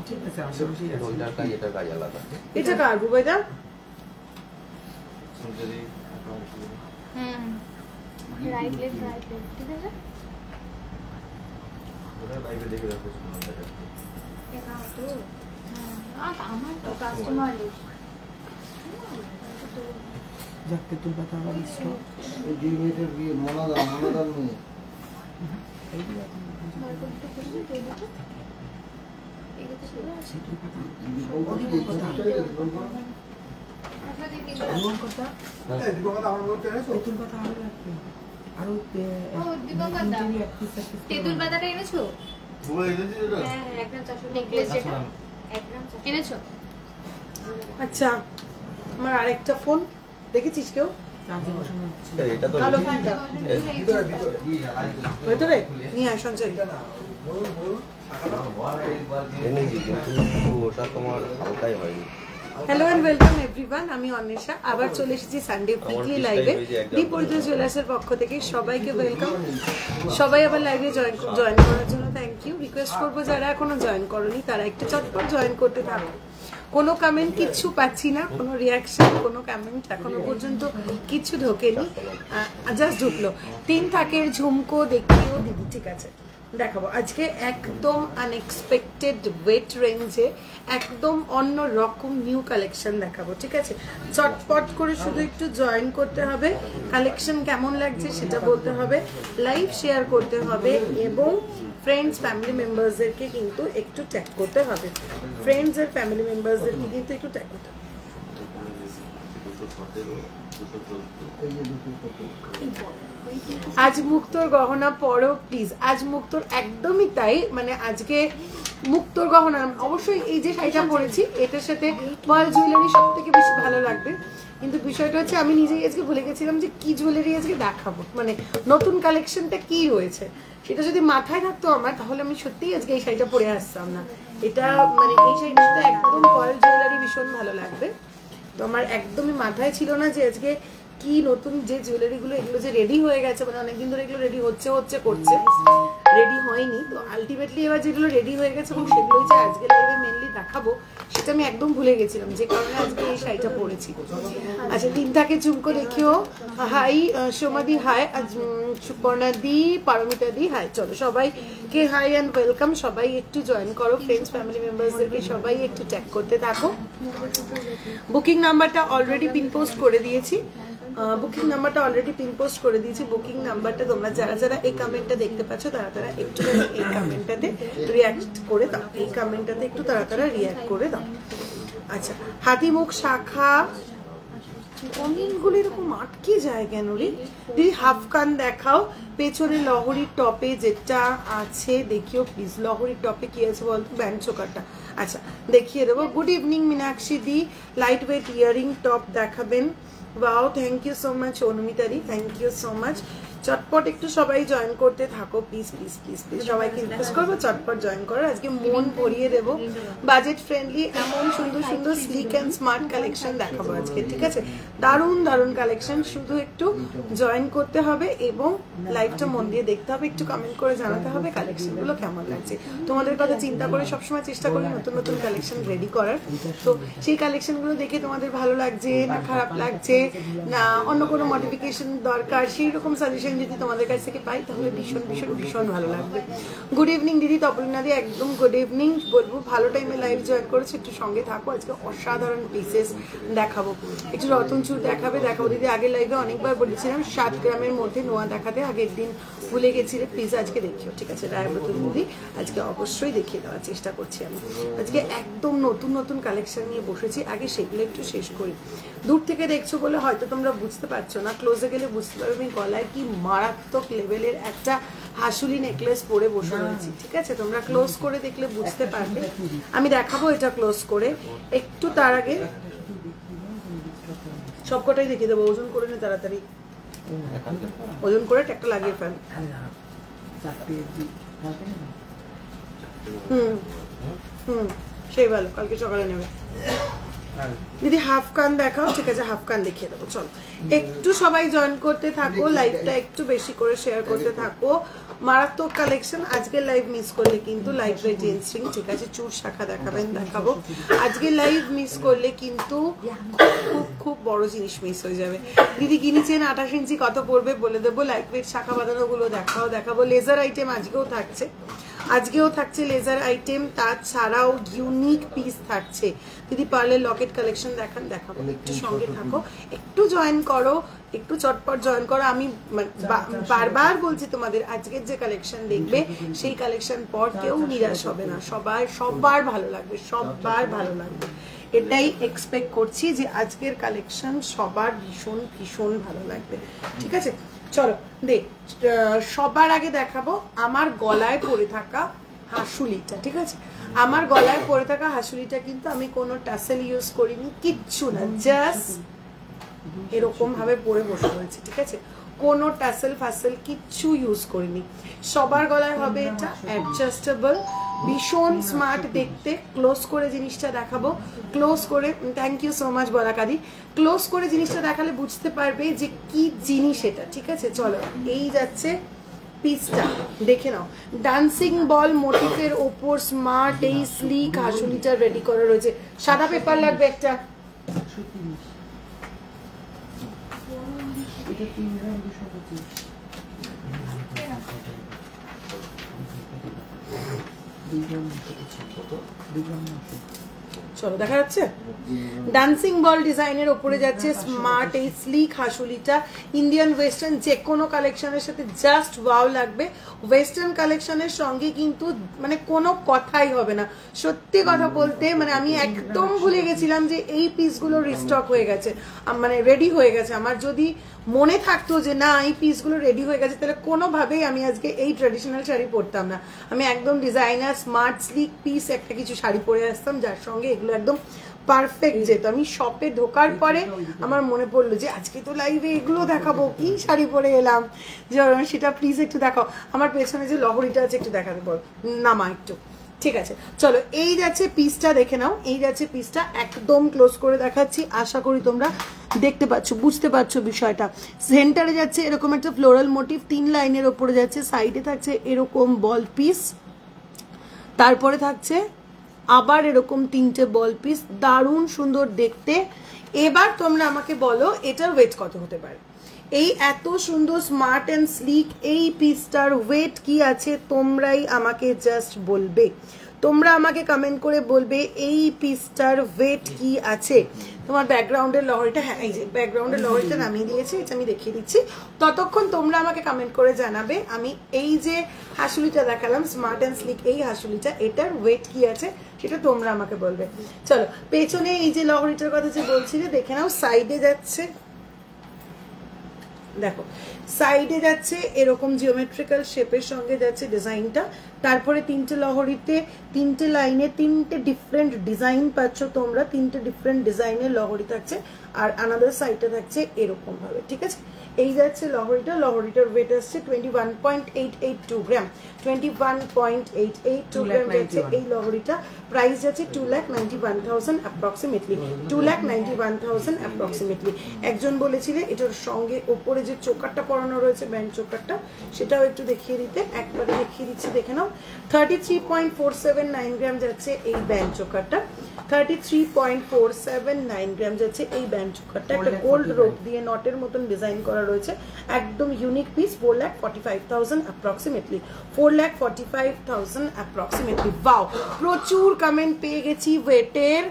ঠিক আছে আশেপাশেই আছে। ওইটার কাজ এটার কাজ আলাদা। এটা কার বুবাইদা? রাইট লেফট ঠিক আছে। ওটা লাইভে দেখে রাখো সুন্দর এটা তো আমার তো কাস্টমার লিস্ট যাকে তুল পাতা আবার ইসো এই 2 মিনিটের বিয়ে মনাদান নেই। তেঁতুল পাতাটা এনেছো? এনেছো? আচ্ছা আমার আরেকটা ফোন দেখেছিস কেউ? এটা তো কালো ফোনটা ভেতরে নিয়ে আয় সঞ্চয়। এনেছি কিন্তু ওটা তোমার ওটাই হয়নি। হ্যালো এন্ড ওয়েলকাম এভরিওয়ান, আমি অন্বেষা। আবার চলে এসেছি সানডে উইকলি লাইভে দীপরিত জুয়েলার্সের পক্ষ থেকে। সবাইকে ওয়েলকাম। সবাই আবার লাইভে জয়েন করার জন্য থ্যাংক ইউ। রিকোয়েস্ট করবো যারা এখনো জয়েন করনি তারা একটু চটপট জয়েন করতে থাকো। কোনো কমেন্ট কিচ্ছু পাচ্ছি না, কোনো রিয়াকশন, কোনো কমেন্ট এখনো পর্যন্ত কিছু ঢোকেনি। জাস্ট ঢুকলো 3 থাকের ঝুমকো দেখিও দিদি। ঠিক আছে দেখাবো আজকে একদম আনএক্সপেক্টেড ওয়েট রেঞ্জে একদম অন্য রকম নিউ কালেকশন দেখাবো। ঠিক আছে চটপট করে শুধু একটু জয়েন করতে হবে, কালেকশন কেমন লাগছে সেটা বলতে হবে, লাইভ শেয়ার করতে হবে এবং ফ্রেন্ডস ফ্যামিলি মেম্বার্সদেরকে কিন্তু একটু ট্যাগ করতে হবে। ফ্রেন্ডস আর ফ্যামিলি মেম্বার্সদেরকে কিন্তু একটু ট্যাগ করতে হবে। আজ মুক্তোর গহনা পরো প্লিজ। আজ মুক্তোর একদমই তাই, মানে আজকে মুক্তোর গহনা অবশ্যই এই যে শাড়িটা পরেছি এটার সাথে পার্ল জুয়েলারি সব থেকে বেশি ভালো লাগবে। কিন্তু বিষয়টা হচ্ছে আমি নিজেই আজকে ভুলে গেছিলাম যে কি জুয়েলারি আজকে দেখাবো, মানে নতুন কালেকশনটা কি রয়েছে সেটা যদি মাথায় থাকতো আমার তাহলে আমি সত্যিই আজকে এই শাড়িটা পরে আসতাম না। এটা মানে এই শাড়িটা সাথে একদম পার্ল জুয়েলারি ভীষণ ভালো লাগবে। তো আমার একদমই মাথায় ছিল না যে আজকে কি নতুন যে জুয়েলারি গুলো এগুলো যে রেডি হয়ে গেছে, মানে অনেকদিন ধরে এগুলো রেডি হচ্ছে করছে, রেডি হয়নি। তো আলটিমেটলি এবার যেগুলো রেডি হয়ে গেছে এবং সেগুলোই যে আজকে লাইভে মেনলি দেখাবো সেটা আমি একদম ভুলে গেছিলাম, যে কারণে আজকে এই শাড়িটা পরেছি। আচ্ছা 3 থাকে ঝুমকো দেখিও। হাই সোমাদি, হাই সুপর্ণাদি, পারমিতাদি, হাই। চলো সবাইকে হাই অ্যান্ড ওয়েলকাম। সবাই একটু জয়েন করো, ফ্রেন্ডস ফ্যামিলি মেম্বার্সদেরকে সবাই একটু ট্যাগ করতে থাকো। বুকিং নাম্বারটা অলরেডি পিন পোস্ট করে দিয়েছি। বুকিং বুকিং নাম্বারটা তোমরা যারা যারা এই কমেন্টটা দেখতে পাচ্ছ তারা একটু এই কমেন্টটাতে রিঅ্যাক্ট করে দাও, এই কমেন্টটাতে একটু তারা রিঅ্যাক্ট করে দাও। আচ্ছা হাতিমুখ শাখা অনেকগুলো এরকম আটকে যায় কেন রে দিদি? হাফ কান দেখাও, পেছনে লহরির টপে যেটা আছে দেখিও প্লিজ। লহরির টপে কি আছে বলতো? ব্যান্ড চোকারটা। আচ্ছা দেখিয়ে দেবো। Good evening Meenakshi di, light weight earring top দেখাবেন। Wow thank you so much অনুমিতারি, থ্যাংক ইউ সো মাচ। চটপট একটু সবাই জয়েন করতে থাকো প্লিজ প্লিজ প্লিজ প্লিজ। সবাইকে রিকোয়েস্ট করবো চটপট জয়েন করো। আজকে মন ভরিয়ে দেবো, বাজেট ফ্রেন্ডলি এমন সুন্দর সুন্দর স্লিক অ্যান্ড স্মার্ট কালেকশন দেখাবো আজকে। ঠিক আছে দারুণ দারুণ কালেকশন, শুধু একটু জয়েন করতে হবে এবং লাইভটা মন দিয়ে দেখতে হবে, একটু কমেন্ট করে জানাতে হবে কালেকশনগুলো কেমন লাগছে। তোমাদের কথা চিন্তা করে সবসময় চেষ্টা করি নতুন নতুন কালেকশন রেডি করার। তো সেই কালেকশনগুলো দেখে তোমাদের ভালো লাগছে না খারাপ লাগছে না অন্য কোনো মডিফিকেশন দরকার, সেই রকম সাজেশন যদি তোমাদের কাছ থেকে পাই তাহলে ভীষণ ভীষণ ভীষণ ভালো লাগবে। গুড ইভিনিং দিদি, তপলিনা দি একদম গুড ইভিনিং বলবো। ভালো টাইমে লাইভ জয়েন করেছো, একটু সঙ্গে থাকো। আজকে অসাধারণ পিসেস দেখাবো, একটু রতনচুর দেখাবো দিদি। আগের লাইভে অনেকবার বলেছিলাম 7 গ্রামের মধ্যে নোয়া দেখাতে, আগের দিন ভুলে গেছিলে, প্লিজ আজকে দেখিও। ঠিক আছে রায়ব্রত দিদি আজকে অবশ্যই দেখিয়ে দেওয়ার চেষ্টা করছি আমি। আজকে একদম নতুন নতুন কালেকশন নিয়ে বসেছি, আগে সেগুলো একটু শেষ করি। দূর থেকে দেখছো বলে হয়তো তোমরা বুঝতে পারছো না, ক্লোজে গেলে বুঝতে পারবে আমি গলায় কি মারাত্মক লেভেলের একটা হাসুলি নেকলেস পরে বসে রয়েছি। ঠিক আছে তোমরা ক্লোজ করে দেখলে বুঝতে পারবে, আমি দেখাবো এটা ক্লোজ করে। একটু তার আগে সবকটাই দেখিয়ে দেবো, ওজন করে নে তাড়াতাড়ি, ওজন করে ট্যাগটা লাগিয়ে ফেল। সেই ভালো, কালকে সকালে নেবে। দিদি হাফ কান দেখাও। ঠিক আছে হাফ কান দেখিয়ে দেবো। চলো একটু সবাই জয়েন করতে থাকো, লাইভটা একটু বেশি করে শেয়ার করতে থাকো। মারাত্মক কালেকশন। আজকের লাইভ মিস করলে কিন্তু লাইভ বাই জেন স্ট্রিং, ঠিক আছে, চুর শাখা দেখাবেন, দেখাবো। আজকের লাইভ মিস করলে কিন্তু খুব খুব বড় জিনিস মিস হয়ে যাবে। দিদি কিনেছেন 28 ইঞ্চি কত পড়বে বলে দেবো। লাইভ ওয়েট শাখা বাঁধানোগুলো দেখাবো। লেজার আইটেম আজকেও থাকছে লেজার আইটেম, তাছাড়াও ইউনিক পিস থাকছে। দিদি পারলে লকেট কালেকশন দেখাবো, একটু সঙ্গে থাকো, একটু জয়েন করো, একটু চটপট জয়েন করো। আমি বারবার বলছি তোমাদের, আজকের যে কালেকশন দেখবে সেই কালেকশন পর কেউ নিরাশ হবে না, সবার ভালো লাগবে, সবার ভালো লাগবে। এটাই এক্সপেক্ট করছি যে আজকের কালেকশন সবার ভীষণ ভীষণ ভালো লাগবে, ঠিক আছে। চলো সবার আগে দেখাবো আমার গলায় পরে থাকা হাসুলিটা, ঠিক আছে। আমার গলায় পরে থাকা হাসুলিটা কিন্তু আমি কোনো টাসেল ইউজ করিনি, কিচ্ছু না, জাস্ট এরকম ভাবে পরে বসে রয়েছে, ঠিক আছে। কোনো টাসেল ফাসেল কিচ্ছু ইউজ করিনি। সবার গলায় হবে এটা অ্যাডজাস্টেবল, ভীষণ স্মার্ট দেখতে। ক্লোজ করে জিনিসটা দেখাবো, ক্লোজ করে, থ্যাংক ইউ সো মাচ বলাকাদি। ক্লোজ করে জিনিসটা দেখালে বুঝতে পারবে যে কি জিনিস এটা, ঠিক আছে। চলো এই যাচ্ছে পিসটা, দেখে নাও। ডান্সিং বল মোটিফের ওপর স্মার্ট এই স্লিক হাসুলিটা রেডি করা রয়েছে। সাদা পেপার লাগবে একটা। এটা 3 গ্রাম 225। চলো দেখা যাচ্ছে। ডান্সিং বল ডিজাইনের ওপরে যাচ্ছে স্মার্ট এই স্লিক হাসুলিটা। ইন্ডিয়ান ওয়েস্টার্ন যে কোনো কালেকশনের সাথে জাস্ট ওয়াও লাগবে। ওয়েস্টার্ন কালেকশনের সঙ্গে কিন্তু মানে কোনো কথাই হবে না, সত্যি কথা বলতে। মানে আমি একদম ভুলে গেছিলাম যে এই পিসগুলো রিস্টক হয়ে গেছে, মানে রেডি হয়ে গেছে। আমার যদি মনে থাকতো যে না এই পিসগুলো রেডি হয়ে গেছে, তাহলে কোনোভাবেই আমি আজকে এই ট্র্যাডিশনাল শাড়ি পরতাম না। আমি একদম ডিজাইনার স্মার্ট স্লিক পিস একটা কিছু শাড়ি পরে আসতাম, যার সঙ্গে এগুলো একদম পারফেক্ট যেত। আমি শপে ঢোকার পরে আমার মনে পড়লো যে আজকে তো লাইভে এগুলো দেখাবো, কি শাড়ি পরে এলাম, সেটা প্লিজ একটু দেখাও। আমার পেছনে যে লহরিটা আছে একটু দেখাতে বল, নামা একটু, ঠিক আছে। চলো এই যাচ্ছে পিসটা, দেখে নাও। এই যাচ্ছে পিসটা, একদম ক্লোজ করে দেখাচ্ছি, আশা করি তোমরা দেখতে পাচ্ছ, বুঝতে পারছো বিষয়টা। সেন্টারে যাচ্ছে এরকম একটা ফ্লোরাল মোটিভ, 3 লাইনের ওপরে যাচ্ছে, সাইডে থাকছে এরকম বল পিস, তারপরে থাকছে আবার এরকম 3টে বল পিস, দারুণ সুন্দর দেখতে। এবার তোমরা আমাকে বলো এটার ওয়েট কত হতে পারে। এই এত সুন্দর স্মার্ট অ্যান্ড স্লিক এই পিসটার ওয়েট কি আছে তোমরাই আমাকে জাস্ট বলবে। তোমরা আমাকে কমেন্ট করে বলবে এই পিসটার ওয়েট কি আছে। তোমার ব্যাকগ্রাউন্ডের লহরিটা, হ্যাঁ এই যে ব্যাকগ্রাউন্ডের লহরিটা নামিয়ে দিয়েছি, এটা আমি দেখিয়ে দিচ্ছি। ততক্ষণ তোমরা আমাকে কমেন্ট করে জানাবে আমি এই যে হাসুলিটা দেখালাম স্মার্ট অ্যান্ড স্লিক এই হাসুলিটা, এটার ওয়েট কি আছে সেটা তোমরা আমাকে বলবে। চলো পেছনে এই যে লহরিটার কথা যে বলছিলে দেখে নাও। সাইডে যাচ্ছে, দেখো সাইডে যাচ্ছে এরকম জিওমেট্রিক্যাল শেপের সঙ্গে যাচ্ছে ডিজাইনটা। তারপরে 3টে লহরিতে 3টে লাইনে 3টে ডিফারেন্ট ডিজাইন পাচ্ছ তোমরা, 3টে ডিফারেন্ট ডিজাইনের লহরি থাকছে। আর আনাদার সাইডটা থাকছে এরকম ভাবে, ঠিক আছে। এই যাচ্ছে লহরিটার ওয়েট আসছে 21.882 গ্রাম, 21.882 গ্রাম যাচ্ছে এই লহরিটা। প্রাইস যাচ্ছে 2,91,000 অ্যাপ্রক্সিমেটলি, 2,91,000 অ্যাপ্রক্সিমেটলি। একজন বলেছিলে এটার সঙ্গে ওপরে যে চোকারটা পরানো রয়েছে, ব্যান্ড চোকারটা, সেটাও একটু দেখিয়ে দিতে, একবারে দেখিয়ে দিচ্ছি, দেখে নাও। 33.479 গ্রাম যাচ্ছে এই ব্যান্ড চোকারটা, 33.479 গ্রাম যাচ্ছে এই ব্যান্ড চোকারটা। একটা গোল্ড রোপ দিয়ে নটের মতন ডিজাইন করা রয়েছে, একদম unique piece. 4,45,000 approximately, 4,45,000 approximately. Wow, প্রচুর কমেন্ট পেয়ে গেছি ওয়েটের।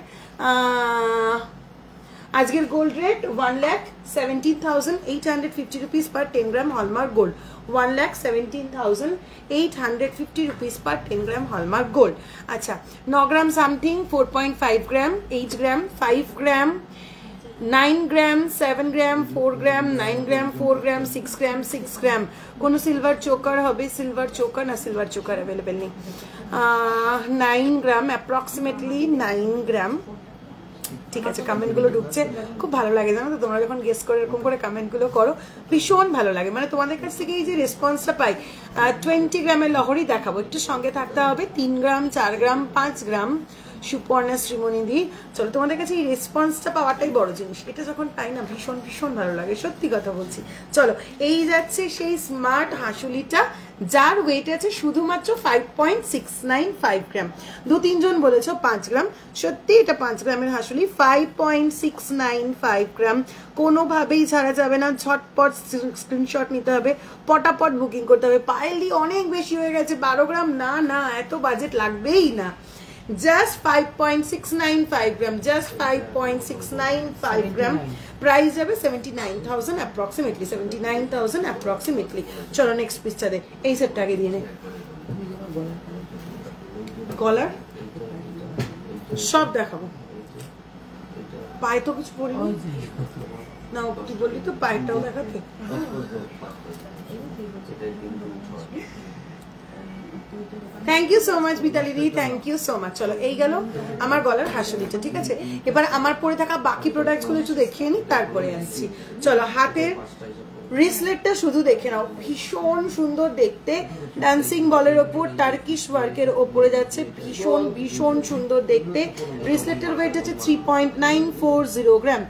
আজকের গোল্ড রেট 1,17,850 রুপিস পার 10 গ্রাম হলমার্ক গোল্ড, 1,17,850 রুপিস পার 10 গ্রাম হলমার্ক গোল্ড। আচ্ছা 9 গ্রাম সামথিং, 4.5 গ্রাম, 8 গ্রাম, 5 গ্রাম, 9 গ্রাম, 7 গ্রাম, 4 গ্রাম, 9 গ্রাম, 4 গ্রাম, 6 গ্রাম, 6 গ্রাম। কোনো সিলভার চোকার হবে, সিলভার চোকার না, সিলভার চোকার অ্যাভেলেবেল নেই। 9 গ্রাম অ্যাপ্রক্সিমেটলি, 9 গ্রাম, ঠিক আছে। কমেন্টগুলো ঢুকছে, খুব ভালো লাগে জানো তো, তোমরা যখন গেস করে এরকম করে কমেন্টগুলো করো ভীষণ ভালো লাগে। মানে তোমাদের কাছ থেকে এই যে রেসপন্সটা পাই। 20 গ্রামের লহরি দেখাবো, একটু সঙ্গে থাকতে হবে। 3 গ্রাম, 4 গ্রাম, 5 গ্রাম, সুপর্ণা শ্রীমণিদি। চলো তোমাদের কাছে এই রেসপন্সটা পাওয়াটাই বড় জিনিস, এটা যখন পাই না ভীষণ ভীষণ ভালো লাগে, সত্যি কথা বলছি। চলো এই যাচ্ছে সেই স্মার্ট হাসুলিটা, যার ওয়েট আছে শুধুমাত্র 5.695 গ্রাম। 2-3 জন বলেছো 5 গ্রাম, সত্যি এটা 5 গ্রামের হাসুলি। 5.695 গ্রাম, কোনোভাবেই ছাড়া যাবে না। ঝটপট স্ক্রিনশট নিতে হবে, পটাপট বুকিং করতে হবে। পায়েলি অনেক বেশি হয়ে গেছে, 12 গ্রাম না না, এত বাজেট লাগবেই না। জাস্ট 5.695 গ্রাম, জাস্ট 5.695 গ্রাম। প্রাইস যাবে 79,000 অ্যাপ্রক্সিমেটলি, 79,000 অ্যাপ্রক্সিমেটলি। চলো নেক্সট পিসটা দে, এই সেটটা আগে দিয়ে নে। কলার সব দেখাবো, পায়ে তো কিছু পরিনি না, তুই বললি তো পায়েটাও দেখাতে। Thank you so much Mitali di, thank you so much. চলো এই গেল আমার গলার হাসুলিটা, ঠিক আছে। এবার আমার পরে থাকা বাকি প্রোডাক্টস গুলো একটু দেখিয়ে নি, তারপরে আসছি। চলো হাতের রিসলেটটা শুধু দেখে নাও, ভীষণ সুন্দর দেখতে। ডান্সিং বলের ওপর টার্কিশ ওয়ার্কের ওপরে যাচ্ছে, ভীষণ ভীষণ সুন্দর দেখতে। রিসলেটের ওয়েট আছে 3.940 গ্রাম,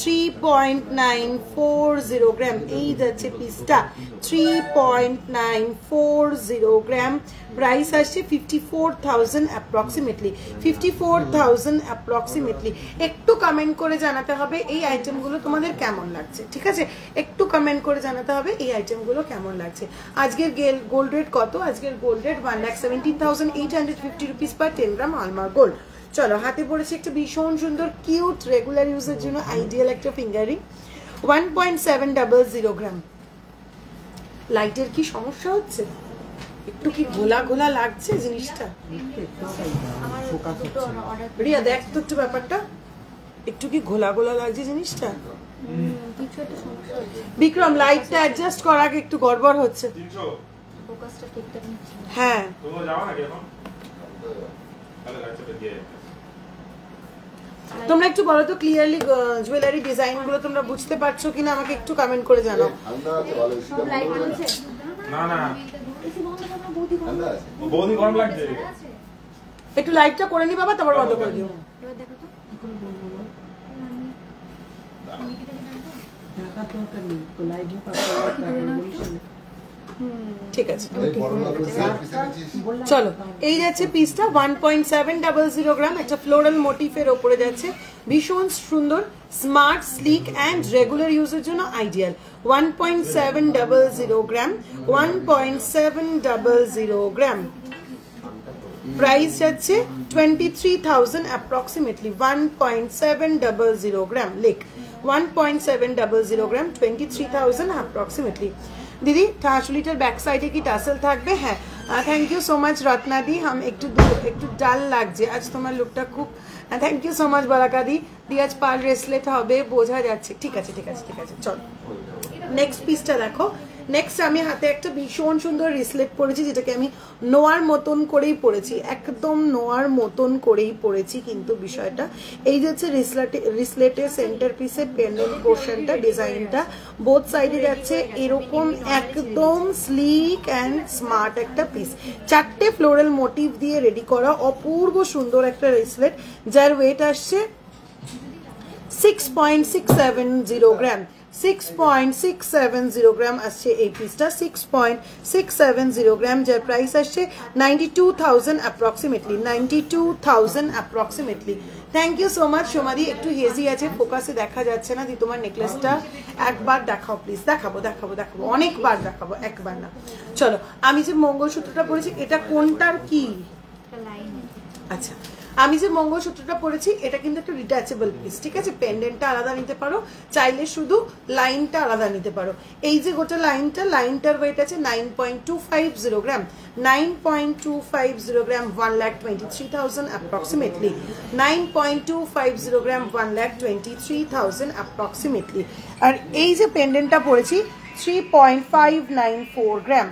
3.940 গ্রাম। এই যাচ্ছে পিসটা 3.940 গ্রাম। প্রাইস আসছে 54,000 অ্যাপ্রক্সিমেটলি, 54,000 অ্যাপ্রক্সিমেটলি। একটু কমেন্ট করে জানাতে হবে এই আইটেমগুলো তোমাদের কেমন লাগছে, ঠিক আছে। একটু কমেন্ট করে জানাতে হবে এই আইটেমগুলো কেমন লাগছে। আজকের গোল্ড রেট কত? আজকের গোল্ড রেট 1,17,850 রুপিস পার 10 গ্রাম হলমার্ক গোল্ড। চলো হাতে পড়েছে একটা ভীষণ সুন্দর কিউট রেগুলার ইউজের জন্য আইডিয়াল একটা ফিঙ্গারিং, 1.700 গ্রাম। লাইটের কি সমস্যা হচ্ছে? একটু কি ঘোলা ঘোলা লাগছে জিনিসটা? রিয়া দেখ তো একটু ব্যাপারটা, একটু কি ঘোলা ঘোলা লাগছে জিনিসটা? বিক্রম লাইটটা অ্যাডজাস্ট করার আগে একটু গড়বড় হচ্ছে। হ্যাঁ তোমরা একটু বলো তো ক্লিয়ারলি জুয়েলারি ডিজাইন গুলো তোমরা বুঝতে পারছো কিনা, আমাকে একটু কমেন্ট করে জানাও। না না বৌদি গরম লাগছে, একটু লাইটটা করে নি বাবা, তারপর বন্ধ করে দিও। ঠিক আছে চলো এই যাচ্ছে পিসটা 1.700 গ্রাম, একটা ফ্লোরাল মোটিফের ওপরে যাচ্ছে, ভীষণ সুন্দর, স্মার্ট, স্লিক অ্যান্ড রেগুলার ইউজের জন্য আইডিয়াল। 1.700 গ্রাম, 1.700 গ্রাম। প্রাইস যাচ্ছে 23,000 অ্যাপ্রক্সিমেটলি, 1.700 গ্রাম। লেখ 1.700 গ্রাম, 23,000 অ্যাপ্রক্সিমেটলি। दीदी हासुलिटार बैक साइडे की टासल থাকবে? হ্যাঁ thank you so much Ratna di, हम একটু ডাল লাগছে আজ তোমার লুকটা খুব। थैंक यू सो मच বারাকা দি। আজ পার রেসলেট হবে বোঝা যাচ্ছে। ঠিক আছে ঠিক আছে ঠিক আছে চল নেক্সট পিসটা দেখো। নেক্সট আমি হাতে একটা ভীষণ সুন্দর রিসলেট পরেছি, যেটাকে আমি নোয়ার মতন করেই পরেছি, একদম নোয়ার মতন করেই পরেছি। কিন্তু বিষয়টা এই যে হচ্ছে রিসলেটের সেন্টার পিসের পেন্ডেন্ট পোর্শনটা, ডিজাইনটা বোথ সাইডে যাচ্ছে এরকম একদম স্লিক অ্যান্ড স্মার্ট একটা পিস। 4টে ফ্লোরাল মোটিভ দিয়ে রেডি করা অপূর্ব সুন্দর একটা রিসলেট, যার ওয়েট আসছে 6.670 গ্রাম। 6.670 গ্রাম আসছে এই পিসটা, 6.670 গ্রাম, যার প্রাইস আসছে 92,000 approximately, 92,000 approximately. Thank you so much সোমাদি। একটু হেজি আছে, ফোকাসে দেখা যাচ্ছে না। দি তোমার নেকলেসটা একবার দেখাও প্লিজ। দেখাবো দেখাবো দেখাবো, অনেকবার দেখাবো, একবার না। চলো আমি যে মঙ্গলসূত্রটা পরেছি এটা কোনটার কি? আচ্ছা আমি যে মঙ্গলসূত্রটা পরেছি এটা কিন্তু একটা রিটাচেবল পিস, ঠিক আছে। পেন্ডেন্টটা আলাদা নিতে পারো, চাইলে শুধু লাইনটা আলাদা নিতে পারো। এই যে গোটা লাইনটার ওয়েট আছে 9.250 গ্রাম, 9.250 গ্রাম, 1,23,000 অ্যাপ্রক্সিমেটলি, 9.250 গ্রাম, 1,23,000 অ্যাপ্রক্সিমেটলি। আর এই যে পেন্ডেন্টটা পরেছি 3.594 গ্রাম,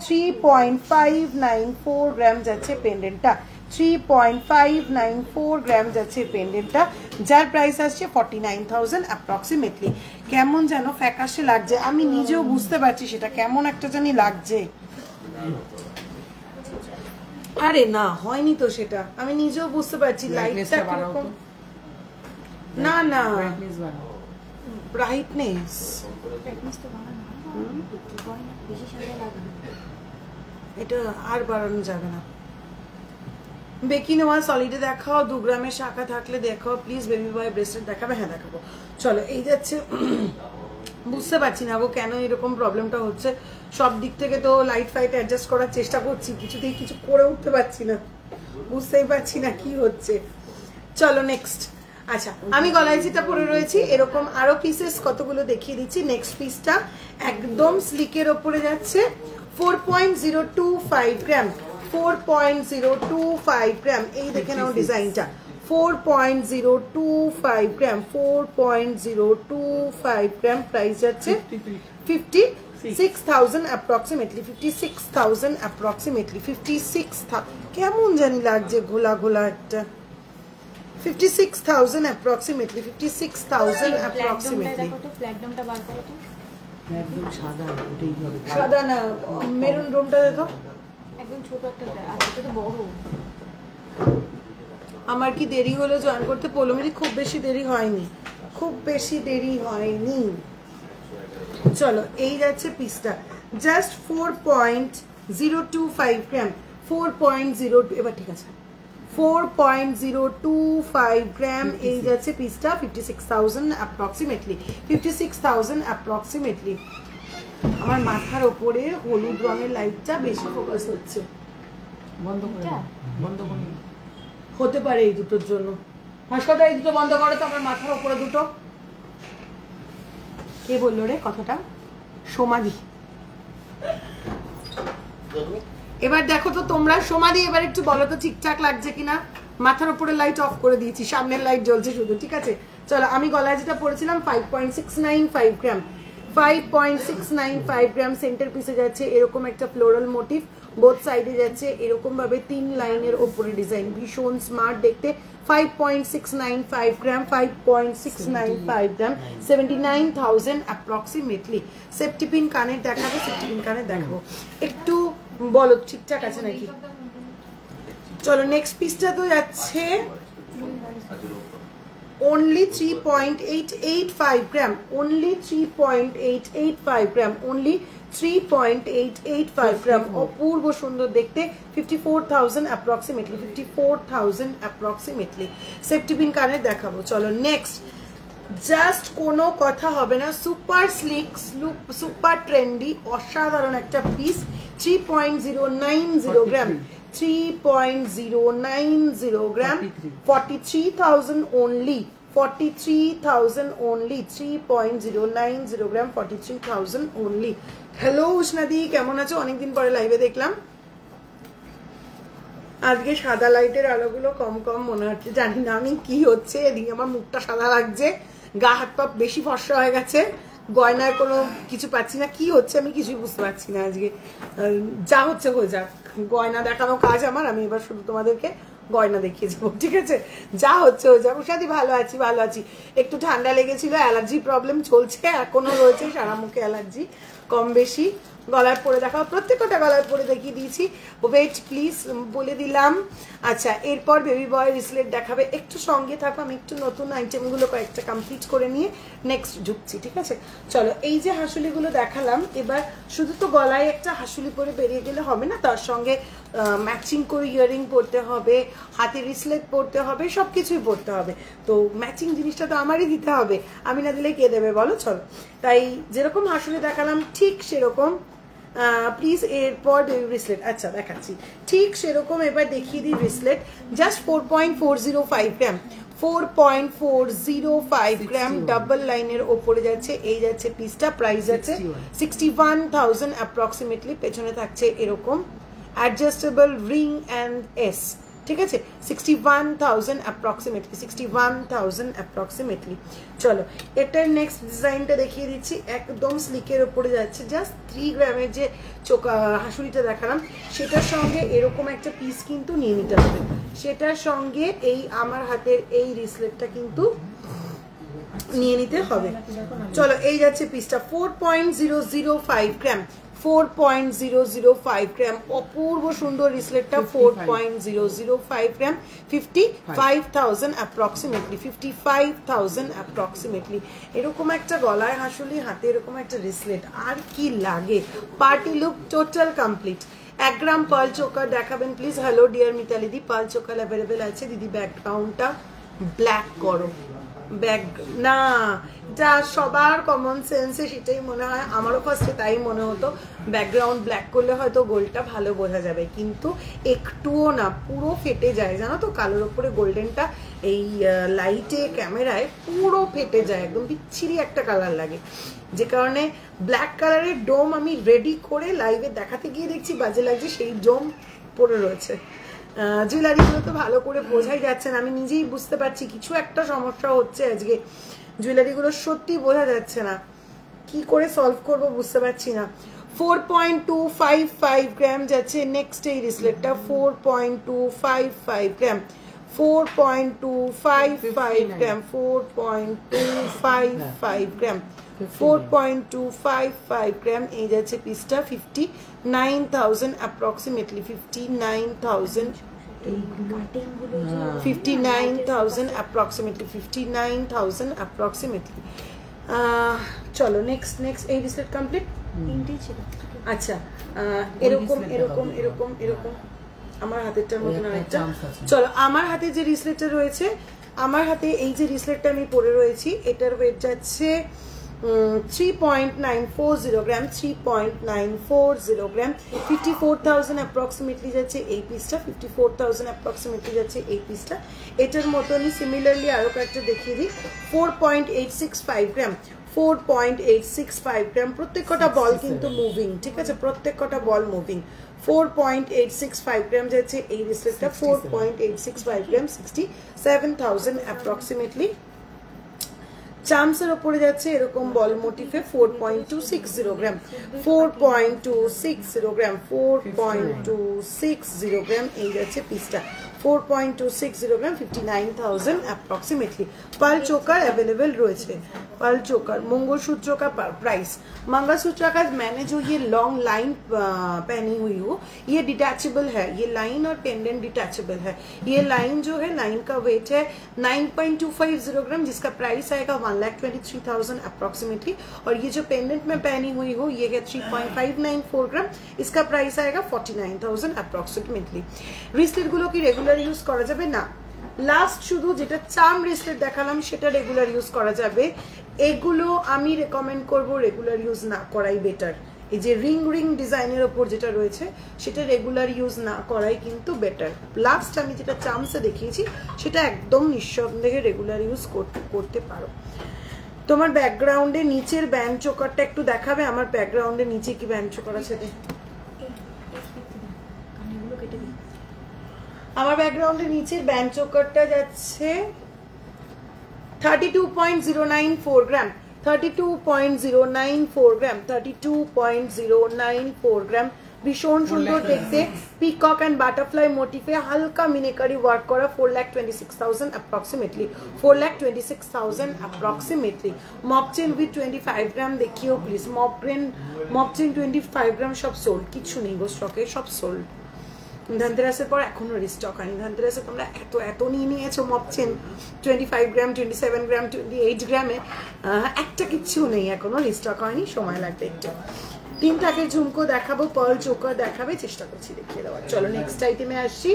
3.594 গ্রাম যাচ্ছে পেন্ডেন্টটা, 3.594 গ্রাম যাচ্ছে পেন্ডেন্টটা, যার প্রাইস আসছে 49,000 অ্যাপ্রক্সিমেটলি। কেমন যেন ফ্যাকাশে লাগছে, আমি নিজেও বুঝতে পারছি সেটা কেমন একটা জানি লাগছে। আরে না হয়নি তো সেটা, আমি নিজেও বুঝতে পারছি লাইটটা কিরকম। না না ব্রাইটনেস এটা আর বাড়ানো যাবে না। বেকি নেওয়া সলিডে দেখাও, 2 গ্রামের শাখা থাকলে দেখাও প্লিজ। বেবি বয় ব্রেসলেট দেখাবে? হ্যাঁ দেখাবো। চলো এই যাচ্ছে, বুঝতে পারছি না গো কেন এরকম প্রবলেমটা হচ্ছে। সব দিক থেকে তো লাইট ফাইট অ্যাডজাস্ট করার চেষ্টা করছি, কিছুতেই কিছু করে উঠতে পারছি না, বুঝতেই পারছি না কি হচ্ছে। চলো নেক্সট। আচ্ছা, আমি গলায় যেটা পরে রয়েছি এরকম আরো পিসেস কতগুলো দেখিয়ে দিচ্ছি। নেক্সট পিসটা একদম স্লিকের ওপরে যাচ্ছে, 4.025 গ্রাম, 4.025 গ্রাম। এই দেখে নাও ডিজাইনটা, 4.025 গ্রাম, 4.025 গ্রাম। প্রাইস যাচ্ছে 56,000 অ্যাপ্রক্সিমেটলি, 56,000 অ্যাপ্রক্সিমেটলি, 56,000 কেমন জানি লাগছে ঘোলা ঘোলা একটা, 56,000 অ্যাপ্রক্সিমেটলি, 56,000 অ্যাপ্রক্সিমেটলি। একদম সাদা, ওটাই হবে। সাদা না, মেরুন রুমটা দেখো। একদম ছোট একটা আছে, এটা তো বড়। আমার কি দেরি হলো জয়েন করতে? পৌলমিদি খুব বেশি দেরি হয়নি, খুব বেশি দেরি হয়নি। চলো এই যাচ্ছে পিসটা, জাস্ট 4.025 গ্রাম, 4.02, এবার ঠিক আছে, 4.025 গ্রাম। এই যাচ্ছে পিসটা 56,000 অ্যাপ্রক্সিমেটলি, 56,000 অ্যাপ্রক্সিমেটলি। আমার মাথার ওপরে হলুদ রঙের লাইটটা বেশি ফোকাস হচ্ছে, বন্ধ করে দাও, বন্ধ করে দাও। হতে পারে এই দুটোর জন্য। হাসপাতাল এই দুটো বন্ধ করো তো, আমার মাথার ওপরে দুটো। কে বললো রে কথাটা? সমাধি। এবার দেখো তো তোমরা, সমাধি এবার একটু বলো তো ঠিকঠাক লাগছে কিনা। মাথার উপরে লাইট অফ করে দিয়েছি, সামনের লাইট জ্বলছে শুধু, ঠিক আছে। চলো আমি গলায় যেটা পরেছিলাম 5.695 গ্রাম, 5.695 গ্রাম। সেন্টার পিসে যাচ্ছে এরকম একটা ফ্লোরাল মোটিভ, বোথ সাইডে যাচ্ছে এরকম ভাবে 3 লাইনের ওপরে ডিজাইন, ভীষণ স্মার্ট দেখতে। 5.695 গ্রাম, 5.695 গ্রাম, 79,000 অ্যাপ্রক্সিমেটলি। সেফটি পিন কানের দেখাবো, সেফটি পিন কানের দেখাবো, একটু বলো ঠিকঠাক আছে নাকি। চলো নেক্সট পিসটা তো যাচ্ছে only 3.885 gram, only 3.885 gram, only 3.885 gram। অপূর্ব সুন্দর দেখতে, 54,000 approximately, 54,000 approximately। সেফটি পিন কানের দেখাবো। চলো নেক্সট, জাস্ট কোনো কথা হবে না, সুপার স্লিক, সুপার ট্রেন্ডি, অসাধারণ একটা পিস, 3.090 গ্রাম, 3.090 গ্রাম, 43,000 only, 43,000 only, 3.090 গ্রাম, 43,000 only। হ্যালো উষ্ণাদি, কেমন আছো? অনেকদিন পরে লাইভে দেখলাম। আজকে সাদা লাইটের আলোগুলো কম কম মনে হচ্ছে, জানি না আমি কি হচ্ছে। এদিকে আমার মুখটা সাদা লাগছে, গা হাত পা বেশি ফর্সা হয়ে গেছে, গয়নায় কোনো কিছু পাচ্ছি না, কি হচ্ছে আমি কিছুই বুঝতে পারছি না। আজকে যা হচ্ছে হয়ে যাক, গয়না দেখানো কাজ আমার, আমি এবার শুধু তোমাদেরকে গয়না দেখিয়ে যাবো, ঠিক আছে। যা হচ্ছে হয়ে যাবো। সাথে ভালো আছি, ভালো আছি। একটু ঠান্ডা লেগেছিল, অ্যালার্জি প্রবলেম চলছে, এখনো রয়েছে, সারা মুখে অ্যালার্জি কম বেশি। গলায় পরে দেখাও, প্রত্যেকটা গলায় পরে দেখিয়ে দিয়েছি, ওয়েট প্লিজ বলে দিলাম। আচ্ছা, এরপর বেবি বয় রিসলেট দেখাবে, একটু সঙ্গে থাকো, আমি একটু নতুন আইটেমগুলো কয়েকটা কমপ্লিট করে নিয়ে নেক্সট ঢুকছি, ঠিক আছে। চলো এই যে হাসুলিগুলো দেখালাম, এবার শুধু তো গলায় একটা হাসুলি পরে বেরিয়ে গেলে হবে না, তার সঙ্গে ম্যাচিং করে ইয়ারিং পরতে হবে, হাতে রিসলেট পরতে হবে, সব কিছুই পরতে হবে। তো ম্যাচিং জিনিসটা তো আমারই দিতে হবে, আমি না দিলে কে দেবে বলো। চলো, তাই যেরকম হাসুলি দেখালাম ঠিক সেরকম প্লিজ এরপর রিসলেট, আচ্ছা দেখাচ্ছি ঠিক সেরকম। এবার দেখিয়ে দিই রিসলেট, জাস্ট 4.405 গ্রাম, 4.405 গ্রাম, ডাবল লাইনের ওপরে যাচ্ছে। এই যাচ্ছে পিসটা, প্রাইস যাচ্ছে 61,000 অ্যাপ্রক্সিমেটলি। পেছনে থাকছে এরকম অ্যাডজাস্টেবল রিং অ্যান্ড এস, ঠিক আছে। 61,000 অ্যাপ্রক্সিমেটলি, 61,000 অ্যাপ্রক্সিমেটলি। চলো এটার নেক্সট ডিজাইনটা দেখিয়ে দিচ্ছি, একদম স্লিকের ওপরে যাচ্ছে। জাস্ট 3 গ্রামের যে হাসুলিটা দেখালাম, সেটার সঙ্গে এরকম একটা পিস কিন্তু নিয়ে নিতে হবে। সেটার সঙ্গে এই আমার হাতের এই রিসলেটটা কিন্তু নিয়ে নিতে হবে। চলো এই যাচ্ছে পিসটা, 4.005 গ্রাম, 4.005 গ্রাম। অপূর্ব সুন্দর রিসলেটটা, 4.005 গ্রাম, 55,000 অ্যাপ্রক্সিমেটলি, 55,000 অ্যাপ্রক্সিমেটলি। এরকম একটা গলায় হাসুলি, হাতে এরকম একটা রিসলেট, আর কি লাগে। Party look total complete. 1 gram pearl choker দেখাবেন please. Hello dear Mitali di, pearl choker available আছে দিদি। ব্যাকগ্রাউন্ডটা ব্ল্যাক করো। ব্যাক না, যা সবার কমন সেন্সে সেটাই মনে হয়, আমারও ফার্স্টে তাই মনে হতো ব্যাকগ্রাউন্ড ব্ল্যাক করলে হয়তো গোল্ডটা ভালো বোঝা যাবে, কিন্তু একটুও না, পুরো ফেটে যায় জানো তো, কালোর ওপরে গোল্ডেনটা এই লাইটে ক্যামেরায় পুরো ফেটে যায়, একদম বিচ্ছিরি একটা কালার লাগে। যে কারণে ব্ল্যাক কালারের ডোম আমি রেডি করে লাইভে দেখাতে গিয়ে দেখছি বাজে লাগছে, সেই ডোম পড়ে রয়েছে। জুয়েলারিগুলো তো ভালো করে বোঝাই যাচ্ছে না, আমি নিজেই বুঝতে পারছি কিছু একটা সমস্যা হচ্ছে আজকে, জুয়েলারিগুলো সত্যি বোঝা যাচ্ছে না, কি করে সলভ করব বুঝতে পারছি না। 4.255 গ্রাম যাচ্ছে নেক্সট এই রিসলেটটা, 4.255 গ্রাম, 4.255 গ্রাম, 4.255 গ্রাম, 4.255 গ্রাম এই যাচ্ছে পিসটা, 59,000 অ্যাপ্রক্সিমেটলি, 59,000 অ্যাপ্রক্সিমেটলি, 59,000 অ্যাপ্রক্সিমেটলি। চলো নেক্সট এই রিসলেট কমপ্লিট। আচ্ছা এরকম এরকম এরকম এরকম আমার হাতেরটার মতন আরেকটা। চলো আমার হাতে যে রিসলেটটা রয়েছে, আমার হাতে এই যে রিসলেটটা আমি পরে রয়েছি, এটার ওয়েট যাচ্ছে 3.940 গ্রাম, 3.940 গ্রাম, 54,000 অ্যাপ্রক্সিমেটলি যাচ্ছে এই পিসটা, 54,000 অ্যাপ্রক্সিমেটলি যাচ্ছে এই পিসটা। এটার মতনই সিমিলারলি আরো কয়েকটা দেখিয়ে দিই, 4.865 গ্রাম, 4.865 গ্রাম, প্রত্যেক কটা বল কিন্তু মুভিং, ঠিক আছে, প্রত্যেক কটা বল মুভিং। 4.865 গ্রাম যাচ্ছে এই রিসলেটটা, 4.865 গ্রাম, 67,000 অ্যাপ্রক্সিমেটলি। চামসের ওপরে যাচ্ছে এরকম বল মোটিফে, 4.260 গ্রাম, 4.260 গ্রাম, 4.260 গ্রাম এই যাচ্ছে পিসটা, 4.260 গ্রাম, 59,000 অ্যাপ্রক্সিমেটলি। पाल चोकर अवेलेबल रही पाल चोकर। मंगलसूत्र का प्राइस, मंगलसूत्र का मैंने जो ये लॉन्ग लाइन पहनी हुई हूँ ये डिटैचेबल है, ये लाइन और पेंडेंट डिटैचेबल है। ये लाइन जो है लाइन का वेट है 9.250 ग्राम जिसका प्राइस आएगा 1,23,000 अप्रोक्सीमेटली। और ये जो पेंडेंट में पहनी हुई हूँ ये है 3.594 ग्राम, इसका प्राइस आएगा 49,000 अप्रोक्सीमेटली। रिस्टेट गुलो की रेगुलर यूज करा जाबे ना, लास्ट शुधु जेटा चार्म रिस्टेट देखालाम सेटा रेगुलर यूज करा जाबे, एगुलो आमी रेकमेंड करब रेगुलर यूज ना कराई बेटार। এই যে রিং রিং ডিজাইনের উপর যেটা রয়েছে সেটা রেগুলার ইউজ না করাই কিন্তু বেটার। লাস্ট আমি যেটা চামসে দেখিয়েছি সেটা একদম নিঃসন্দেহে রেগুলার ইউজ করতে পারো। তোমার ব্যাকগ্রাউন্ডে নিচের ব্যান্ড চোকারটা একটু দেখাবে, আমার ব্যাকগ্রাউন্ডে নিচে কি ব্যান্ড চোকার আছে দেখ। আমার ব্যাকগ্রাউন্ডে নিচের ব্যান্ড চোকারটা যাচ্ছে 32.094 গ্রাম, 32.094 গ্রাম, 32.094 গ্রাম। ভীষণ সুন্দর দেখতে, পিকক এন্ড বাটারফ্লাই মোটিফে হালকা মিনেকারি ওয়ার্ক করা, 4,26,000 approximately, 4,26,000 approximately. Mop chain with 25 gram দেখিও প্লিজ। মপ চেন 25 গ্রাম সব সোল্ড, কিছু নেই গো স্টকে, সব সোল্ড। ধনতেরাসের পর এখনো রিস্টক হয়নি। ধনতেরাসে তোমরা এত নিয়ে নিয়েছো মপ চেন 25 গ্রাম, 27 গ্রাম, 28 গ্রামে, একটা কিচ্ছু নেই এখনো, রিস্টক হয়নি, সময় লাগবে একটু। 3 টাকের ঝুমকো দেখাবো, পার্ল চোকার দেখাবে, চেষ্টা করছি দেখিয়ে দেওয়ার। চলো নেক্সট আইটেমে আসছি।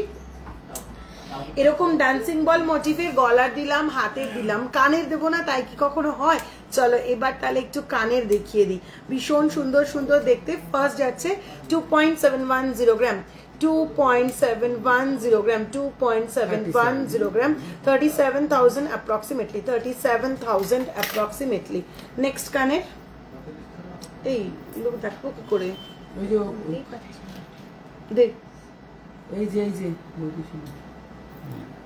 এরকম ডান্সিং বল মোটিভের গলার দিলাম, হাতের দিলাম, কানের দেবো না তাই কি কখনো হয়? চলো এবার তাহলে একটু কানের দেখিয়ে দিই, ভীষণ সুন্দর সুন্দর দেখতে। ফার্স্ট যাচ্ছে 2.710 গ্রাম, 2.710 গ্রাম, 2.710 গ্রাম, 37,000 approximately, 37,000 approximately। নেক্সট কানের এই লোক দেখবো কি করে, ওই যে দেখ এই যে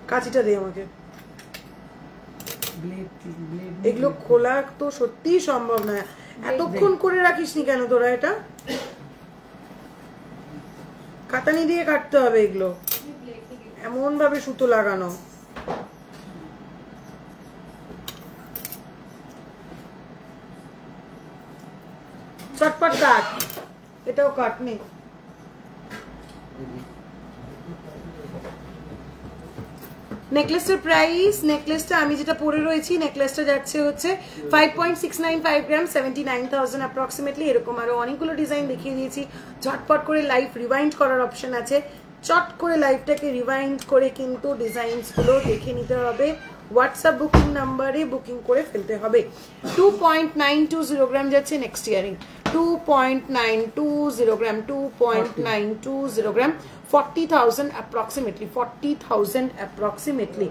কাঁচিটা দে আমাকে। ব্লেড এগুলো খোলা তো সত্যিই সম্ভব না, এতক্ষণ করে রাখিস নি কেন তোরা? এটা কাটানি দিয়ে কাটতে হবে এগুলো, এমন ভাবে সুতো লাগানো। চটপট কাট, এটাও কাট নেই। নেকলেসটার প্রাইস, নেকলেসটা আমি যেটা পরে রয়েছি, নেকলেসটা যাচ্ছে হচ্ছে 5.695 গ্রাম, 79,000 অ্যাপ্রক্সিমেটলি। এরকম আরো অনেকগুলো ডিজাইন দেখিয়ে দিয়েছি। ঝটপট করে লাইভ রিওয়াইন্ড করার অপশন আছে, চট করে লাইভটাকে রিওয়াইন্ড করে কিন্তু ডিজাইনসগুলো দেখে নিতে হবে। হোয়াটসঅ্যাপ বুকিং নাম্বারে বুকিং করে ফেলতে হবে। 2.920 গ্রাম যাচ্ছে নেক্সট ইয়ারিং, 2.920 গ্রাম, 2.920 গ্রাম, 40,000 approximately, 40,000 approximately,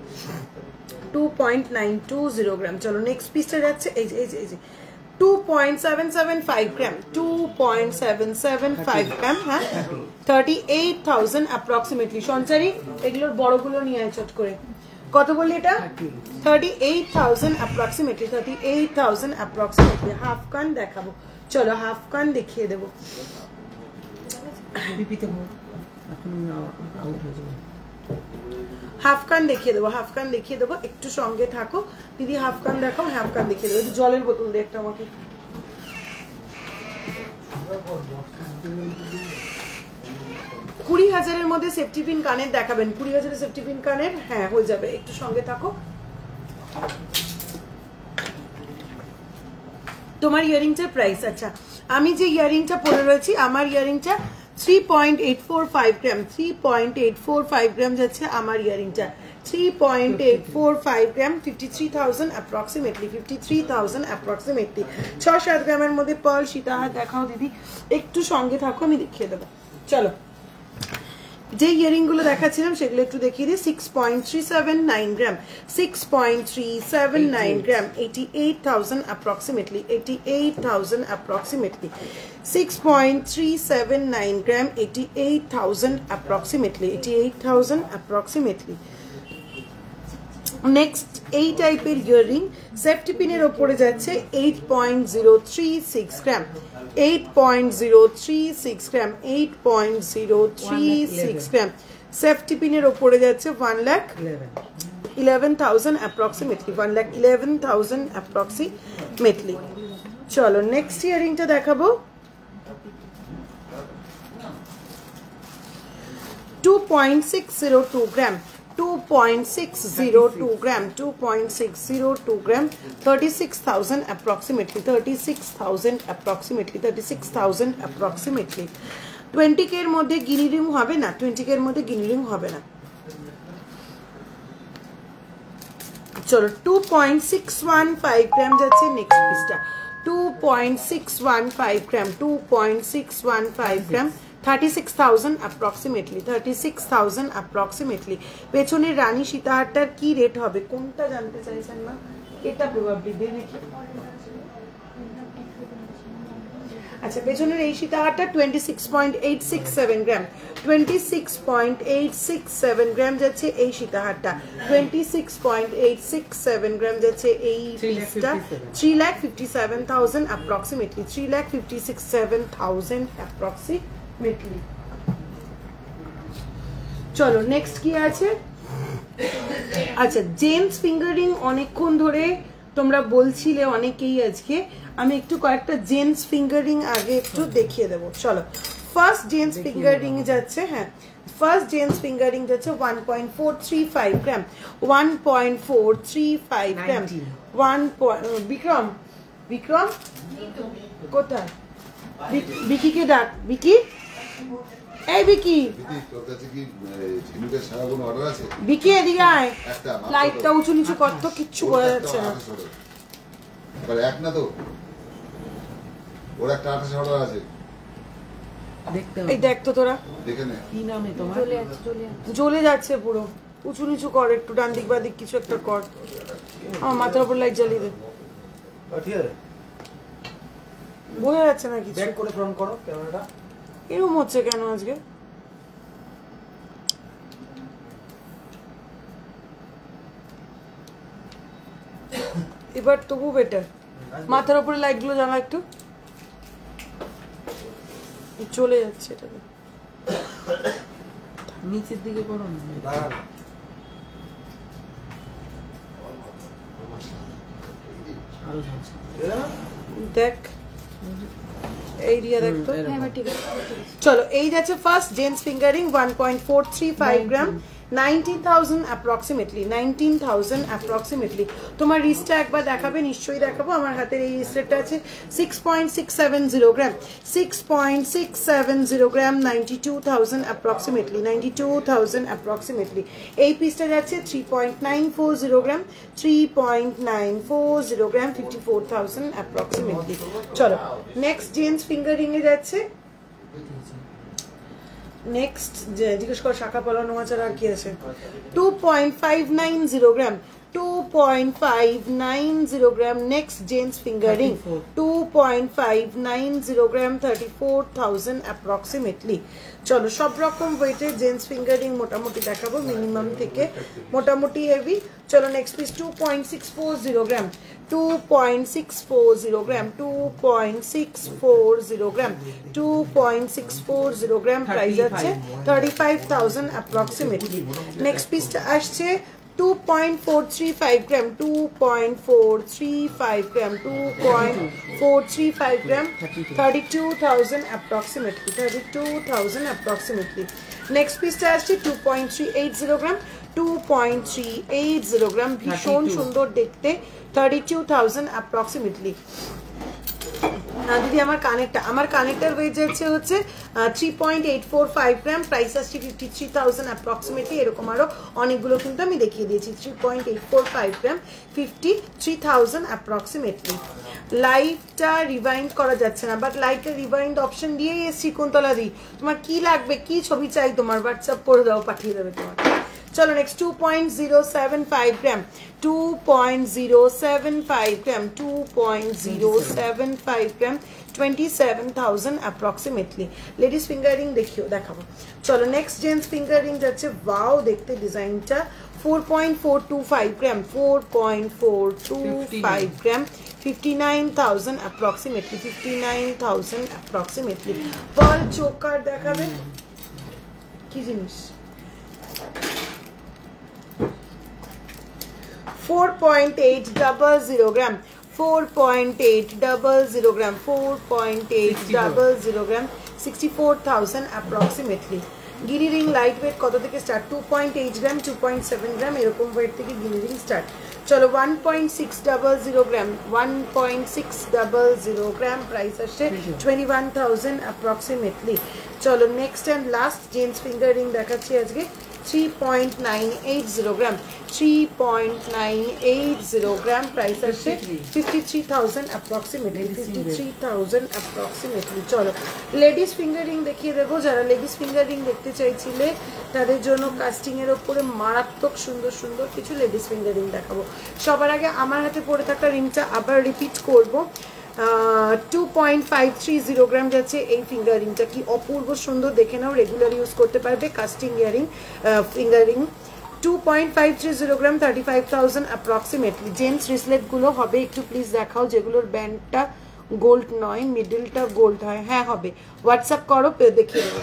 2.920 গ্রাম। চলো নেক্সট পিসটা যাচ্ছে এই যে 2.775 গ্রাম, 2.775 গ্রাম, হ্যাঁ 38,000 approximately। সঞ্চারী এগুলোর বড়গুলো নিয়ে আয় চট করে। কত বললি এটা? 38,000 approximately, 38,000 approximately। হাফ কান দেখাবো, চলো হাফ কান দেখিয়ে দেবো। হাফ কান দেখিয়ে দেবো, হাফ কান দেখিয়ে দেবো, একটু সঙ্গে থাকো দিদি। হাফ কান দেখাও, হাফ কান দেখিয়ে দেবো। একটু জলের বোতল দে একটা আমাকে। 20,000-এর মধ্যে সেফটি পিন কানের দেখাবেন, 20,000-এর সেফটি পিন কানের, হ্যাঁ হয়ে যাবে, একটু সঙ্গে থাকো। তোমার ইয়ারিংটার প্রাইস, আচ্ছা আমি যে ইয়ারিংটা পরে রয়েছি, আমার ইয়ারিংটা 3.845 গ্রাম, 3.845 গ্রাম যাচ্ছে আমার ইয়ারিংটা, 3.845 গ্রাম, 53,000 approximately, 53,000 approximately। 6-7 গ্রামের মধ্যে পার্ল সীতাহার দেখাও দিদি, একটু সঙ্গে থাকো আমি দেখিয়ে দেবো। চলো যে ইয়ারিং গুলো দেখাচ্ছিলাম সেগুলো একটু দেখিয়ে দিই। 6.379 গ্রাম, 6.379 গ্রাম, 88,000 approximately, 88,000 approximately, 6.379 গ্রাম, 88,000 approximately, 88,000 approximately। নেক্সট এই টাইপের ইয়ারিং সেফটি পিনের ওপরে যাচ্ছে 8.036 গ্রাম, 8.036 গ্রাম, 8.036 গ্রাম। সেফটি পিনের ওপরে যাচ্ছে 1,11,000 approximately, 1,11,000 approximately। চলো নেক্সট ইয়ারিংটা দেখাবো। 2.602 গ্রাম, 2.602 গ্রাম, 2.602 গ্রাম, 36,000 approximately, 36,000 approximately, 36,000 approximately। 20K এর মধ্যে গিনি রিং হবে না, 20K এর মধ্যে গিনি রিং হবে না। চলো 2.615 গ্রাম যাচ্ছে নেক্সট পিসটা, 2.615 গ্রাম, 2.615 গ্রাম, 36,000 approximately, 36,000 approximately। পেছনের রানী সীতাহারটার কি রেট হবে, কোনটা জানতে চাইছেন না? এটা প্রবাবলি দিয়ে দেখি। আচ্ছা পেছনের এই সীতাহারটা 26.867 গ্রাম, 26.867 গ্রাম যাচ্ছে এই সীতাহারটা, 26.867 গ্রাম যাচ্ছে এই পিসটা। 3,57,000 approximately, 3,57,000 approximately। চলো নেক্সট কি আছে? আচ্ছা জেন্টস ফিঙ্গারিং অনেকক্ষণ ধরে তোমরা বলছিলে অনেকেই, আজকে আমি একটু কয়েকটা জেন্টস ফিঙ্গারিং আগে একটু দেখিয়ে দেবো। চলো ফার্স্ট জেন্টস ফিঙ্গারিং যাচ্ছে, হ্যাঁ ফার্স্ট জেন্টস ফিঙ্গারিং যাচ্ছে 1.435 গ্রাম, 1.435 গ্রাম, বিক্রম, বিক্রম কোথায়? বিকিকে ডাক, বিকি, এই বিকি, বিকি এদিকে আয়, লাইটটা উঁচু নিচু করতো, কিচ্ছু বোঝা যাচ্ছে না। এক না তো ওর একটা 28 অর্ডার আছে, এই দেখ তো তোরা দেখে নে কি নামে তোমার? জ্বলে যাচ্ছে পুরো, উঁচু নিচু কর একটু, ডান দিক বা দিক কিছু একটা কর। আমার মাথার উপর লাইট জ্বালিয়ে দে, ঠিক আছে বোঝা যাচ্ছে না কিছু। ব্যাক করে ফ্রন্ট করো ক্যামেরাটা। এরকম হচ্ছে কেন আজকে? এবার তবু বেটার, মাথার উপরে লাইট গুলো জ্বালা একটু, চলে যাচ্ছে এটা। নিচের দিকে করো না, আরো ঝালছে। দেখ এই রিয়া দেখতো, চলো এই যাচ্ছে ফার্স্ট জেন্টস ফিঙ্গারিং 1.435 গ্রাম, 19,000 approximately, 19,000 approximately. তোমার রিস্টটা একবার দেখাবে, নিশ্চয়ই দেখাবো। আমার হাতের এই রিস্টটা আছে 6.670 গ্রাম, 6.670 গ্রাম, 92,000 approximately, 92,000 approximately. এই পিসটা যাচ্ছে 3.940 গ্রাম, 3.940 গ্রাম, 54,000 approximately. চলো নেক্সট জেন্টস ফিঙ্গার রিং এ যাচ্ছে। নেক্সট জিজ্ঞেস কর শাখা পলা নোয়া ছাড়া আর কি আছে। 2.590 গ্রাম, 2.590 গ্রাম নেক্সট জেন্টস ফিঙ্গার রিং, 2.590 গ্রাম, 34,000 অ্যাপ্রক্সিমেটলি। চলো সব রকম ওয়েটের জেন্টস ফিঙ্গার রিং মোটামুটি দেখাবো, মিনিমাম থেকে মোটামুটি হেভি। চলো নেক্সট পিস 2.640 গ্রাম, 2.640 গ্রাম, 2.640 গ্রাম, 2.640 গ্রাম, প্রাইস আছে 35,000 অ্যাপ্রক্সিমেটলি। নেক্সট পিসটা আসছে 2.435 গ্রাম, 2.435 গ্রাম, 2.435 গ্রাম, 32,000 approximately, 32,000 approximately. নেক্সট পিসটা আসছে 2.380 গ্রাম, 2.380 গ্রাম, ভীষণ সুন্দর দেখতে, 32,000 approximately. দিদি আমার কানেক্টার ওয়েট যাচ্ছে হচ্ছে 3.845 গ্রাম, প্রাইস আসছে 53,000 অ্যাপ্রক্সিমেটলি। এরকম আরো অনেকগুলো কিন্তু আমি দেখিয়ে দিয়েছি। 3.845 গ্রাম, 53,000 অ্যাপ্রক্সিমেটলি। লাইভটা রিভাইন্ড করা যাচ্ছে না, বাট লাইভটা রিভাইন্ড অপশন দিয়েই এসছি। কুন্তলা দি তোমার কি লাগবে, কি ছবি চাই তোমার, হোয়াটসঅ্যাপ করে দাও, পাঠিয়ে দেবে তোমার। চলো নেক্সট 2.075 গ্রাম, 2.075 গ্রাম, 2.075 গ্রাম, 27,000 approximately. লেডিস ফিঙ্গারিং দেখাবো। চলো নেক্সট জেন্টস ফিঙ্গারিং যাচ্ছে, ওয়াও দেখতে ডিজাইনটা, 4.425 গ্রাম, 4.425 গ্রাম, 59,000 approximately, 59,000 approximately. পার্ল চোকার দেখাবে, কি জিনিস? 4.800 গ্রাম, 4.800 গ্রাম, 4.800 গ্রাম, 64,000 approximately. গিরি রিং লাইট ওয়েট কত থেকে স্টার্ট? 2.8 গ্রাম, 2.7 গ্রাম এরকম ওয়েট থেকে গিরি রিং স্টার্ট। চলো 1.600 গ্রাম, 1.600 গ্রাম, প্রাইস আসছে 21,000 approximately. চলো next and last gents finger ring দেখাচ্ছি আজকে, 3.980 গ্রাম, 3.980 গ্রাম, প্রাইস আসছে 53,000 approximately, 53,000 approximately. চলো লেডিস ফিঙ্গার রিং দেখিয়ে দেবো। যারা লেডিস ফিঙ্গার রিং দেখতে চাইছিলে তাদের জন্য কাস্টিং এর ওপরে মারাত্মক সুন্দর সুন্দর কিছু লেডিস ফিঙ্গার রিং দেখাবো। সবার আগে আমার হাতে পড়ে থাকা রিংটা আবার রিপিট করবো। 2.530 গ্রাম যাচ্ছে এই ফিঙ্গার রিংটা, কি অপূর্ব সুন্দর, দেখে নাও, রেগুলার ইউজ করতে পারবে, কাস্টিং ইয়ারিং ফিঙ্গার রিং। 2.530 গ্রাম, 35,000 approximately. জেন্টস রিসলেট গুলো হবে একটু প্লিজ দেখাও, যেগুলোর ব্যান্ডটা গোল্ড নয়, মিডলটা গোল্ড হয়। হ্যাঁ হবে, হোয়াটসঅ্যাপ করো, দেখিয়ে দেবো।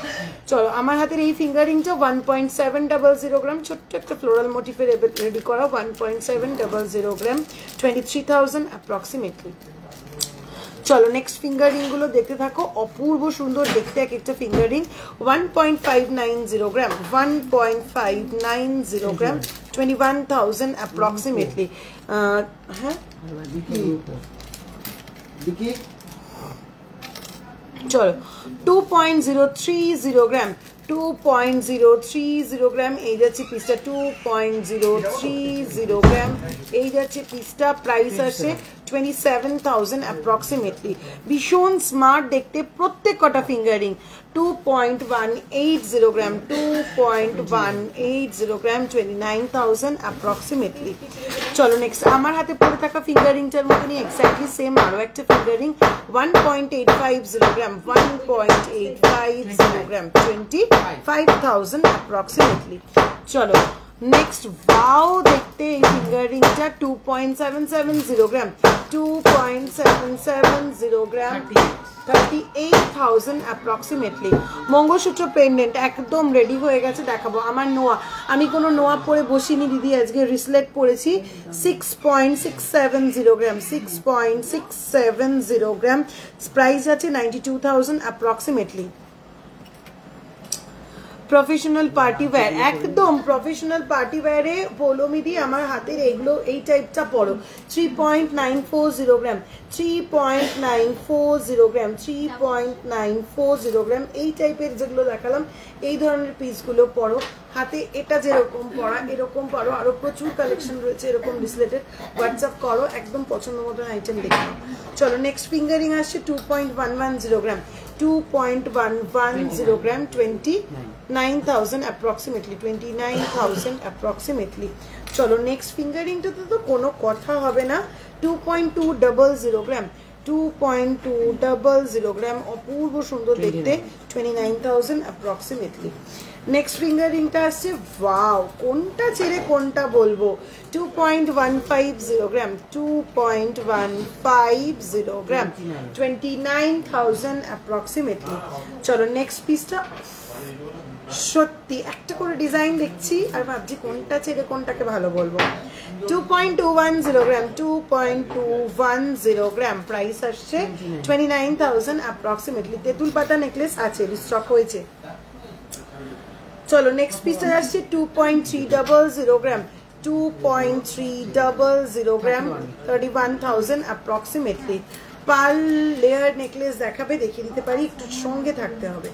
চলো আমার হাতের এই ফিঙ্গারিংটা 1.700 গ্রাম, ছোট্ট একটা ফ্লোরাল মোটিফে রেডি করা, 1.700 গ্রাম, 23,000 approximately. চলো নেক্সট ফিঙ্গার রিং গুলো দেখতে থাকো, অপূর্ব সুন্দর দেখতে এক একটা ফিঙ্গার রিং। 1.590 গ্রাম, 1.590 গ্রাম, 21,000 approximately. হ্যাঁ চলো 2.030 গ্রাম, 2.030 গ্রাম, এই যাচ্ছে পিসটা 2.030 গ্রাম, এই যাচ্ছে পিসটা, প্রাইস আসে 27,000 approximately. ভীষণ স্মার্ট দেখতে প্রত্যেক কটা ফিঙ্গারিং। 2.180 গ্রাম, 2.180 গ্রাম, 29,000 approximately. চলো নেক্সট আমার হাতে পড়ে থাকা ফিঙ্গারিংটার মতনই এক্স্যাক্টলি সেম আরো একটা ফিঙ্গারিং, 1.850 গ্রাম, 1.850 গ্রাম, 25,000 approximately. চলো নেক্সট ওয়াও দেখতে এই ফিঙ্গারিংটা 2.770 গ্রাম, 2.770 গ্রাম, 38,000 approximately. মঙ্গলসূত্র পেন্ডেন্ট একদম রেডি হয়ে গেছে, দেখাবো। আমার নোয়া, আমি কোনো নোয়া পরে বসিনি দিদি, আজকে রিসলেট পরেছি। 6.670 গ্রাম, 6.670 গ্রাম, প্রাইস আছে 92,000 approximately. প্রফেশনাল পার্টি ওয়্যার, একদম প্রফেশনাল পার্টি ওয়্যারে পোলোমিডি আমার হাতের এগুলো এই টাইপটা পড়ো। 3.940 গ্রাম, 3.940 গ্রাম, 3.940 গ্রাম, এই টাইপের যেগুলো দেখালাম এই ধরনের পিসগুলো পড়ো। হাতে এটা যেরকম পরা এরকম পড়ো, আরো প্রচুর কালেকশন রয়েছে এরকম ডিসলেটেড। হোয়াটসঅ্যাপ করো, একদম পছন্দ মতন আইটেম দেখে নাও। চলো নেক্সট ফিঙ্গারিং আসছে 2.110 গ্রাম, 2.110 গ্রাম, 29,000 অ্যাপ্রক্সিমেটলি, 29,000 অ্যাপ্রক্সিমেটলি। চলো নেক্সট ফিঙ্গারিংটাতে তো কোনো কথা হবে না, 2.200 গ্রাম, 2.200 গ্রাম, অপূর্ব সুন্দর দেখতে, 29,000 অ্যাপ্রক্সিমেটলি। নেক্সট ফিঙ্গারিংটা আসছে, ওয়াও কোনটা ছেড়ে কোনটা বলবো, 2.150 গ্রাম, 2.150 গ্রাম, 29,000 অ্যাপ্রক্সিমেটলি। চলো নেক্সট পিসটা, সত্যি একটা করে ডিজাইন দেখছি আর ভাবছি কোনটা ছেড়ে কোনটাকে ভালো বলবো। 2.210 গ্রাম, 2.210 গ্রাম, প্রাইস আসছে 29,000 অ্যাপ্রক্সিমেটলি। তেঁতুল পাতা নেকলেস আছে, স্টক হয়েছে। চলো নেক্সট পিসটা আসছে 2.300 গ্রাম, 2.300 গ্রাম, 31,000 অ্যাপ্রক্সিমেটলি। পাল লেয়ার নেকলেস দেখাবে, দেখিয়ে দিতে পারি, একটু সঙ্গে থাকতে হবে।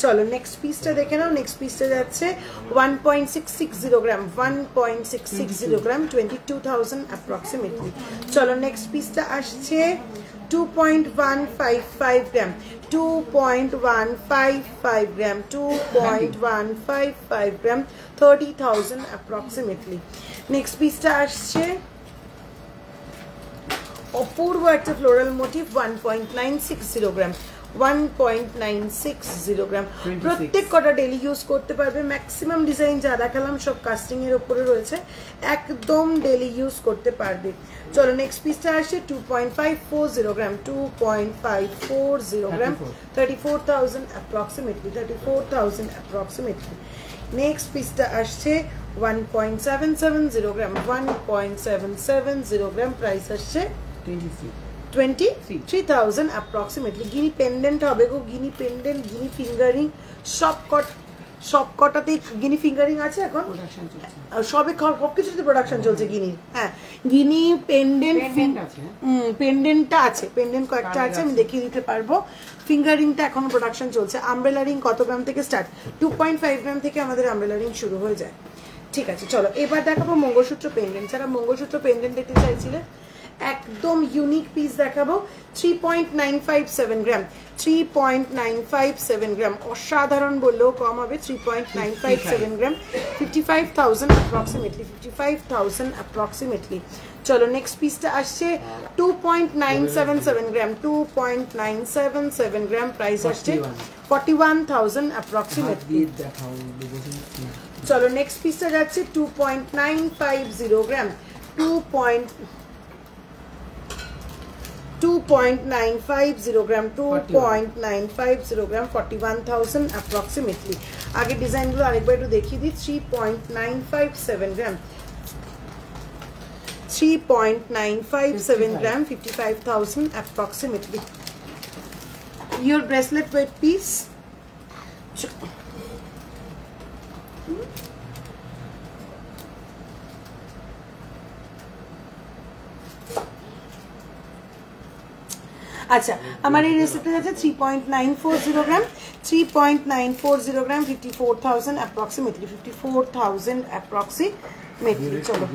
চলো নেক্সট পিসটা দেখে নাও। নেক্সট পিসটা যাচ্ছে 1.660 গ্রাম, 1.660 গ্রাম, 22,000 অ্যাপ্রক্সিমেটলি। চলো নেক্সট পিসটা আসছে 2.155 গ্রাম, 2.155 গ্রাম, 2.155 গ্রাম, 30,000 অ্যাপ্রক্সিমেটলি। নেক্সট পিসটা আসছে অপূর্ব একটা ফ্লোরাল মোটিভ, 1.960 গ্রাম, 1.960 গ্রাম। প্রত্যেক কটা ডেলি ইউজ করতে পারবে। ম্যাক্সিমাম ডিজাইন যা দেখালাম সব কাস্টিং এর উপরে রয়েছে, একদম ডেলি ইউজ করতে পারবে। চলো নেক্সট পিসটা আসছে 2.540 গ্রাম, 2.540 গ্রাম, 34,000 অ্যাপ্রক্সিমেটলি, 34,000 অ্যাপ্রক্সিমেটলি। নেক্সট পিসটা আসছে 1.770 গ্রাম, 1.770 গ্রাম, প্রাইস আসছে 23,000 অ্যাপ্রক্সিমেটলি। গিনি পেন্ডেন্ট হবে গো, গিনি পেন্ডেন্ট, গিনি ফিঙ্গারিং, সব কটাতেই গিনি ফিঙ্গারিং আছে এখন, সবে সবকিছুতে প্রোডাকশন চলছে গিনির। হ্যাঁ গিনি পেন্ডেন্ট, পেন্ডেন্টটা আছে, পেন্ডেন্ট কয়েকটা আছে, আমি দেখিয়ে দিতে পারবো। ফিঙ্গারিংটা এখনো প্রোডাকশন চলছে। আমব্রেলা রিং কত গ্রাম থেকে স্টার্ট? 2.5 গ্রাম থেকে আমাদের আমব্রেলা রিং শুরু হয়ে যায়। ঠিক আছে চলো এবার দেখাবো মঙ্গলসূত্র পেন্ডেন্ট। যারা মঙ্গলসূত্র পেন্ডেন্ট দেখতে চাইছিলে একদম ইউনিক পিস দেখাবো। 3.957 গ্রাম, 3.957 গ্রাম, অসাধারণ বললেও কম হবে। 3.957 গ্রাম, 55,000 অ্যাপ্রক্সিমেটলি, 55,000 অ্যাপ্রক্সিমেটলি। চলো নেক্সট পিসটা আসছে 2.977 গ্রাম, 2.977 গ্রাম, প্রাইস আসছে 41,000 অ্যাপ্রক্সিমেটলি। চলো নেক্সট পিসটা যাচ্ছে 2.950 গ্রাম, 2.950 গ্রাম, 2.950 গ্রাম, 41,000 অ্যাপ্রক্সিমেটলি। আগে ডিজাইনগুলো আরেকবার একটু দেখিয়ে দিই। 3.957 গ্রাম, 3.957 গ্রাম, 55,000 approximately. Your bracelet weight piece. আচ্ছা আমার এই রেসিপিটা আছে 3.940 গ্রাম, 3.940 গ্রাম, 54,000 approximately, 54,000 approximately. চলো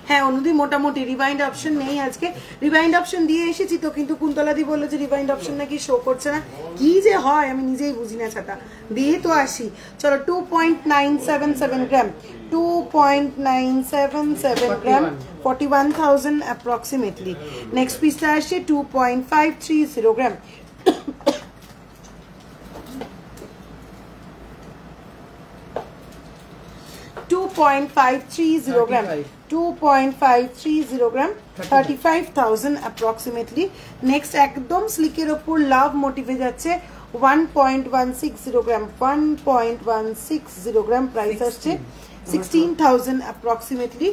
হ্যাঁ অনুদি মোটামুটি রিভাইন্ড অপশন নেই আজকে। রিভাইন্ড অপশন দিয়ে এসেছি তো, কিন্তু কুন্তলাদি বললো যে রিভাইন্ড অপশন নাকি শো করছে না, কি যে হয় আমি নিজেই বুঝি না ছাতা, দিয়ে তো আসি। চলো 2.977 গ্রাম, 2.977 গ্রাম, 41,000 approximately. নেক্সট পিসটা আসছে 2.530 গ্রাম, 2.530 গ্রাম, 2.530 গ্রাম, 35,000 approximately. নেক্সট একদম স্লিকের ওপর লাভ মোটিভে যাচ্ছে 1.160 গ্রাম, 1.160 গ্রাম, প্রাইস আসছে 16,000 অ্যাপ্রক্সিমেটলি।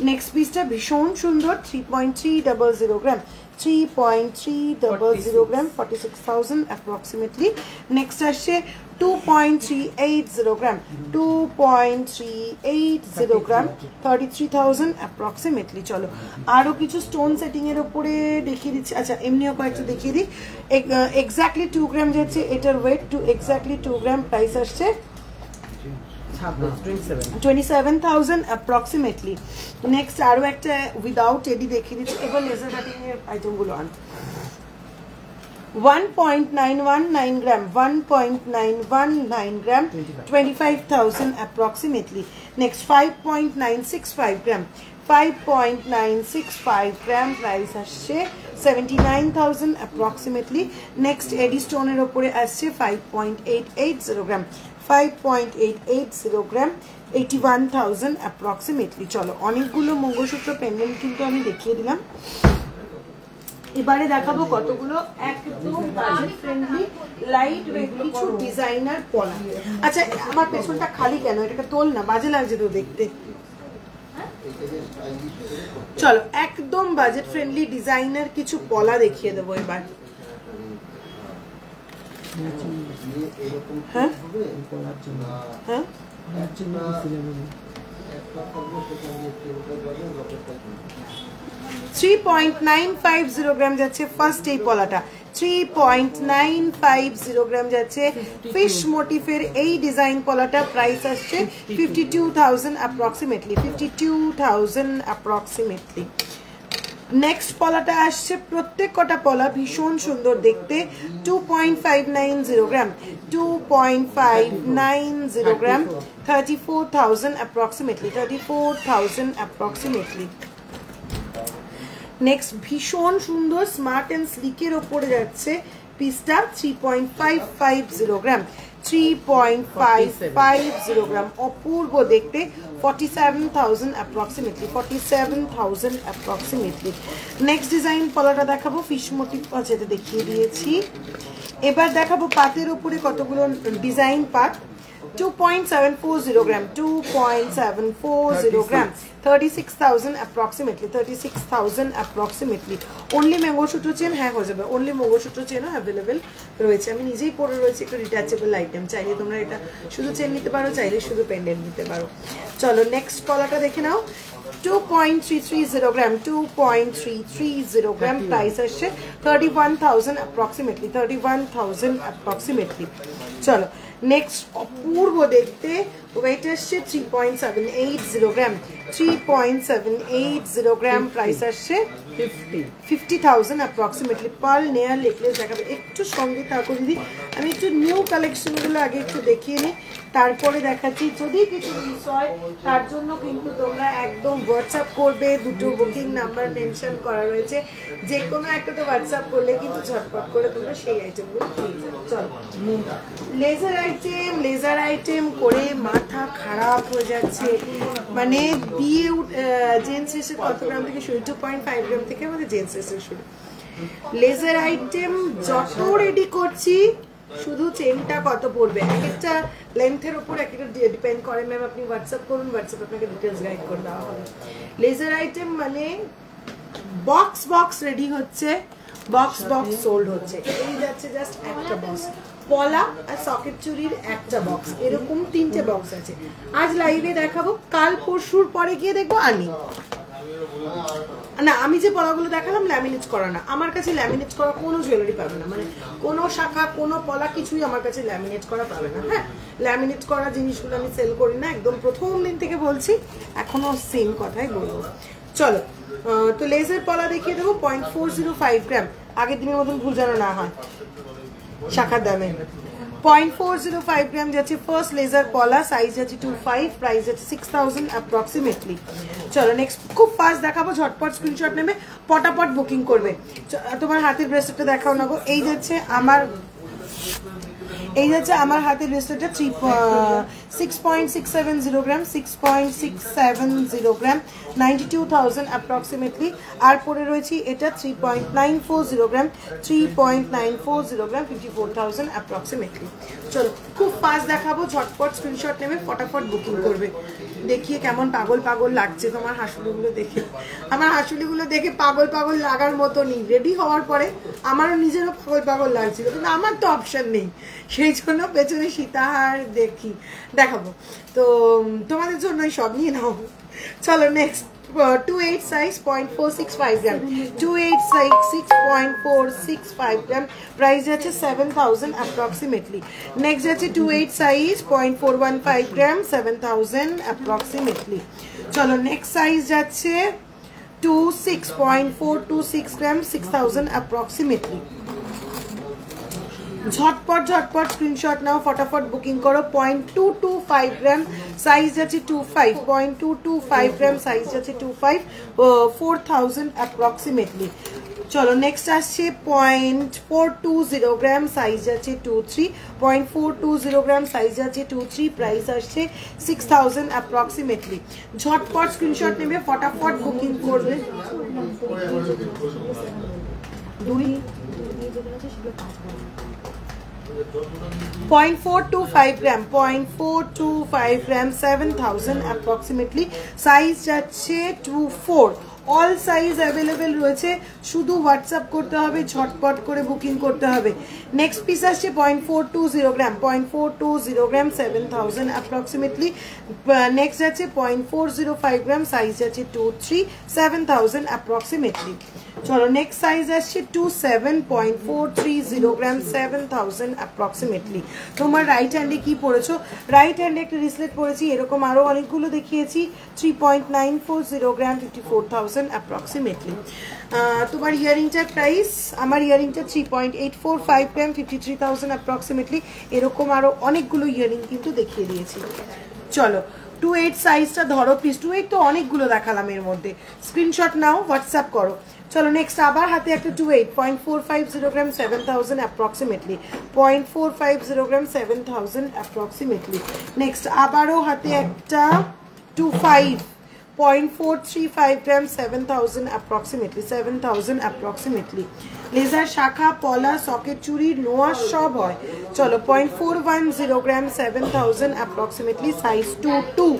নেক্সট পিসটা ভীষণ সুন্দর 3.300 গ্রাম, 3.300 গ্রাম, 46,000 অ্যাপ্রক্সিমেটলি। নেক্সট আসছে 2.380 গ্রাম, 2.380 গ্রাম, 33,000 অ্যাপ্রক্সিমেটলি। চলো আরও কিছু স্টোন সেটিং এর উপরে দেখিয়ে দিচ্ছি। আচ্ছা এমনিও কয়েকটা দেখিয়ে দিই। এক্স্যাক্টলি 2 গ্রাম যাচ্ছে এটার ওয়েট, টু এক্স্যাক্টলি 2 গ্রাম, প্রাইস আসছে 27,000 অ্যাপ্রক্সিমেটলি। নেক্সট আরও একটা উইদাউট এডি দেখিয়ে দিচ্ছি। এবার লেজার কাটিং এর আইটেমগুলো আন। 1.919 গ্রাম, 1.919 গ্রাম, 25,000 approximately. Next 5.965 গ্রাম, 5.965 গ্রাম, প্রাইস আসছে 79,000 approximately. Next এডি স্টোনের উপরে আসছে 5.880 গ্রাম, 5.880 গ্রাম, 81,000 approximately. চলো অনেকগুলো মঙ্গলসূত্র পেন্ডেন্ট কিন্তু আমি দেখিয়ে দিলাম। এবারে দেখাবো কতগুলো একদম বাজেট ফ্রেন্ডলি লাইট ওয়েট কিছু ডিজাইনার পলা। আচ্ছা আমার পেছনটা খালি কেন, এটাকে তোল না, বাজে লাগছে তো দেখতে। চলো একদম বাজেট ফ্রেন্ডলি ডিজাইনার কিছু পলা দেখিয়ে দেবো এবার। হ্যাঁ হ্যাঁ 3.950 গ্রাম যাচ্ছে ফার্স্ট এই পলাটা, 3.950 গ্রাম যাচ্ছে ফিশ মোটিফের এই ডিজাইন পলাটা, প্রাইস আসছে 52,000 অ্যাপ্রক্সিমেটলি, 52,000 অ্যাপ্রক্সিমেটলি। নেক্সট পলাটা আসছে, প্রত্যেক কটা পলা ভীষণ সুন্দর দেখতে, 2.590 গ্রাম, 2.590 গ্রাম, 34,000 অ্যাপ্রক্সিমেটলি, 34,000 অ্যাপ্রক্সিমেটলি। নেক্সট ভীষণ সুন্দর স্মার্ট অ্যান্ড স্লিকের ওপরে যাচ্ছে পিসটা, 3.550 গ্রাম, 3.550 গ্রাম, অপূর্ব দেখতে, 47,000 অ্যাপ্রক্সিমেটলি, 47,000 অ্যাপ্রক্সিমেটলি। নেক্সট ডিজাইন পলাটা দেখাবো ফিশ মোটিভ, যেটা দেখিয়ে দিয়েছি। এবার দেখাবো পাতের উপরে কতগুলো ডিজাইন পাত, 2.740 গ্রাম, 2.740 গ্রাম, 36,000 approximately, 36,000 approximately. Only mangalsutra chain, হ্যাঁ হয়ে যাবে, অনলি মঙ্গলসূত্র চেনও অ্যাভেলেবেল রয়েছে। আমি নিজেই পরে রয়েছে একটু রিটাচেবল আইটেম, চাইলে তোমরা এটা শুধু চেন নিতে পারো, চাইলে শুধু পেন্ডেন্ট নিতে পারো। চলো নেক্সট পলাটা দেখে নাও, 2.330 গ্রাম, 2.330 গ্রাম, প্রাইস আসছে 31,000 approximately, 31,000 approximately. চলো নেক্সট অপূর্ব দেখতে ওয়েট আসছে 3.780 গ্রাম, 3.780 গ্রাম, প্রাইস আসছে 50,000 অ্যাপ্রক্সিমেটলি। পার্ল নেয়ার নেকলেস দেখাবে, একটু সঙ্গে থাকো দিদি, আমি একটু নিউ কালেকশনগুলো আগে একটু দেখিয়ে নিই, তারপরে দেখাচ্ছি। যদি কিছু মিস হয় তার জন্য কিন্তু তোমরা একদম হোয়াটসঅ্যাপ করবে, দুটো বুকিং নাম্বার মেনশন করা রয়েছে, যে কোনো একটাতে হোয়াটসঅ্যাপ করলে কিন্তু ঝটপট করে তোমরা সেই আইটেমগুলো পেয়ে যাবে। চলো লেজার আইটেম করে মাথা খারাপ হয়ে যাচ্ছে, মানে দিয়ে জেন্টস এসে কত গ্রাম থেকে শুরু, 2.5 গ্রাম থেকে আমাদের জেন্টস এসে শুরু। লেজার আইটেম যত রেডি করছি, শুধু চেনটা কত পড়বে, এক একটা লেন্থের উপর এক একটা ডিপেন্ড করে। ম্যাম আপনি হোয়াটসঅ্যাপ করুন, হোয়াটসঅ্যাপ আপনাকে ডিটেলস গাইড করে দেওয়া হবে। লেজার আইটেম মানে বক্স বক্স রেডি হচ্ছে, বক্স বক্স সোল্ড হচ্ছে, এই যাচ্ছে জাস্ট একটা বক্স, পলা আর সকেট চুরির একটা বক্স, এরকম 3টে বক্স আছে। আজ লাইভে দেখাবো, কাল পরশুর পরে গিয়ে দেখবো আনি না। আমি যে পলাগুলো দেখালাম ল্যামিনেট করা না, আমার কাছে ল্যামিনেট করা কোনো জুয়েলারি পাবে না, মানে কোনো শাখা কোনো পলা কিছুই আমার কাছে ল্যামিনেট করা পাবে না। হ্যাঁ, ল্যামিনেট করা জিনিসগুলো আমি সেল করি না, একদম প্রথম দিন থেকে বলছি, এখনো সেম কথাই বলবো। চলো তো লেজার পলা দেখিয়ে দেবো, 0.405 গ্রাম, আগের দিনের মতন ভুল যেন না হয় শাখার দামে। 0.405 গ্রাম যাচ্ছে ফার্স্ট লেজার পলা, সাইজ যাচ্ছে 25, প্রাইস যাচ্ছে 6,000 অ্যাপ্রক্সিমেটলি। চলো নেক্সট খুব ফাস্ট দেখাবো, ঝটপট স্ক্রিনশট নেবে, পটাপট বুকিং করবে। তোমার হাতের ব্রেসলেটটা দেখাও না গো, এই যাচ্ছে আমার, এই হচ্ছে আমার হাতের ব্রেসলেটটা 6.670 গ্রাম, 6.670 গ্রাম, 92,000 অ্যাপ্রক্সিমেটলি। আর পরে রয়েছি এটা 3.940 গ্রাম, 3.940 গ্রাম, 54,000 অ্যাপ্রক্সিমেটলি। চলো খুব ফাস্ট দেখাবো, ঝটপট স্ক্রিনশট নেবে, ফটাফট বুকিং করবে। দেখিয়ে কেমন পাগল পাগল লাগছে তোমার হাসুলিগুলো দেখে। আমার হাসুলিগুলো দেখে পাগল পাগল লাগার মতো নেই। রেডি হওয়ার পরে আমারও নিজেরও পাগল পাগল লাগছিল, কিন্তু আমার তো অপশন নেই, সেই জন্য পেছনে সীতাহার দেখাবো। তো তোমাদের জন্যই সব নিয়ে নাও। চলো নেক্সট 28 সাইজ 0.465 গ্রাম, 28 সাইজ 6.465 গ্রাম, প্রাইস আছে 7,000 অ্যাপ্রক্সিমেটলি। নেক্সট আছে 28 সাইজ 0.415 গ্রাম, 7,000 অ্যাপ্রক্সিমেটলি। চলো নেক্সট সাইজ যাচ্ছে 26.426 গ্রাম, 6,000 অ্যাপ্রক্সিমেটলি। ঝটপট ঝটপট স্ক্রিনশট নাও, ফটাফট বুকিং করো। 0.225 গ্রাম, সাইজ আছে 25, 0.225 গ্রাম, সাইজ আছে 25, 4,000 অ্যাপ্রক্সিমেটলি। চলো নেক্সট আসছে 0.420 গ্রাম, সাইজ আছে 23, 0.420 গ্রাম, সাইজ আছে 23, প্রাইস আসছে 6,000 অ্যাপ্রক্সিমেটলি। ঝটপট স্ক্রিনশট নেবে, ফটাফট বুকিং করবে। 0.425 গ্রাম, 0.425 গ্রাম, 7,000 অ্যাপ্রক্সিমেটলি, সাইজ যাচ্ছে 24। অল সাইজ অ্যাভেলেবেল রয়েছে, শুধু হোয়াটসঅ্যাপ করতে হবে, ঝটপট করে বুকিং করতে হবে। নেক্সট পিস আসছে 0.420 গ্রাম, 0.420 গ্রাম, 7,000 অ্যাপ্রক্সিমেটলি। নেক্সট আছে 0.405 গ্রাম, সাইজ আছে 23, 7,000 অ্যাপ্রক্সিমেটলি। চলো নেক্সট সাইজ আসছে 27, 0.430 গ্রাম, 7,000 অ্যাপ্রক্সিমেটলি। তোমার রাইট হ্যান্ডে কি পড়েছো? রাইট হ্যান্ডে একটা রিসলেট পড়েছি, এরকম আরো অনেকগুলো দেখিয়েছি। 3.940 গ্রাম, 54,000 অ্যাপ্রক্সিমেটলি। তোমার ইয়ারিংটার প্রাইস, আমার ইয়ারিংটা 3.845 গ্রাম, 53,000 অ্যাপ্রক্সিমেটলি। এরকম আরো অনেকগুলো ইয়ারিং কিন্তু দেখিয়ে দিয়েছি। চলো 28 সাইজটা ধরো প্লিজ, 28 তো অনেকগুলো দেখালাম এর মধ্যে। স্ক্রিনশট নাও, হোয়াটসঅ্যাপ করো। চলো নেক্সট আবার হাতে একটা 28, 0.450 গ্রাম, 7,000 অ্যাপ্রক্সিমেটলি, 0.450 গ্রাম, 7,000 অ্যাপ্রক্সিমেটলি। নেক্সট আবারও হাতে একটা 25, 0.435 গ্রাম, 7,000 অ্যাপ্রক্সিমেটলি, 7,000 অ্যাপ্রক্সিমেটলি। লেজার শাখা, পলা, সকেট চুড়ি, নোয়া সব হয়। চলো 0.410 গ্রাম, 7,000 অ্যাপ্রক্সিমেটলি, সাইজ 22।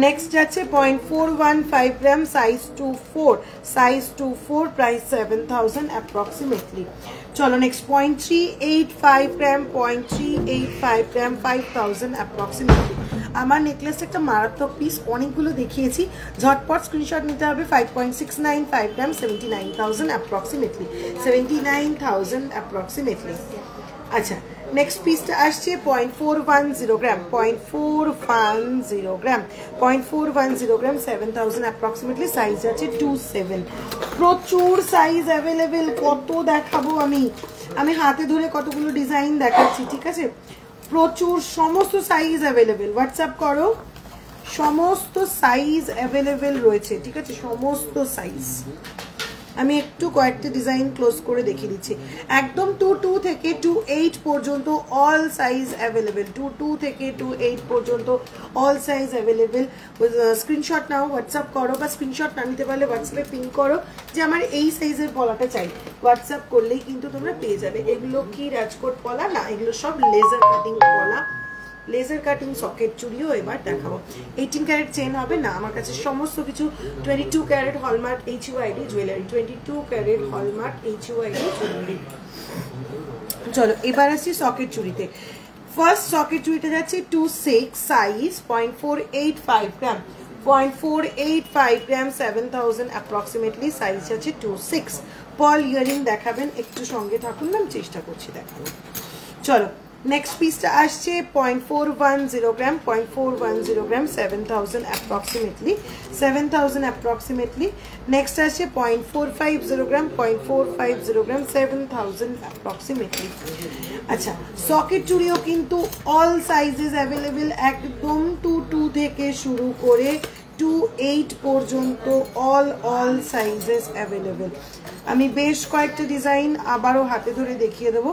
নেক্সট যাচ্ছে 0.415 গ্রাম, সাইজ 24, সাইজ 24, প্রাইস 7,000 অ্যাপ্রক্সিমেটলি। চলো নেক্সট 0.385 গ্রাম, 0.385 গ্রাম, 5,000 অ্যাপ্রক্সিমেটলি। আমার নেকলেসটা একটা মারাত্মক পিস, অনেকগুলো দেখিয়েছি, ঝটপট স্ক্রিনশট নিতে হবে। 5.695 গ্রাম, 79,000 অ্যাপ্রক্সিমেটলি, 79,000 অ্যাপ্রক্সিমেটলি। আচ্ছা নেক্সট পিসটা আসছে 0.410 গ্রাম, 0.410 গ্রাম, 0.410 গ্রাম, 7,000 অ্যাপ্রক্সিমেটলি, সাইজ আছে 27। প্রচুর সাইজ অ্যাভেলেবেল, কত দেখাবো আমি হাতে ধরে কতগুলো ডিজাইন দেখাচ্ছি, ঠিক আছে? প্রচুর, সমস্ত সাইজ অ্যাভেলেবেল, হোয়াটসঅ্যাপ করো। সমস্ত সাইজ অ্যাভেলেবেল রয়েছে, ঠিক আছে? সমস্ত সাইজ। আমি একটু কয়েকটা ডিজাইন ক্লোজ করে দেখিয়ে দিচ্ছি। একদম 22 থেকে 28 পর্যন্ত অল সাইজ অ্যাভেলেবেল, 22 থেকে 28 পর্যন্ত অল সাইজ অ্যাভেলেবেল। স্ক্রিনশট নাও, হোয়াটসঅ্যাপ করো, বা স্ক্রিনশট না নিতে পারলে হোয়াটসঅ্যাপে পিন করো যে আমার এই সাইজের পলাটা চাই। হোয়াটসঅ্যাপ করলেই কিন্তু তোমরা পেয়ে যাবে। এগুলো কি রাজকোট পলা না, এগুলো সব লেজার কাটিং পলা, লেজার কাটিং সকেট চুড়িও এবার দেখাবো। 18 ক্যারেট চেন হবে না, আমার কাছে সমস্ত কিছু 22 carat hallmark HUID jewellery, 22 carat hallmark HUID jewellery. চলো এবার আসছি সকেট চুড়িতে। ফার্স্ট সকেট চুড়িটা যাচ্ছে 26 size, 0.485 gram, 0.485 gram, 7,000 approximately, size আছে 26। পার্ল ইয়ারিং দেখাবেন, একটু সঙ্গে থাকুন, আমি চেষ্টা করছি দেখাবো। চলো নেক্সট পিসটা আসছে 0.410 গ্রাম, 0.410 গ্রাম, 7,000 অ্যাপ্রক্সিমেটলি, 7,000 অ্যাপ্রক্সিমেটলি। নেক্সট আসছে 0.450 গ্রাম, 0.450 গ্রাম, 7,000 অ্যাপ্রক্সিমেটলি। আচ্ছা সকেট চুড়িও কিন্তু অল সাইজেস অ্যাভেলেবেল, একদম 22 থেকে শুরু করে 28 পর্যন্ত অল সাইজেস অ্যাভেলেবেল। আমি বেশ কয়েকটা ডিজাইন আবারও হাতে ধরে দেখিয়ে দেবো।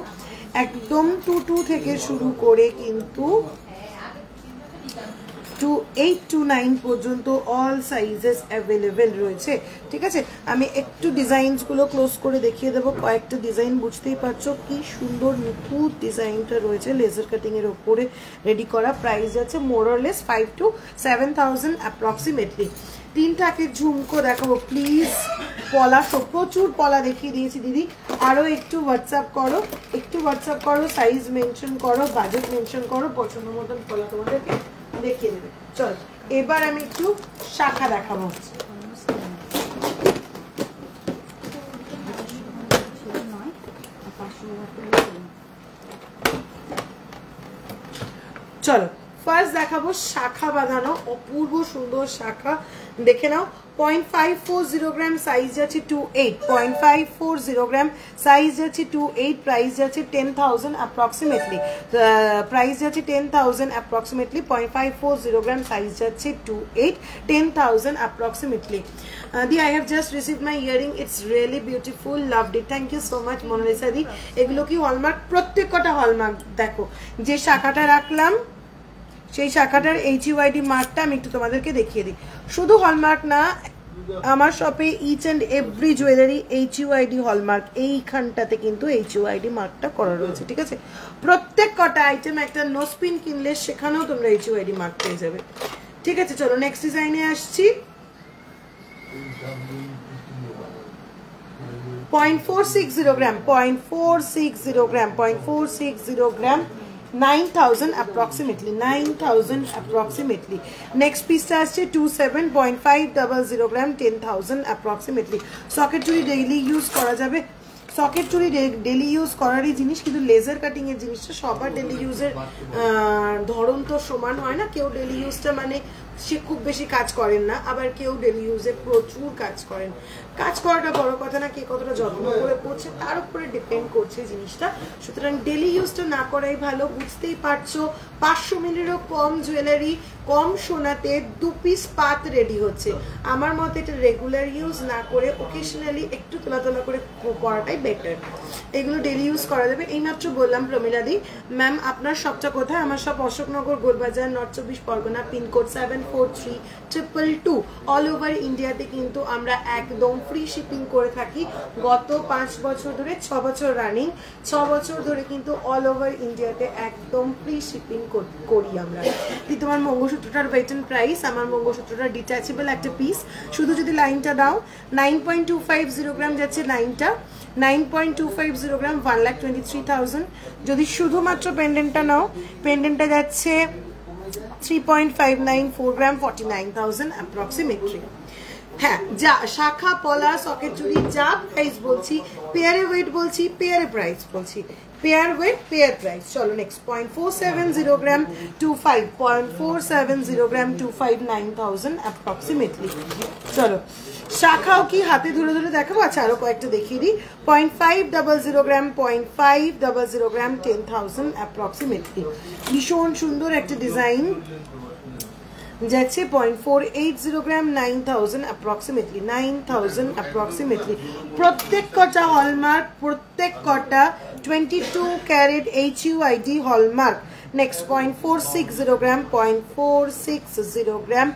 একদম 22 থেকে শুরু করে কিন্তু 8 to 9 পর্যন্ত অল সাইজেস অ্যাভেলেবেল রয়েছে। ঠিক আছে, আমি একটু ডিজাইনসগুলো ক্লোজ করে দেখিয়ে দেবো। কয়েকটা ডিজাইন বুঝতেই পারছো কি সুন্দর নিখুঁত ডিজাইনটা রয়েছে লেজার কাটিং এর ওপরে রেডি করা। প্রাইস যাচ্ছে মোরলেস 5 to 7,000 অ্যাপ্রক্সিমেটলি। 3টাকে ঝুমকো দেখাবো প্লিজ। পলা প্রচুর পলা দেখিয়ে দিয়েছি দিদি, আরো একটু হোয়াটসঅ্যাপ করো, একটু হোয়াটসঅ্যাপ করো, সাইজ মেনশন করো, বাজেট মেনশন করো, পছন্দ মতন পলা তোমাদেরকে দেখিয়ে দেবে। চল এবার আমি একটু শাখা দেখাবো। চলো ফার্স্ট দেখাবো শাখা বাঁধানো অপূর্ব সুন্দর শাখা, দেখে নাও। 0.540 গ্রাম, সাইজ যাচ্ছে 28। 0.540 গ্রাম, সাইজ যাচ্ছে 28, প্রাইস যাচ্ছে 10,000 অ্যাপ্রক্সিমেটলি। প্রাইস যাচ্ছে 10,000 অ্যাপ্রক্সিমেটলি। 0.540 গ্রাম, সাইজ যাচ্ছে 28, 10,000 approximately. Di I have just receive my earring, it's really beautiful, loved it, thank you so much Monalisa di. এগুলো কি হলমার্ক? প্রত্যেক কটা হলমার্ক। দেখো যে শাখাটা রাখলাম সেই শাখাটার HUID মার্কটা আমি একটু তোমাদেরকে দেখিয়ে দিই। শুধু হলমার্ক না, আমার শপে each and every jewellery HUID hallmark, এইখানটাতে কিন্তু HUID মার্কটা করা রয়েছে। ঠিক আছে, প্রত্যেক কটা আইটেম একটা নোসপিন কিনলে সেখানেও তোমরা HUID মার্ক পেয়ে যাবে। ঠিক আছে, চলো নেক্সট ডিজাইনে আসছি। 0.460 গ্রাম, 0.460 গ্রাম, 0.460 গ্রাম, 9,000 approximately, 9,000 approximately. Next piece আসছে 27.500 গ্রাম, 10,000 approximately. সকেট চুড়ি ডেইলি ইউজ করা যাবে, সকেট চুড়ি ডেইলি ইউজ করারই জিনিস, কিন্তু লেজার কাটিং এর জিনিসটা সবার ডেইলি ইউজের ধরন তো সমান হয় না। কেউ ডেইলি ইউজটা মানে সে খুব বেশি কাজ করেন না, আবার কেউ ডেইলি ইউজে প্রচুর কাজ করেন। কাজ করাটা বড় কথা না, কে কতটা যত্ন করে পড়ছে তার উপরে ডিপেন্ড করছে জিনিসটা। সুতরাং ডেইলি ইউজটা না করাই ভালো। বুঝতেই পারছো 500 মিলিরও কম জুয়েলারি, কম সোনাতে 2 পিস পাত রেডি হচ্ছে। আমার মতে এটা রেগুলার ইউজ না করে ওকেশনালি একটু তোলা তোলা করে পড়াটাই বেটার। এগুলো ডেইলি ইউজ করা যাবে। এইমাত্র বললাম প্রমিলাদি ম্যাম আপনার সবটা কোথায়? আমার সব Ashoknagar, Golbazar, north 24 Parganas, pincode 743222। All over ইন্ডিয়াতে কিন্তু আমরা একদম ফ্রি শিপিং করে থাকি। গত 5 বছর ধরে, 6 বছর রানিং, 6 বছর ধরে কিন্তু অল ওভার ইন্ডিয়াতে একদম ফ্রি শিপিং করি আমরা। তোমার মঙ্গলসূত্রটার ওয়েট এন্ড প্রাইস, আমার মঙ্গলসূত্রটা ডিট্যাচেবল একটা পিস, শুধু যদি লাইনটা দাও 9.250 গ্রাম যাচ্ছে লাইনটা, 9.250 গ্রাম, 1,23,000। যদি শুধুমাত্র পেন্ডেন্টটা নাও, পেন্ডেন্টটা যাচ্ছে 3.594 গ্রাম, 49,000 অ্যাপ্রক্সিমেটলি। হ্যাঁ, যা শাখা পলা সকেট চুড়ি যা প্রাইস বলছি, পেয়ারে ওয়েট বলছি, পেয়ারে প্রাইস বলছি, পেয়ার ওয়েট পেয়ার প্রাইস। চলো নেক্সট 0.470 গ্রাম, 25, 0.470 গ্রাম, 25, 9,000 অ্যাপ্রক্সিমেটলি। চলো শাখাও কি হাতে ধরে ধরে দেখাবো? আচ্ছা আরো কয়েকটা দেখিয়ে দিই। 0.500 গ্রাম, 0.500 গ্রাম, 10,000 অ্যাপ্রক্সিমেটলি। ভীষণ সুন্দর একটা ডিজাইন যাচ্ছে। 0.480 গ্রাম, 9,000 অ্যাপ্রক্সিমেটলি, 9,000 অ্যাপ্রক্সিমেটলি। প্রত্যেক কটা হলমার্ক, প্রত্যেক কটা 22 ক্যারেট HUID হলমার্ক। নেক্সট 0.460 গ্রাম, 0.460 গ্রাম,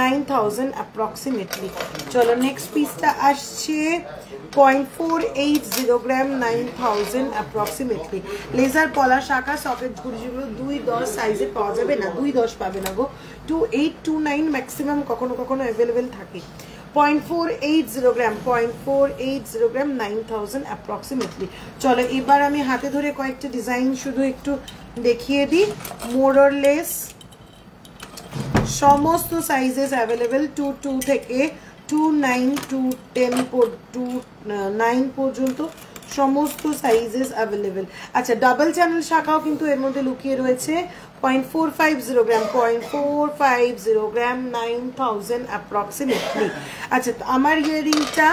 9,000 অ্যাপ্রক্সিমেটলি। চলো নেক্সট পিসটা আসছে 0.480 গ্রাম, 9,000 অ্যাপ্রক্সিমেটলি। লেজার পলা শাখা সকেট ঘুড়িগুলো 2.10 সাইজে পাওয়া যাবে না, 2.10 পাবে না গো, 2.8, 2.9 ম্যাক্সিমাম কখনো কখনো অ্যাভেলেবেল থাকে। 0.480 গ্রাম, 0.480 গ্রাম, 9,000 অ্যাপ্রক্সিমেটলি। চলো এবার আমি হাতে ধরে কয়েকটা ডিজাইন শুধু একটু দেখিয়ে দিই। মোরলেস সমস্ত সাইজেস অ্যাভেলেবেল, 2 থেকে 2.9 2.9 পর্যন্ত সমস্ত সাইজেস অ্যাভেলেবেল। আচ্ছা ডাবল চ্যানেল শাখাও কিন্তু এর মধ্যে লুকিয়ে রয়েছে। 0.450 গ্রাম, 0.450 গ্রাম, 9,000 অ্যাপ্রক্সিমেটলি। আচ্ছা আমার ইয়ারিংটা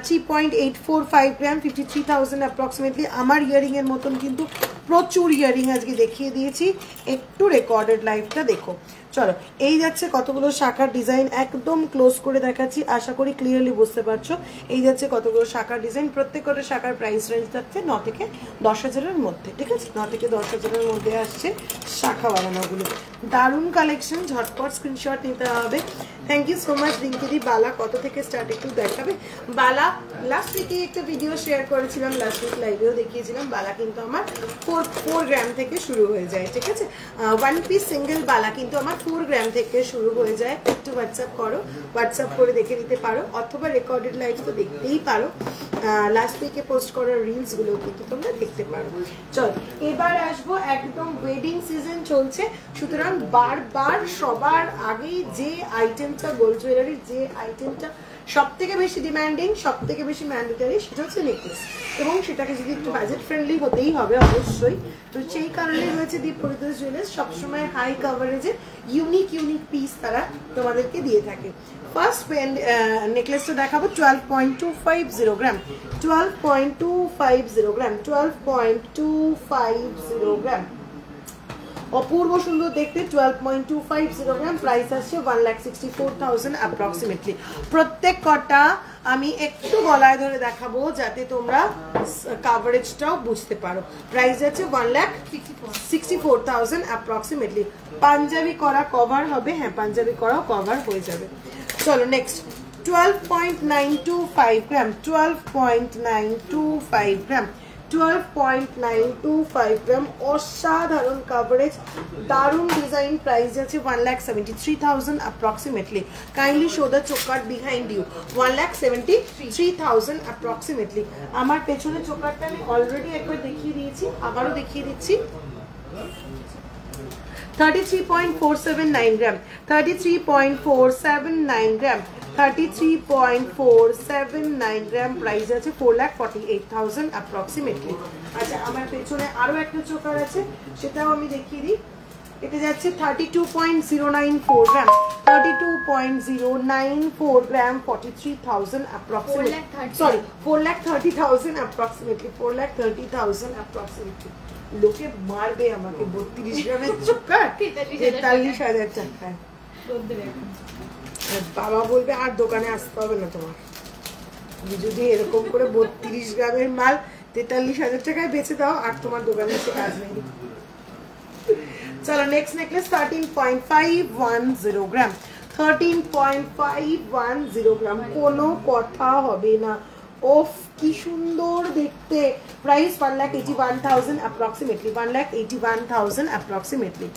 3.845 গ্রাম, 53,000 অ্যাপ্রক্সিমেটলি। আমার ইয়ারিং এর মতন কিন্তু প্রচুর ইয়ারিং আজকে দেখিয়ে দিয়েছি, একটু রেকর্ডেড লাইভটা দেখো। চলো, এই যাচ্ছে কতগুলো শাখার ডিজাইন, একদম ক্লোজ করে দেখাচ্ছি, আশা করি ক্লিয়ারলি বুঝতে পারছো। এই যাচ্ছে কতগুলো শাখার ডিজাইন, প্রত্যেকটা শাখার প্রাইস রেঞ্জ থাকছে 9 থেকে 10,000-এর মধ্যে, ঠিক আছে? 9 থেকে 10,000-এর মধ্যে আসছে শাখা বানানোগুলো। দারুণ কালেকশন, ঝটপট স্ক্রিনশট নিতে হবে। থ্যাংক ইউ সো মাচ রিঙ্কিদি। বালা কত থেকে স্টার্ট একটু দেখাবে? বালা লাস্ট উইকে একটা ভিডিও শেয়ার করেছিলাম, লাস্ট উইক লাইভেও দেখিয়েছিলাম। বালা কিন্তু আমার 4 গ্রাম থেকে শুরু হয়ে যায়, ঠিক আছে? 1 পিস সিঙ্গেল বালা কিন্তু আমার 4 গ্রাম থেকে শুরু হয়ে যায়। একটু হোয়াটসঅ্যাপ করো, হোয়াটসঅ্যাপ করে দেখে নিতে পারো, অথবা রেকর্ডেড লাইভ তো দেখতেই পারো। লাস্ট উইকে পোস্ট করা রিলসগুলো কিন্তু তোমরা দেখতে পারো। চল, এবার আসবো, একদম ওয়েডিং সিজন চলছে, সুতরাং বারবার সবার আগেই যে আইটেমটা, গোল্ড জুয়েলারির যে আইটেমটা সব থেকে বেশি ডিমান্ডিং, সব থেকে বেশি ম্যান্ডেটারি, সেটা হচ্ছে নেকলেস। এবং সেটাকে যদি একটু বাজেট ফ্রেন্ডলি হতেই হবে অবশ্যই, তো সেই কারণে রয়েছে দীপ পরিতোষ জুয়েলার্স সবসময় হাই কাভারেজের ইউনিক পিস তারা তোমাদেরকে দিয়ে থাকে। ফার্স্ট নেকলেসটা দেখাবো 12.250 গ্রাম, 12.250 গ্রাম, 12.250 গ্রাম, অপূর্ব সুন্দর দেখতে, 12.250 গ্রাম, প্রাইস আসছে 1,64,000 অ্যাপ্রক্সিমেটলি। প্রত্যেক কটা আমি একটু গলায় ধরে দেখাবো যাতে তোমরা কাভারেজটাও বুঝতে পারো। প্রাইস আছে 1,64,000 অ্যাপ্রক্সিমেটলি। পাঞ্জাবি করা কভার হবে, হ্যাঁ পাঞ্জাবি করাও কভার হয়ে যাবে। চলো নেক্সট, 12.925 গ্রাম, 12.925 গ্রাম, 12.925 গ্রাম, অসাধারণ কাভারেজ, দারুণ ডিজাইন। প্রাইস আছে 1,73,000 approximately. Kindly show the choker behind you, 1,73,000 approximately. আমার পেছনে চোকারটা আমি অলরেডি একবার দেখিয়ে দিয়েছি, আবারও দেখিয়ে দিচ্ছি। 33.479 গ্রাম, 33.479 গ্রাম, 33.479 গ্রাম, প্রাইস আছে 4,48,000 অ্যাপ্রক্সিমেটলি। আচ্ছা, আমার পেছনে আরো একটা চোকার আছে, সেটাও আমি দেখিয়ে দিই। এটা যাচ্ছে 32.094 গ্রাম, 32.094 গ্রাম, 43,000 অ্যাপ্রক্সিমেটলি, সরি 4,30,000 অ্যাপ্রক্সিমেটলি, 4,30,000 অ্যাপ্রক্সিমেটলি। লোকে মারবে আমাকে, 32 গ্রামের চোকার 43,000 টাকায়। বাবা বলবে আর দোকানে আসতে হবে না তোমার, যদি এরকম করে 32 গ্রামের মাল 43,000 টাকায় বেচে দাও, আর তোমার দোকানে এসে কাজ নেই। চলো নেক্সট নেকলেস, 13.510 গ্রাম, 13.510 গ্রাম, কোনো কথা হবে না। ওফ কি সুন্দর দেখতে, প্রাইস 1,81,000 অ্যাপ্রক্সিমেটলি, 1,81,000 অ্যাপ্রক্সিমেটলি।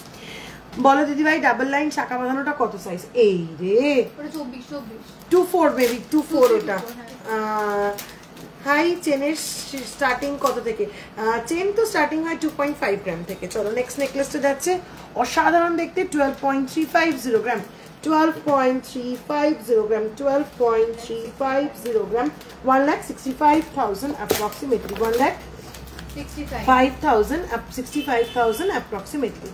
বলো দিদি ভাই, ডাবল লাইন শাখা বাঁধানোটা কত সাইজ? এই রে 24 বেবি, 24 ওটা। হাই, চেনের স্টার্টিং কত থেকে? চেন তো স্টার্টিং হয় 2.5 গ্রাম থেকে। চলো নেক্সট নেকলেসটা যাচ্ছে, অসাধারণ দেখতে, 12.350 গ্রাম, 12.350 গ্রাম, 12.350 গ্রাম, 1,65,000 approximately, 1,65,000 approximately.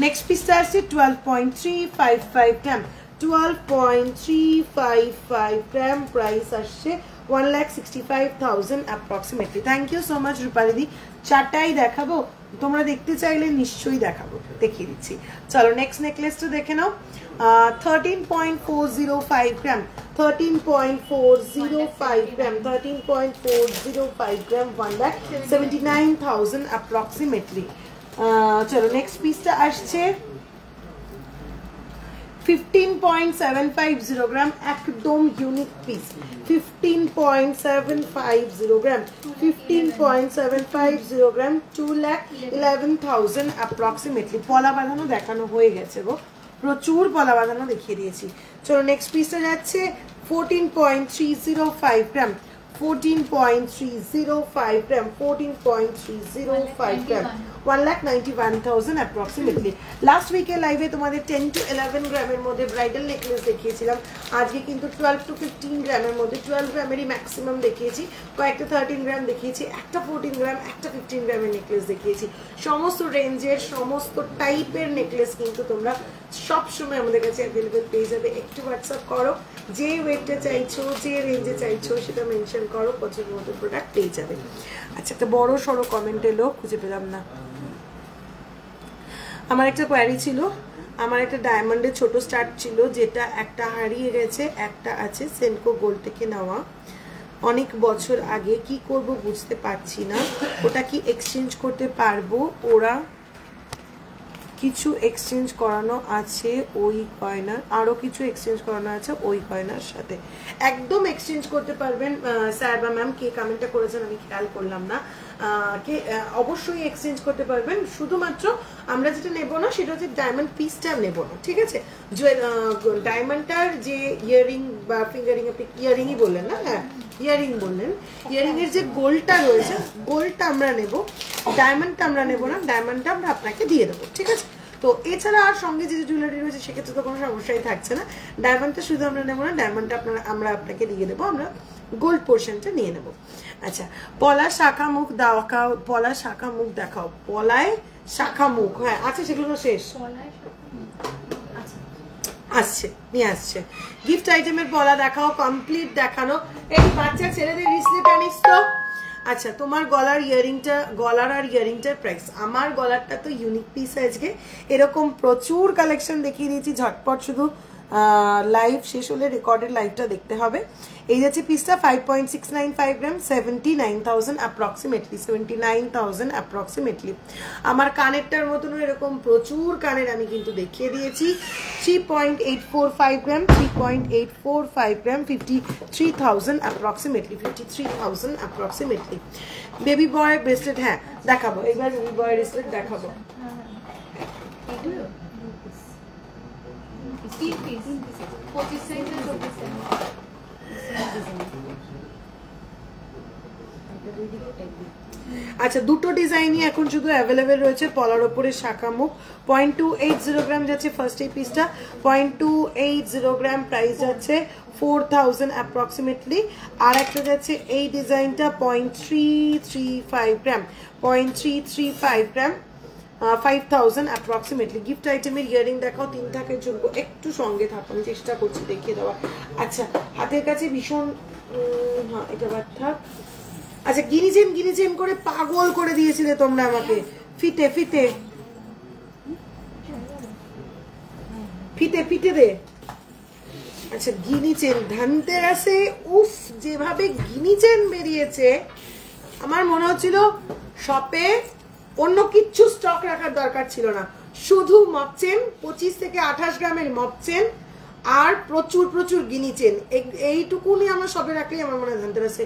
Next piece আছে 12.355 গ্রাম, 12.355 গ্রাম, প্রাইস আসছে 1,65,000 approximately. Thank you so much রূপালিদি। চারটাই দেখাবো, তোমরা দেখতে চাইলে নিশ্চয়ই দেখাবো, দেখিয়ে দিচ্ছি। চলো নেক্সট নেকলেসটা দেখে নাও, 13.405 গ্রাম, 13.405 গ্রাম, 13.405 গ্রাম, 1,79,000 approximately. চলো নেক্সট পিসটা আসছে 15.750 গ্রাম, একদম ইউনিক পিস, 15.750 গ্রাম, 15.750 গ্রাম, 2,11,000 approximately. পলা বাঁধানো দেখানো হয়ে গেছে গো, প্রচুর পলা বাঁধানো দেখিয়ে দিয়েছি। চলো নেক্সট পিসটা যাচ্ছে 14.305 গ্রাম, 14.305 গ্রাম, 14.305 গ্রাম, 1,91,000 approximately. লাস্ট উইকে লাইভে তোমাদের 10 to 11 গ্রামের মধ্যে ব্রাইডাল নেকলেস দেখিয়েছিলাম, আজকে কিন্তু 12 to 15 গ্রামের মধ্যে, 12 গ্রামেরই ম্যাক্সিমাম দেখিয়েছি, কয়েকটা 13 গ্রাম দেখিয়েছি, একটা 14 গ্রাম, একটা 15 গ্রামের নেকলেস দেখিয়েছি। সমস্ত রেঞ্জের সমস্ত টাইপের নেকলেস কিন্তু তোমরা সবসময় আমাদের কাছে অ্যাভেলেবেল পেয়ে যাবে। একটু হোয়াটসঅ্যাপ করো, যে ওয়েটটা চাইছো, যে রেঞ্জে চাইছো সেটা মেনশন করো, পছন্দ মতো প্রোডাক্ট পেয়ে যাবে। আচ্ছা, একটা বড় সড়ো কমেন্ট এলো, খুঁজে পেলাম না। আমার একটা কোয়ারি ছিল, আমার একটা ডায়মন্ডের ছোট স্টার্ট ছিল, যেটা একটা হারিয়ে গেছে, একটা আছে সেনকো গোল্ড থেকে নেওয়া অনেক বছর আগে। কি করব বুঝতে পারছি না, ওটা কি এক্সচেঞ্জ করতে পারবো? ওরা কিছু এক্সচেঞ্জ করানো আছে ওই গয়নার, আরো কিছু এক্সচেঞ্জ করানো আছে ওই গয়নার সাথে। একদম এক্সচেঞ্জ করতে পারবেন স্যার বা ম্যাম, কে কমেন্টটা করেছেন আমি খেয়াল করলাম না, কে অবশ্যই এক্সচেঞ্জ করতে পারবেন। শুধুমাত্র আমরা যেটা নেব না সেটা হচ্ছে ডায়মন্ড পিসটা নেব না, ঠিক আছে? ডায়মন্ডটার যে ইয়ারিং বা ফিঙ্গারিং, আপনি ইয়ারিংই বললেন না? হ্যাঁ ইয়ারিং বললেন, ইয়ারিং এর যে গোল্ডটা রয়েছে গোল্ডটা আমরা নেব, ডায়মন্ডটা আমরা নেব না, ডায়মন্ডটা আমরা আপনাকে দিয়ে দেবো, ঠিক আছে? তো এছাড়া আর সঙ্গে যে জুয়েলারি রয়েছে সেক্ষেত্রে তো কোনো সমস্যাই থাকছে না। ডায়মন্ডটা শুধু আমরা নেবো না, ডায়মন্ডটা আমরা আপনাকে দিয়ে দেবো, আমরা গোল্ড পোর্শনটা নিয়ে নেব। আচ্ছা, পলা শাখা মুখ দেখাও, পলা শাখা মুখ দেখাও, পলায় শাখা মুখ, হ্যাঁ আছে, সেগুলো শেষ আসছে, নিয়ে আসছে। গিফট আইটেমের পলা দেখাও, কমপ্লিট দেখানো। এই বাচ্চা ছেলেদের রিসলেট আনিস তো। আচ্ছা, তোমার গলার ইয়ারিংটা, গলার আর ইয়ারিংটার প্রাইস, আমার গলারটা তো ইউনিক পিস আজকে, এরকম প্রচুর কালেকশন দেখিয়ে দিয়েছি, ঝটপট শুধু লাইভ শেষ হলে রেকর্ডের লাইভটা দেখতে হবে। এই যাচ্ছে পিসটা 5.695 গ্রাম, 79,000 অ্যাপ্রক্সিমেটলি, 79,000 অ্যাপ্রক্সিমেটলি। আমার কানেরটার মতনও এরকম প্রচুর কানের আমি কিন্তু দেখিয়ে দিয়েছি। 3.845 গ্রাম, 3.845 গ্রাম, 53,000 অ্যাপ্রক্সিমেটলি, 53,000 অ্যাপ্রক্সিমেটলি। বেবি বয় ব্রেসলেট, হ্যাঁ দেখাবো, এবার বেবি বয় ব্রেসলেট দেখাবো। আচ্ছা, দুটো ডিজাইনই এখন শুধু অ্যাভেলেবেল রয়েছে পলার ওপরে শাখা মুখ। 0.280 গ্রাম যাচ্ছে ফার্স্ট এই পিসটা, 0.280 গ্রাম, প্রাইস যাচ্ছে 4,000 অ্যাপ্রক্সিমেটলি। আর একটা যাচ্ছে এই ডিজাইনটা 0.335 গ্রাম, 0.335 গ্রাম, 5,000 অ্যাপ্রক্সিমেটলি। গিফট আইটেমের ইয়ারিং দেখাও, 3 থাকের জন্য একটু সঙ্গে থাকো, আমি চেষ্টা করছি দেখিয়ে দেওয়ার। আচ্ছা, হাতের কাছে ভীষণ, হ্যাঁ এটা বাদ থাক। আচ্ছা, গিনিচেন করে পাগল করে দিয়েছিলে তোমরা আমাকে, ফিতে ফিতে ফিতে ফিতে দে। আচ্ছা, গিনিচেন ধনতেরাসে, উফ যেভাবে গিনিচেন বেরিয়েছে, আমার মনে হচ্ছিল শপে অন্য কিচ্ছু স্টক রাখার দরকার ছিল না, শুধু মপচেন, 25 থেকে 28 গ্রামের মপচেন আর প্রচুর প্রচুর গিনিচেন, এইটুকুনি আমার শপে রাখলেই আমার মনে হয় ধনতেরাসে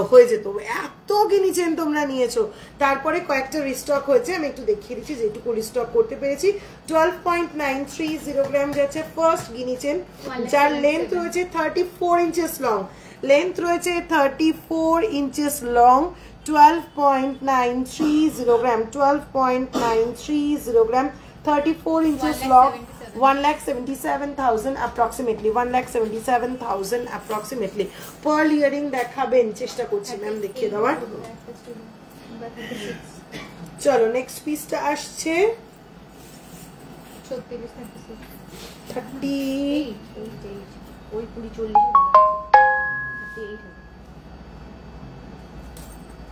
হয়ে যেত। এত গিনিচেন তোমরা নিয়েছো, তারপরে কয়েকটা রিস্টক হয়েছে, আমি একটু দেখিয়ে দিচ্ছি যেটুকু রিস্টক করতে পেরেছি। 12.930 গ্রাম যাচ্ছে ফার্স্ট গিনিচেন, যার লেন্থ রয়েছে 34 ইঞ্চেস লং, লেন্থ রয়েছে 34 ইঞ্চেস লং, 12.930 গ্রাম, 12.930 গ্রাম, 34 inches long, 1,77,000 approximately, 1,77,000 approximately. Pearl earring দেখাবেন, চেষ্টা করছি ম্যাম দেখিয়ে দেওয়ার। চলো নেক্সট পিসটা আসছে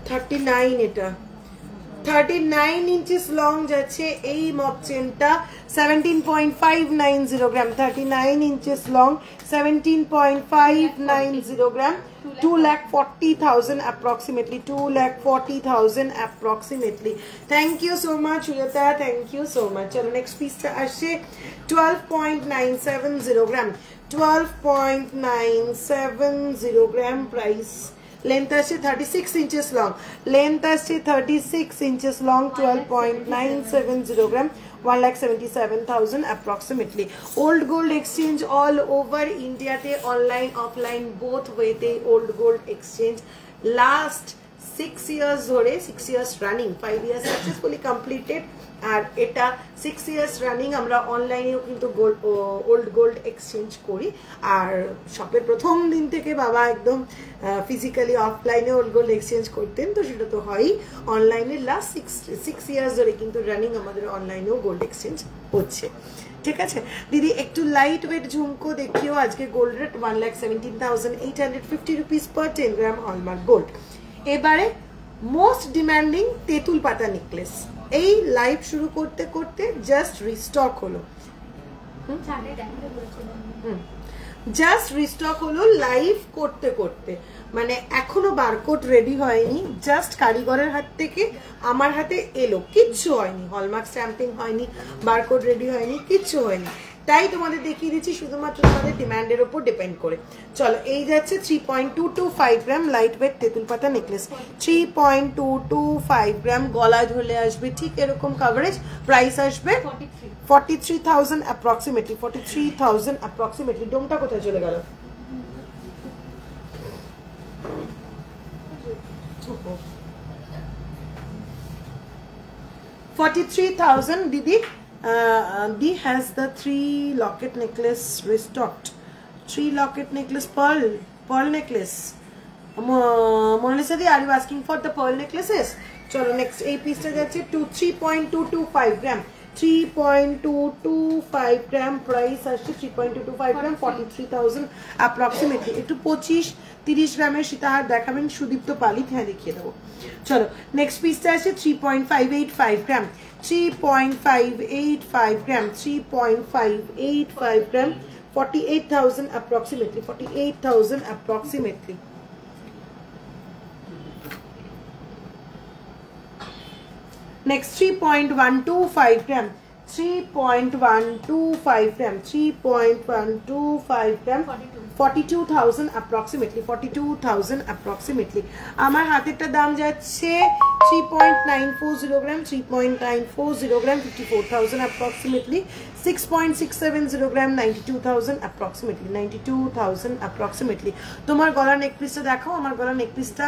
39, এটা 39 inches long যাচ্ছে এই মপ চেনটা, 17.590 গ্রাম, 39 inches long, 17.590 gram, 2,40,000 approximately, 2,40,000 approximately. Thank you so much Suyata, thank you so much. চলো নেক্সট পিসটা আসছে 12.970 গ্রাম, 12.970 গ্রাম, প্রাইস লেন্থ আসছে 36 inches long, লেন্থ আসছে 36 inches long, 12.970 গ্রাম, 1,77,000 approximately. Old gold exchange all over India te, online offline both way te old gold exchange last 6 years ধরে, 6 years running, 5 years successfully completed, আর এটা 6 years running আমরা অনলাইনেও কিন্তু old gold exchange করি। আর শপের প্রথম দিন থেকে বাবা একদম ফিজিক্যালি অফলাইনে ওল্ড গোল্ড এক্সচেঞ্জ করতেন, তো সেটা তো হয়ই। অনলাইনে লাস্ট 6 years ধরে কিন্তু রানিং আমাদের অনলাইনেও গোল্ড এক্সচেঞ্জ হচ্ছে, ঠিক আছে দিদি? একটু লাইট ওয়েট ঝুমকো দেখিও। আজকে গোল্ড রেট 1,17,850 রুপিস পার 10 গ্রাম হলমার্ক গোল্ড। এবারে মোস্ট ডিমান্ডিং তেঁতুল পাতা নেকলেস, এই লাইভ শুরু করতে করতে জাস্ট রিস্টক হলো, জাস্ট রিস্টক হলো লাইভ করতে করতে, মানে এখনো বারকোড রেডি হয়নি, জাস্ট কারিগরের হাত থেকে আমার হাতে এলো, কিচ্ছু হয়নি, হলমার্ক স্ট্যাম্পিং হয়নি, বারকোড রেডি হয়নি, কিচ্ছু হয়নি, তাই তোমাদের দেখিয়ে দিচ্ছি শুধুমাত্র তোমাদের ডিমান্ডের উপর ডিপেন্ড করে। চলো এই যাচ্ছে 3.225 গ্রাম লাইট ওয়েট তেঁতুল পাতা নেকলেস, 3.225 গ্রাম, গলায় ধরলে আসবে ঠিক এরকম কভারেজ, প্রাইস আসবে 43,000 অ্যাপ্রক্সিমেটলি, 43,000 অ্যাপ্রক্সিমেটলি। ডোমটা কোথায় চলে গেল? $43,000 Didi. Di has the 3 locket necklace restocked. 3 locket necklace, pearl necklace. Mona Lisa Di, are you asking for the pearl necklaces? Chalo next এই পিসটা যাচ্ছে 3.225 গ্রাম, 3.225 গ্রাম, প্রাইস আসছে 3.225 গ্রাম, 43,000 অ্যাপ্রক্সিমেটলি। একটু 25-30 গ্রামের সীতাহার দেখাবেন সুদীপ্ত পালিত, হ্যাঁ দেখিয়ে দেবো। চলো নেক্সট পিসটা আছে 3.585 গ্রাম, 3.585 গ্রাম, 3.585 গ্রাম, 48,000 approximately, 48,000 approximately. Next 3.125 gram, 3.125 gram, 3.125 gram, 42,000 approximately, 42,000 approximately. আমার হাতেরটা দাম যাচ্ছে 3.940 গ্রাম, 3.940 গ্রাম, 54,000 approximately, 6.670 গ্রাম, 92,000 approximately, 92,000 approximately. তোমার গলার নেকপিসটা দেখো, আমার গলার নেকপিসটা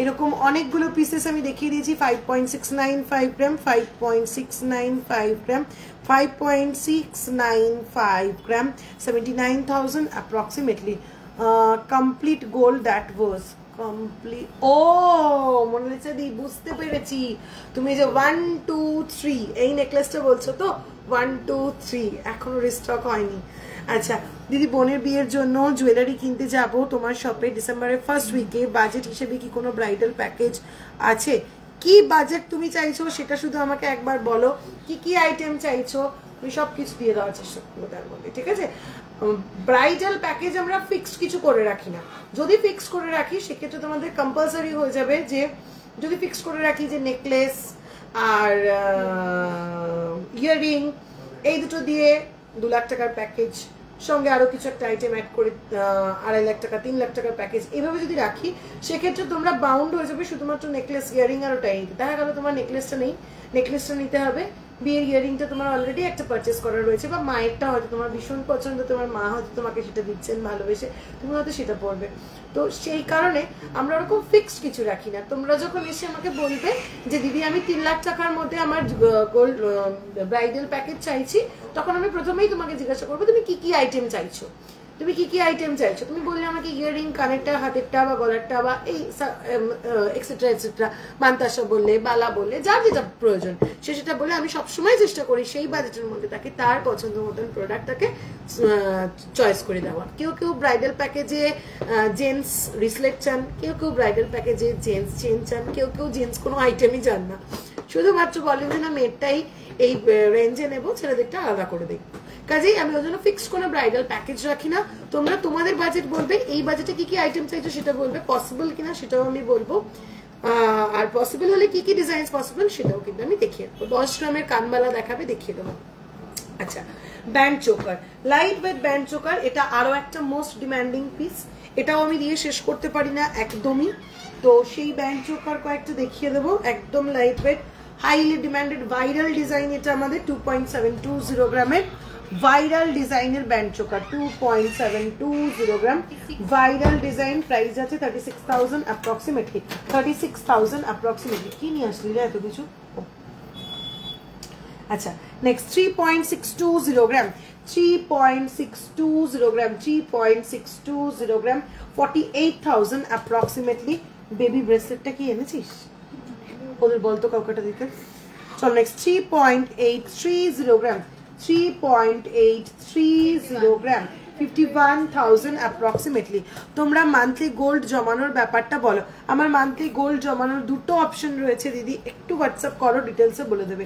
এরকম অনেকগুলো পিসেস আমি দেখিয়ে দিয়েছি। 5.695 গ্রাম, 5.695 গ্রাম, 5.695 gram, 79,000 approximately. Complete gold, that was complete. Oh, Mona Lisa Di, বুঝতে পেরেছি তুমি যে 1 2 3 এই নেকলেসটা বলছো তো, 1 2 3 এখনো রিস্টক হয়নি। আচ্ছা দিদি, বোনের বিয়ের জন্য জুয়েলারি কিনতে যাব তোমার শপে ডিসেম্বরের ফার্স্ট উইকে, বাজেট হিসেবে কি কোনো ব্রাইডাল প্যাকেজ আছে? কি বাজেট তুমি চাইছো সেটা শুধু আমাকে একবার বলো, কি কি আইটেম চাইছো, আমি সব কিছু দিয়ে দেওয়ার চেষ্টা করবো তার মধ্যে, ঠিক আছে? ব্রাইডাল প্যাকেজ আমরা ফিক্সড কিছু করে রাখি না, যদি ফিক্স করে রাখি সেক্ষেত্রে তোমাদের কম্পালসারি হয়ে যাবে যে, যদি ফিক্স করে রাখি যে নেকলেস আর ইয়াররিং এই দুটো দিয়ে 2 লাখ টাকার প্যাকেজ, সঙ্গে আরো কিছু একটা আইটেম অ্যাড করে 2.5 লাখ টাকা 3 লাখ টাকার প্যাকেজ, এইভাবে যদি রাখি সেক্ষেত্রে তোমরা বাউন্ড হয়ে যাবে শুধুমাত্র নেকলেস ইয়ারিং আর ওটাই নিতে। দেখা গেল তোমার নেকলেসটা নেই, নেকলেসটা নিতে হবে, বিয়ের ইয়ারিংটা তোমার অলরেডি একটা পারচেস করা রয়েছে, বা মায়েরটা হয়তো তোমার ভীষণ পছন্দ, তোমার মা হয়তো তোমাকে সেটা দিচ্ছেন ভালোবেসে, তুমি হয়তো সেটা পরবে। তো সেই কারণে আমরা ওরকম ফিক্সড কিছু রাখি না। তোমরা যখন এসে আমাকে বলবে যে দিদি আমি 3 লাখ টাকার মধ্যে আমার গোল্ড ব্রাইডাল প্যাকেজ চাইছি, তখন আমি প্রথমেই তোমাকে জিজ্ঞাসা করবো তুমি কি কি আইটেম চাইছো, তুমি কি কি আইটেম চাইছো। তুমি বললে আমাকে ইয়াররিং, কানেরটা, হাতেরটা বা গলারটা বা এই এক্সেট্রা এক্সেট্রা, মান্তাসা বললে, বালা বললে, যার যেটা প্রয়োজন সে সেটা বলে, আমি সবসময় চেষ্টা করি সেই বাজেটের মধ্যে তাকে তার পছন্দ মতন প্রোডাক্ট তাকে চয়েস করে দেওয়া। কেউ কেউ ব্রাইডাল প্যাকেজে জেন্টস রিসলেট চান, কেউ কেউ ব্রাইডাল প্যাকেজে জেন্টস চেন চান, কেউ কেউ জেন্টস কোনো আইটেমই চান না, শুধুমাত্র বলেন যে না মেয়েরটাই এই রেঞ্জে নেবো, ছেলেদেরটা আলাদা করে দেখবো। কাজেই আমি ওই জন্য ফিক্স কোনো ব্রাইডাল প্যাকেজ রাখি না। তোমরা তোমাদের বাজেট বলবে, এই বাজেটে কি কি আইটেম চাইছো সেটা বলবে, পসিবল কিনা সেটাও আমি বলবো, আর পসিবল হলে কি কি ডিজাইন পসিবল সেটাও কিন্তু আমি দেখিয়ে দেবো। 10 গ্রামের কানবালা দেখাবে, দেখিয়ে দেবো। আচ্ছা, band choker, light weight band choker, এটা আরো একটা মোস্ট ডিমান্ডিং পিস, এটাও আমি দিয়ে শেষ করতে পারি না একদমই। তো সেই ব্যান্ড চোকার কয়েকটা দেখিয়ে দেবো, একদম light weight, highly demanded viral design. এটা আমাদের 2.720 গ্রামের ভাইরাল ডিজাইনের ব্যান্ড চোকার, 2.720 গ্রাম ভাইরাল ডিজাইন, প্রাইস আছে 36,000 অ্যাপ্রক্সিমেটলি, 36,000 অ্যাপ্রক্সিমেটলি। কি নিয়ে আসলি রে এত কিছু? আচ্ছা নেক্সট 3.620 গ্রাম, 3.620 গ্রাম, 3.620 গ্রাম, 48,000 অ্যাপ্রক্সিমেটলি। বেবি ব্রেসলেটটা কি এনেছিস? ওদের বলতো কাউকাটা দিতে। চল নেক্সট 3.830 গ্রাম, 3.830 গ্রাম, 51,000 অ্যাপ্রক্সিমেটলি। তোমরা মান্থলি গোল্ড জমানোর ব্যাপারটা বলো। আমার মান্থলি গোল্ড জমানোর দুটো অপশন রয়েছে দিদি, একটু হোয়াটসঅ্যাপ করো, ডিটেলসে বলে দেবে।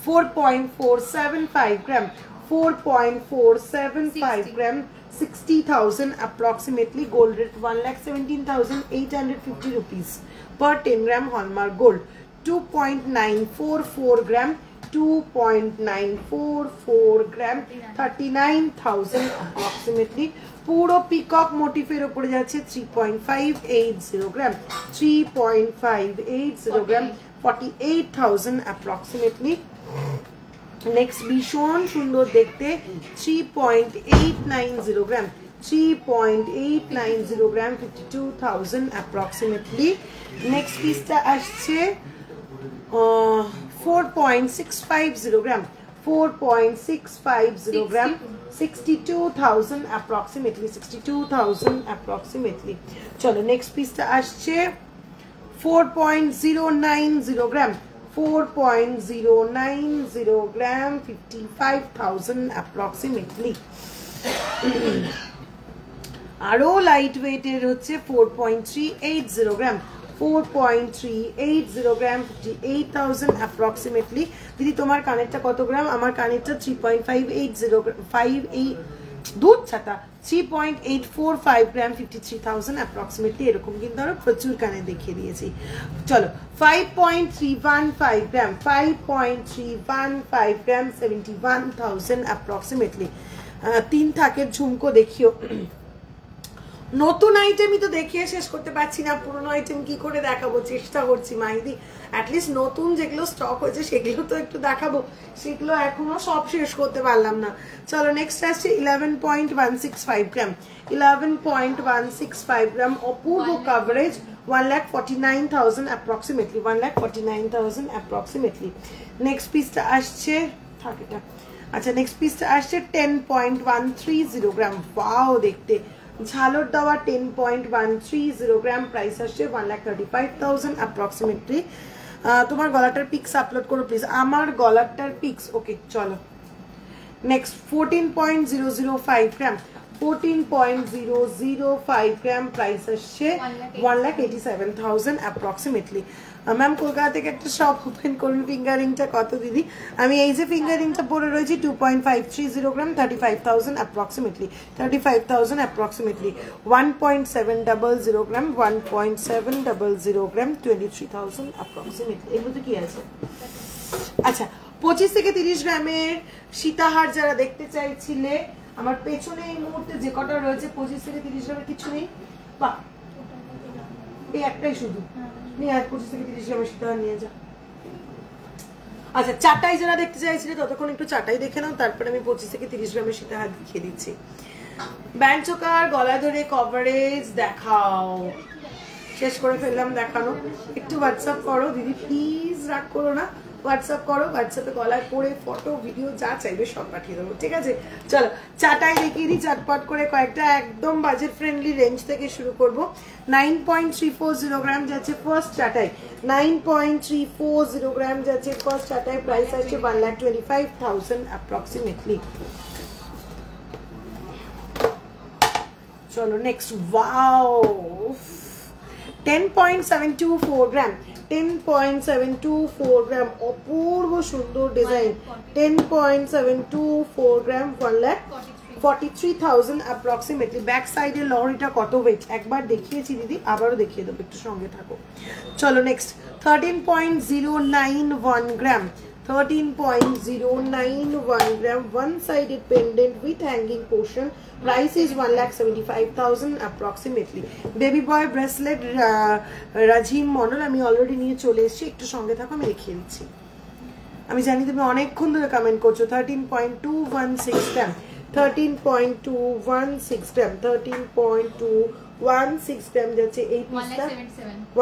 4.475 গ্রাম, 4.475 গ্রাম, 60,000 approximately. Gold rate 1,17,850 rupees per 10 gram hallmark gold. 2.944 gram, 2.944 gram, 39,000 approximately. পুরো পিকক মোটিফের উপরে যাচ্ছে 3.580 গ্রাম, 3.580 গ্রাম, 48,000 approximately. নেক্সট ভীষণ সুন্দর দেখতে 3.890 গ্রাম, 3.890 গ্রাম, 52,000 অ্যাপ্রক্সিমেটলি। নেক্সট পিসটা আসছে 4.650 গ্রাম, 4.650 গ্রাম, 62,000 অ্যাপ্রক্সিমেটলি, 62,000 অ্যাপ্রক্সিমেটলি। চলো নেক্সট পিসটা আসছে 4.090 গ্রাম, 4.090 gram, 55,000 approximately. আরো লাইট ওয়েটের হচ্ছে 4.380 গ্রাম, 4.380 গ্রাম, 58,000 approximately. দিদি তোমার কানেরটা কত গ্রাম? আমার কানেরটা 3.845 গ্রাম, 53,000 approximately. এরকম কিন্তু আরো প্রচুর কানে দেখিয়ে দিয়েছি। চলো 5.315 গ্রাম, 5.315 গ্রাম, 71,000 approximately. 3 থাকের ঝুমকো দেখিও। নতুন আইটেমই তো দেখিয়ে শেষ করতে পারছি না, পুরনো আইটেম কি করে দেখাবো, চেষ্টা করছি মাইদি। অ্যাটলিস্ট নতুন যেগুলো স্টক হয়েছে সেগুলো তো একটু দেখাবো, সেগুলো এখনো সব শেষ করতে পারলাম না। চলো নেক্সট আসছে 11.165 গ্রাম, 11.165 গ্রাম, অপূর্ব কভারেজ, 1,49,000 approximately, 1,49,000 approximately. নেক্সট পিসটা আসছে থাকেটা, আচ্ছা নেক্সট পিসটা আসছে 10.130 গ্রাম, ওয়াও দেখতে ঝালর দেওয়া 10.130 গ্রাম, প্রাইস আসছে 1,35,000 approximately. তোমার গলাটার পিক্স আপলোড করো প্লিজ, আমার গলাটার পিক্স। ওকে চলো নেক্সট 14.005 গ্রাম, 14.005 গ্রাম, প্রাইস আসছে 1,87,000 approximately. ম্যাম কলকাতা থেকে একটা শপ ওপেন করুন, ফিঙ্গারিংটা কত দিদি? আমি এই যে ফিঙ্গারিংটা পরে রয়েছি 2.530 গ্রাম, 35,000 approximately, 35,000 approximately. 1.700 গ্রাম, 1.700 গ্রাম, 23,000 approximately. এগুলো কি আছে? আচ্ছা 25 থেকে 30 গ্রামের সীতাহার যারা দেখতে চাইছিলে, আমার পেছনে এই মুহূর্তে যে কটা রয়েছে 25 থেকে 30 গ্রামের কিছু নেই, বাহ এই একটাই শুধু নিয়ে, আর 25 থেকে 30 গ্রামের সীতাহার নিয়ে যা। আচ্ছা চাটাই যারা দেখতে চাইছিলে ততক্ষণ একটু চাটাই দেখে নাও, তারপরে আমি 25 থেকে 30 গ্রামের সীতাহার দেখিয়ে দিচ্ছি। ব্যান্ড চোকার গলা ধরে কভারেজ দেখাও, শেষ করে ফেললাম দেখানো। একটু হোয়াটসঅ্যাপ করো দিদি প্লিজ, রাগ করো না, হোয়াটসঅ্যাপ করো, হোয়াটসঅ্যাপে গলায় পরে ফটো ভিডিও যা চাইবে সব পাঠিয়ে দেবো, ঠিক আছে? চলো চাটাই দেখিয়ে দিই চটপট করে কয়েকটা, একদম বাজেট ফ্রেন্ডলি রেঞ্জ থেকে শুরু করবো। 9.340 গ্রাম যাচ্ছে ফার্স্ট চাটাই, 9.340 গ্রাম যাচ্ছে ফার্স্ট চাটাই, প্রাইস আসছে 1,25,000 approximately. চলো নেক্সট, ওয়াও 10.724 গ্রাম, 10.724 গ্রাম, অপূর্ব সুন্দর ডিজাইন, 10.724 গ্রাম, 1,43,000 approximately. ব্যাক সাইডের লহরিটা কত ওয়েট একবার দেখিয়েছি দিদি, আবারও দেখিয়ে দেবো, একটু সঙ্গে থাকো। চলো next 13.091 gram, 13.091 gram, one-sided pendant with hanging portion. Price is 1,75,000 approximately. Baby boy bracelet, রাজিম মডেল আমি অলরেডি নিয়ে চলে এসেছি, একটু সঙ্গে থাকো আমি দেখিয়ে দিচ্ছি। আমি জানি তুমি অনেকক্ষণ ধরে কমেন্ট করছো। 13.216 গ্রাম, 13.216 গ্রাম, 13.216 গ্রাম যাচ্ছে এই পিসটা,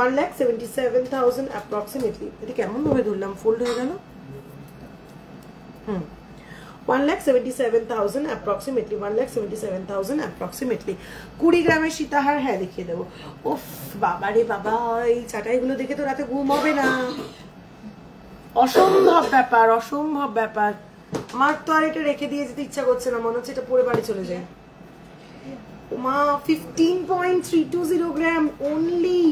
1,77,000 approximately. এটা কেমন ভাবে ধরলাম, ফোল্ড হয়ে গেল। 1,77,000 approximately, 1,77,000 approximately. 20 গ্রামের সীতাহার, হ্যাঁ দেখিয়ে দেবো। উফ বাবা রে বাবা, এই চাটাইগুলো দেখে তো রাতে ঘুম হবে না, অসম্ভব ব্যাপার, অসম্ভব ব্যাপার। আমার তো আর এটা রেখে দিয়ে যেতে ইচ্ছা করছে না, মনে হচ্ছে এটা পরে বাড়ি চলে যায়। ওমা 15.320 গ্রাম অনলি,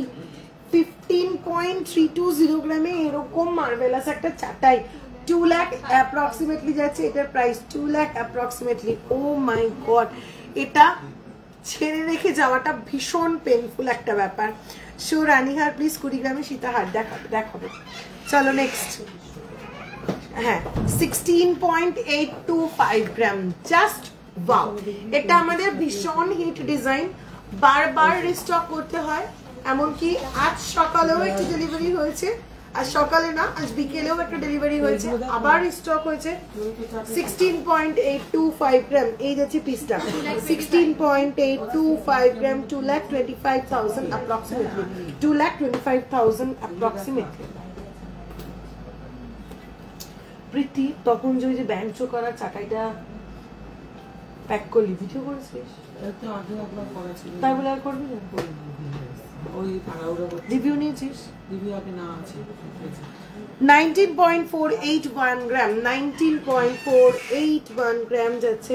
15.320 গ্রামে এরকম মার্ভেলাস একটা চাটাই 2 লাখ অ্যাপ্রক্সিমেটলি যাচ্ছে এটার প্রাইস, 2 লাখ অ্যাপ্রক্সিমেটলি। ও মাই গড, এটা ছেড়ে রেখে যাওয়াটা ভীষণ পেনফুল একটা ব্যাপার। সো রানীহার প্লিজ 20 গ্রামে সীতাহার দেখাবে। চলো নেক্সট, হ্যাঁ 16.825 গ্রাম, জাস্ট ওয়াও। এটা আমাদের ভীষণ হিট ডিজাইন, বারবার রিস্টক করতে হয়, এমনকি আজ সকালেও একটু ডেলিভারি হয়েছে, আজ সকালে না আজ বিকেলেও একটা ডেলিভারি হয়েছে, আবার স্টক হয়েছে। 16.825 গ্রাম, এই যাচ্ছে পিসটা 16.825 গ্রাম, 2,25,000 approximately, 2,25,000 approximately। প্রীতি তখন যে ব্যাংক করা চাটাইটা প্যাক করলি, ভিডিও করেছিস? তো আগে একবার করা ছিল, তাই বলে আর করবি না? ওই তাড়াহুড়ো করতে রিভিউ নিয়েছিস? রিভিউ আগে না আছে 19.481 গ্রাম, 19.481 গ্রাম যাচ্ছে।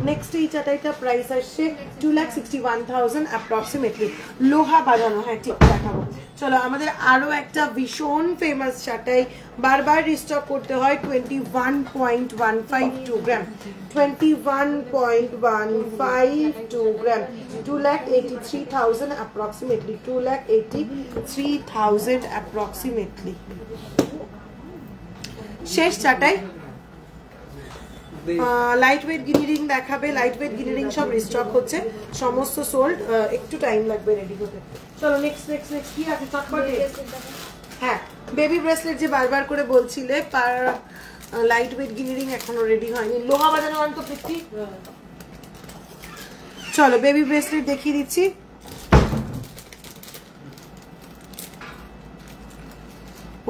নেক্সট এই চাটাইটা প্রাইস আসছে 2,61,000 অ্যাপ্রক্সিমেটলি। লোহা বাঁধানো, হ্যাঁ ঠিক দেখাবো। চলো আমাদের আরো একটা ভীষণ ফেমাস চাটাই, বারবার রিস্টক করতে হয়, 21.152 গ্রাম, 21.152 গ্রাম, 2,83,000 approximately, 2,83,000 approximately। শেষ চাটাই লাইট ওয়েট গিনিরিং দেখাবে, লাইট ওয়েট গিনিরিং সব রিস্টক হচ্ছে, সমস্ত সোল্ড, একটু টাইম লাগবে রেডি হতে। চলো নেক্সট নেক্সট নেক্সট কি আছে চটপটে? হ্যাঁ বেবি ব্রেসলেট যে বারবার করে বলছিলে, লাইট ওয়েট গিনিরিং এখনো রেডি হয়নি। লোহা বাজানো আনতো পৃথ্বী। চলো বেবি ব্রেসলেট দেখিয়ে দিচ্ছি।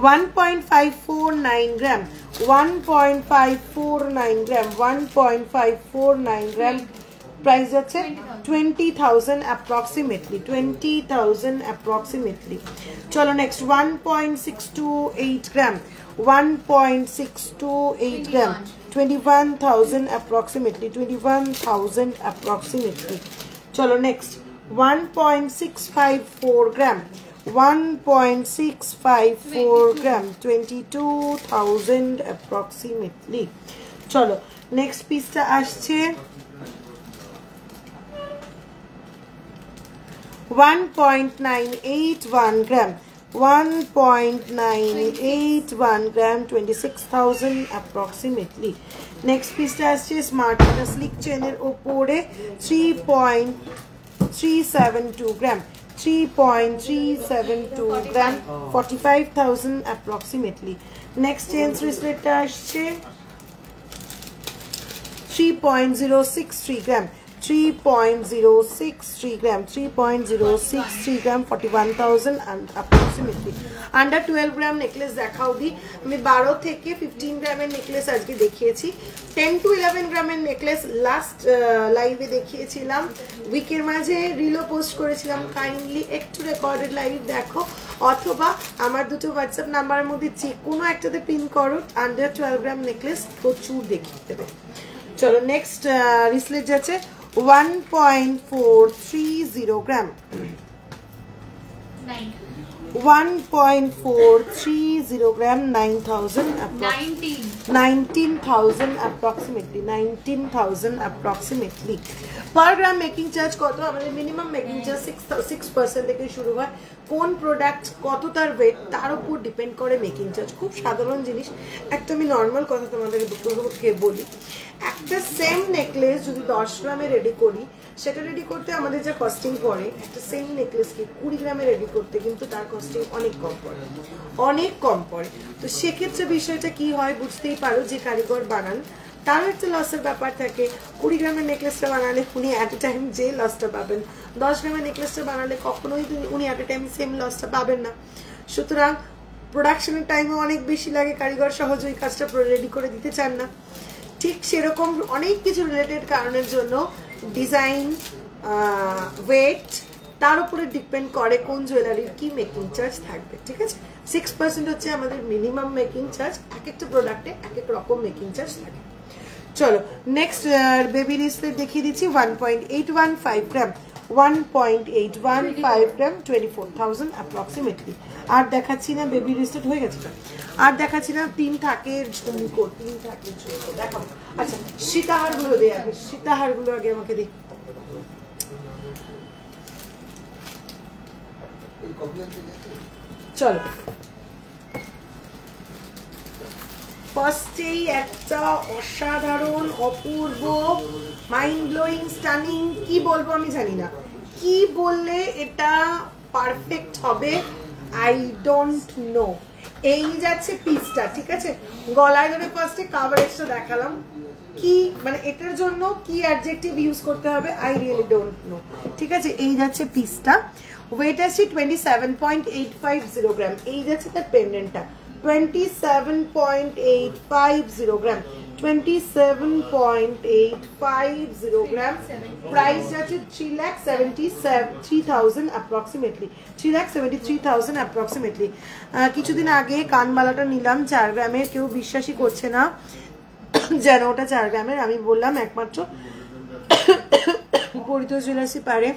$1.549 গ্রাম, 1.549 গ্রাম, 1.549 গ্রাম, প্রাইস আছে 20,000 approximately, 20,000 approximately। চলো নেক্সট 1.628 গ্রাম, 1.628 গ্রাম, 21,000 approximately, 21,000 approximately। চলো নেক্সট 1.654 গ্রাম, 1.654 গ্রাম, 22,000 approximately। চলো নেক্সট পিসটা আসছে 1.981 গ্রাম, 1.981 গ্রাম, 26,000 approximately। নেক্সট পিসটা আসছে স্মার্ট স্লিক চেনের ওপরে 3.372 গ্রাম, 3.372 গ্রাম, 45,000 approximately। নেক্সট চেন ব্রেসলেটটা আসছে 3.063 গ্রাম, 3.063 গ্রাম, 3.063 গ্রাম, 41,000 approximately। আন্ডার 12 গ্রাম নেকলেস দেখাও দি, আমি 12 থেকে 15 গ্রামের নেকলেস আজকে দেখিয়েছি। 10 to 11 গ্রামের নেকলেস লাস্ট লাইভে দেখিয়েছিলাম, উইকের মাঝে রিলও পোস্ট করেছিলাম, কাইন্ডলি একটু রেকর্ডেড লাইভ দেখো, অথবা আমার দুটো হোয়াটসঅ্যাপ নাম্বারের মধ্যে যে কোনো একটাতে পিন করো, আন্ডার 12 গ্রাম নেকলেস প্রচুর দেখিয়ে দেবে। চলো নেক্সট রিসলেট যাচ্ছে 1.430 গ্রাম, 1.430 গ্রাম, 9,000 19,000 approximately, 19,000 approximately। পার গ্রাম মেকিং চার্জ কত? আমাদের মিনিমাম মেকিং চার্জ 6% থেকে শুরু হয়। কোন প্রোডাক্ট কত তার ওয়েট তার উপর ডিপেন্ড করে মেকিং চার্জ। খুব সাধারণ জিনিস, একটা আমি নর্মাল কথা তোমাদের বলি, একটা সেম নেকলেস যদি 10 গ্রামে রেডি করি, সেটা রেডি করতে আমাদের যা কস্টিং পড়ে, একটা সেম নেকলেসকে 20 গ্রামে রেডি করতে কিন্তু তার কস্টিং অনেক কম পড়ে, অনেক কম পড়ে। তো সেক্ষেত্রে বিষয়টা কি হয় বুঝতেই পারো, যে কারিগর বানান তারও একটা লসের ব্যাপার থাকে। 20 গ্রামের নেকলেসটা বানালে উনি অ্যাট এ টাইম যে লসটা পাবেন, 10 গ্রামের নেকলেসটা বানালে কখনোই উনি অ্যাট এ টাইম সেম লসটা পাবেন না। সুতরাং প্রোডাকশনের টাইমও অনেক বেশি লাগে, কারিগর সহজ ওই কাজটা রেডি করে দিতে চান না। ঠিক সেরকম অনেক কিছু রিলেটেড কারণের জন্য ডিজাইন, ওয়েট, তার উপরে ডিপেন্ড করে কোন জুয়েলারির কি মেকিং চার্জ থাকবে। ঠিক আছে, 6% হচ্ছে আমাদের মিনিমাম মেকিং চার্জ, এক একটা প্রোডাক্টে এক এক রকম মেকিং চার্জ থাকে। চলো নেক্সট বেবি রিস্টলেট দেখিয়ে দিচ্ছি 1.815 গ্রাম 1.815 গ্রাম 24,000 অ্যাপ্রক্সিমেটলি। আর দেখাচ্ছি না, বেবি রিস্টলেট হয়ে গেছে। আর দেখাচ্ছি না, 3 থাকের ঝুমকো, 3 থাকের ঝুমকো দেখাবো। আচ্ছা সীতাহারগুলো দে আগে, সীতাহারগুলো আগে আমাকে দে। চলো ফার্স্টেই একটা অসাধারণ অপূর্ব মাইন্ড ব্লোয়িং স্টানিং, কি বলবো আমি জানি না, কি বললে এটা পারফেক্ট হবে আই ডোন্ট নো। এই যাচ্ছে পিসটা, ঠিক আছে, গলায় ধরে ফার্স্টে কাভারেজটা দেখালাম, কি মানে এটার জন্য কি অ্যাডজেক্টিভ ইউজ করতে হবে আই রিয়েলি ডোন্ট নো, ঠিক আছে। এই যাচ্ছে পিসটা, ওয়েট আসছে 27.850 গ্রাম। এই যাচ্ছে তার পেন্ডেন্টটা 27.850 গ্রাম, 27.850 গ্রাম। প্রাইস যাচ্ছে 3,73,000 অ্যাপ্রক্সিমেটলি, 3,73,000 অ্যাপ্রক্সিমেটলি। কিছুদিন আগে কানবালাটা নিলাম 4 গ্রামের, কেউ বিশ্বাসই করছে না যেন ওটা 4 গ্রামের। আমি বললাম একমাত্র পরিতোষ জুয়েলার্সই পারে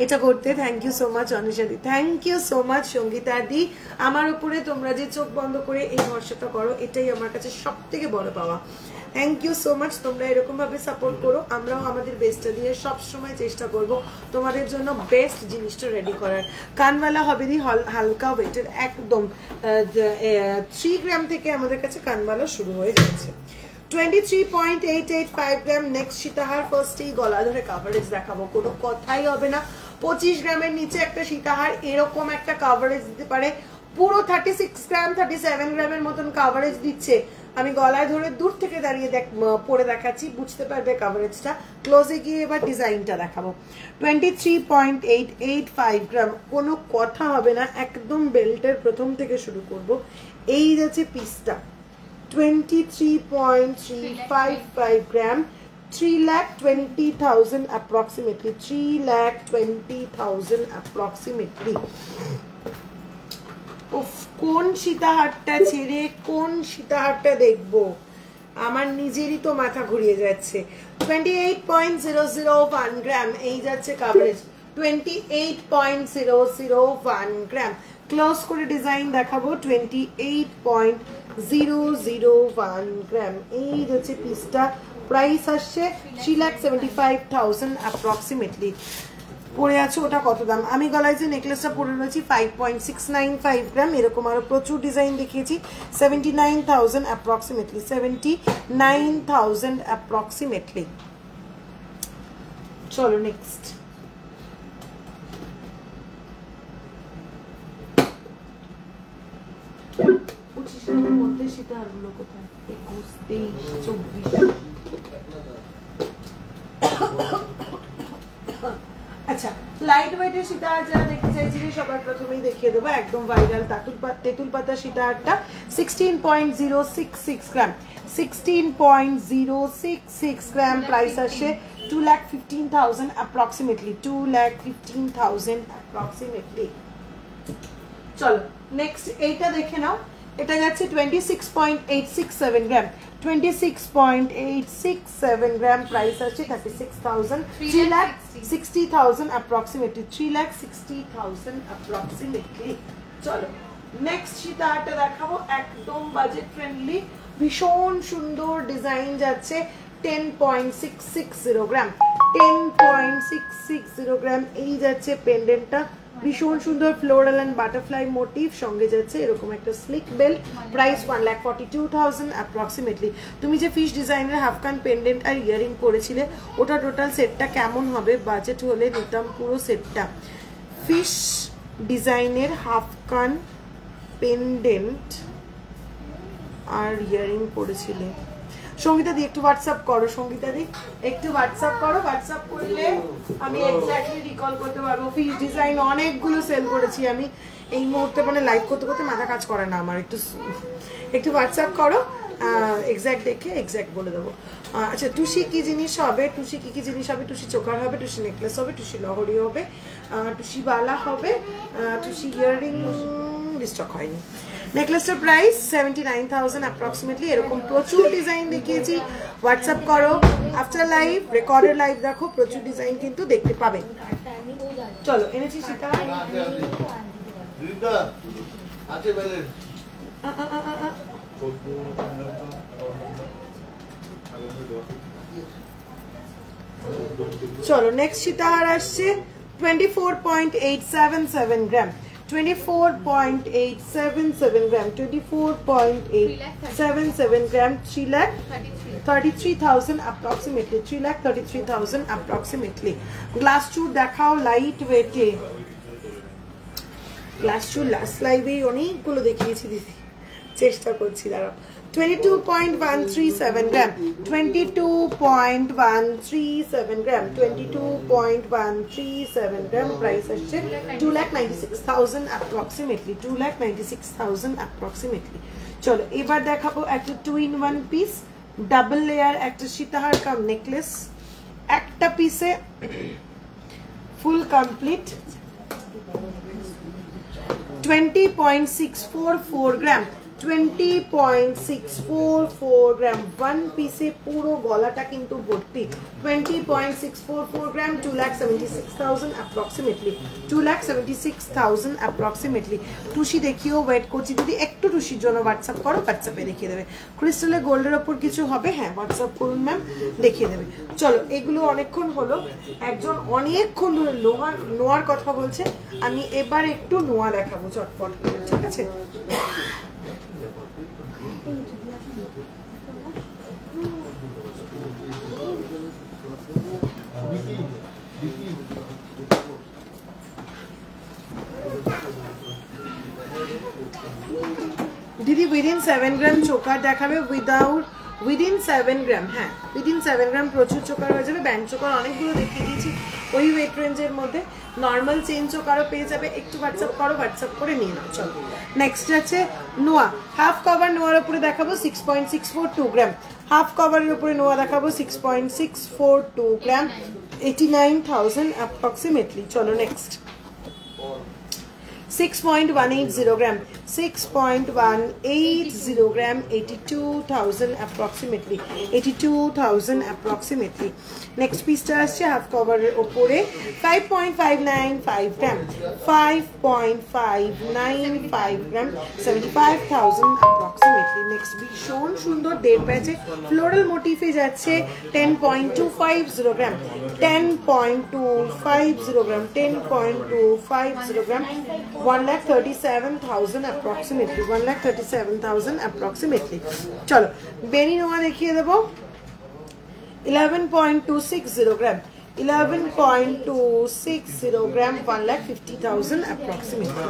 এটা করতে। থ্যাংক ইউ সো মাচ অনিশাদি, thank you so much Sangeeta di. আমার উপরে তোমরা যে চোখ বন্ধ করে এই ভরসাটা করো, এটাই আমার কাছে সব থেকে বড় পাওয়া। থ্যাংক ইউ সো মাচ, তোমরা এরকম ভাবে সাপোর্ট করো, আমরাও আমাদের বেস্টটা দিয়ে সব সময় চেষ্টা করব তোমাদের জন্য বেস্ট জিনিসটা রেডি করার। কানওয়ালা হবে দি হালকা ওয়েটের, একদম 3 গ্রাম থেকে আমাদের কাছে কানওয়ালা শুরু হয়ে যাচ্ছে। 23.885 গ্রাম নেক্সট সীতাহার। ফার্স্টেই গলা ধরে কাভারেজ দেখাবো, কোনো কথাই হবে না। 25 গ্রামের নিচে একটা সীতাহার এরকম একটা কাভারেজ দিতে পারে, পুরো 36 গ্রাম 37 গ্রামের মতন কাভারেজ দিচ্ছে। আমি গলায় ধরে দূর থেকে দাঁড়িয়ে পরে দেখাচ্ছি, বুঝতে পারবে কাভারেজটা। ক্লোজে গিয়ে এবার ডিজাইনটা দেখাবো। 23.885 গ্রাম, কোনো কথা হবে না, একদম বেল্টের প্রথম থেকে শুরু করব। এই যাচ্ছে পিসটা 23.355 গ্রাম, 3,20,000 approximately, 3,20,000 approximately। উফ, কোন সীতাহারটা ছেড়ে কোন সীতাহারটা দেখবো, আমার নিজেরই তো মাথা ঘুরিয়ে যাচ্ছে। 28.001 গ্রাম, এই যাচ্ছে কাভারেজ 28.001 গ্রাম। ক্লোজ করে ডিজাইন দেখাবো 28.001 গ্রাম। এই যাচ্ছে পিসটা, প্রাইস আসছে 3,75,000 অ্যাপ্রক্সিমেটলি। পরে আছে ওটা কত দাম, আমি গলায় যে নেকলেসটা পরে রয়েছি 5.695 গ্রাম, এরকম আরো প্রচুর ডিজাইন দেখিয়েছি। 79,000 অ্যাপ্রক্সিমেটলি, 79,000 অ্যাপ্রক্সিমেটলি। চলো নেক্সট। মধ্যে সীতাহারগুলো কোথায়, 21, 23, 24। আচ্ছা লাইট ওয়েটের সীতাহার যারা দেখতে চাইছিলেন সবার প্রথমেই দেখিয়ে দেবো, একদম ভাইরাল তেঁতুল পাতা সীতাহারটা 16.066 গ্রাম, 16.066 গ্রাম। প্রাইস আসছে 2,15,000 অ্যাপ্রক্সিমেটলি, 2,15,000 অ্যাপ্রক্সিমেটলি। চলো নেক্সট এইটা দেখে নাও, এটা যাচ্ছে 26.867 গ্রাম, 26.867 গ্রাম। প্রাইস আছে 36,000, 3,60,000 approximately, 3,60,000 approximately। চলো নেক্সট সীতাহারটা দেখাবো, একদম বাজেট ফ্রেন্ডলি, ভীষণ সুন্দর ডিজাইন যাচ্ছে 10.660 গ্রাম, 10.660 গ্রাম। এই যাচ্ছে পেন্ডেন্টটা, ভীষণ সুন্দর ফ্লোরাল এন্ড বাটারফ্লাই মোটিভ, সঙ্গে যাচ্ছে এরকম একটা স্লিক বেল্ট। Price 1,42,000 approximately. তুমি যে ফিশ ডিজাইনের হাফকান পেন্ডেন্ট আর ইয়ারিং করেছিলে, ওটা টোটাল সেটটা কেমন হবে, বাজেট হলে নিতাম পুরো সেটটা। ফিশ ডিজাইনের হাফকান পেন্ডেন্ট আর ইয়ারিং করেছিলে, সঙ্গীতা দি একটু হোয়াটসঅ্যাপ করো, সঙ্গীতা দি একটু হোয়াটসঅ্যাপ করো, হোয়াটসঅ্যাপ করলে আমি এক্স্যাক্টলি রিকল করতে পারবো। ফিশ ডিজাইন অনেকগুলো সেল করেছি আমি এই মুহূর্তে, মানে লাইভ করতে করতে মাথা কাজ করে না আমার, একটু হোয়াটসঅ্যাপ করো, এক্স্যাক্ট দেখে এক্স্যাক্ট বলে দেবো। আচ্ছা টুসি কি জিনিস হবে, টুসি কি জিনিস হবে, টুসি চোকার হবে, টুসি নেকলেস হবে, টুসি লহরি হবে, টুসি বালা হবে, টুসি ইয়াররিং স্টক হয়নি। নেকলেসটার প্রাইস 79,000 অ্যাপ্রক্সিমেটলি। এরকম প্রচুর ডিজাইন দেখিয়েছি, হোয়াটসঅ্যাপ করো, আফটার লাইভ রেকর্ডেড লাইভ দেখো, প্রচুর ডিজাইন কিন্তু দেখতে পাবে। চলো এনেছি সেটা চলো নেক্সট সীতাহার আসছে 24.877 গ্রাম, 24.877 গ্রাম, 24.877 গ্রাম, 3,33,000 approximately, 3,33,000 approximately। গ্লাস চুর দেখাও লাইট ওয়েটে। গ্লাস চুর লাস্ট লাইভে অনেকগুলো দেখিয়েছি দিদি, চেষ্টা করছি দাঁড়াও। 22.137 গ্রাম, 22.137 গ্রাম, 22.137 গ্রাম, প্রাইস আসছে 2,96,000 approximately, 2,96,000 approximately। চলো এবার দেখাবো একটা 2-in-1 পিস ডাবল লেয়ার, একটা সীতাহার কাম নেকলেস, একটা পিসে ফুল কমপ্লিট, 20.644 গ্রাম, 20.644 গ্রাম, ওয়ান পিসে পুরো গলাটা কিন্তু ভর্তি, 20.644 গ্রাম, 2,76,000 approximately, 2,76,000 approximately। টুসি দেখিও ওয়েট করছি, যদি একটু টুসির জন্য হোয়াটসঅ্যাপ করো, হোয়াটসঅ্যাপে দেখিয়ে দেবে। ক্রিস্টালে গোল্ডের ওপর কিছু হবে, হ্যাঁ হোয়াটসঅ্যাপ করুন ম্যাম, দেখিয়ে দেবে। চলো এগুলো অনেকক্ষণ হলো, একজন অনেকক্ষণ ধরে নোয়ার কথা বলছে, আমি এবার একটু নোয়া দেখাবো চটপট, ঠিক আছে? দিদি উইদিন 7 গ্রাম চোকার দেখাবে, উইদিন 7 গ্রাম, হ্যাঁ উইদিন 7 গ্রাম প্রচুর চোকার হয়ে যাবে। ব্যান্ড চোকার অনেকগুলো দেখিয়ে দিয়েছি ওই ওয়েট রেঞ্জের মধ্যে, নর্মাল চেন চোকারও পেয়ে যাবে, একটু হোয়াটসঅ্যাপ করো, হোয়াটসঅ্যাপ করে নিয়ে নাও। চলো নেক্সট আছে নোয়া, হাফ কভার নোয়ার উপরে দেখাবো 6.642 গ্রাম, হাফ কভারের উপরে নোয়া দেখাবো 6.642 গ্রাম, 89,000 অ্যাপ্রক্সিমেটলি। চলো নেক্সট 6.180 গ্রাম, 6.180 গ্রাম, 82,000 approximately, 82,000 approximately। নেক্সট পিসটা আসছে হাফ কভারের ওপরে 5.595 গ্রাম, 5.595 গ্রাম, 75,000 approximately। নেক্সট ভীষণ সুন্দর দেড় প্যাচে ফ্লোরাল মোটিফে যাচ্ছে 10.250 গ্রাম, 10.250 গ্রাম, 10.250 গ্রাম, 1,37,000 approximately, 1,37,000 approximately। চলো বেনি নোয়া দেখিয়ে দেবো 11.260 গ্রাম, 11.260 গ্রাম, 1,50,000 approximately।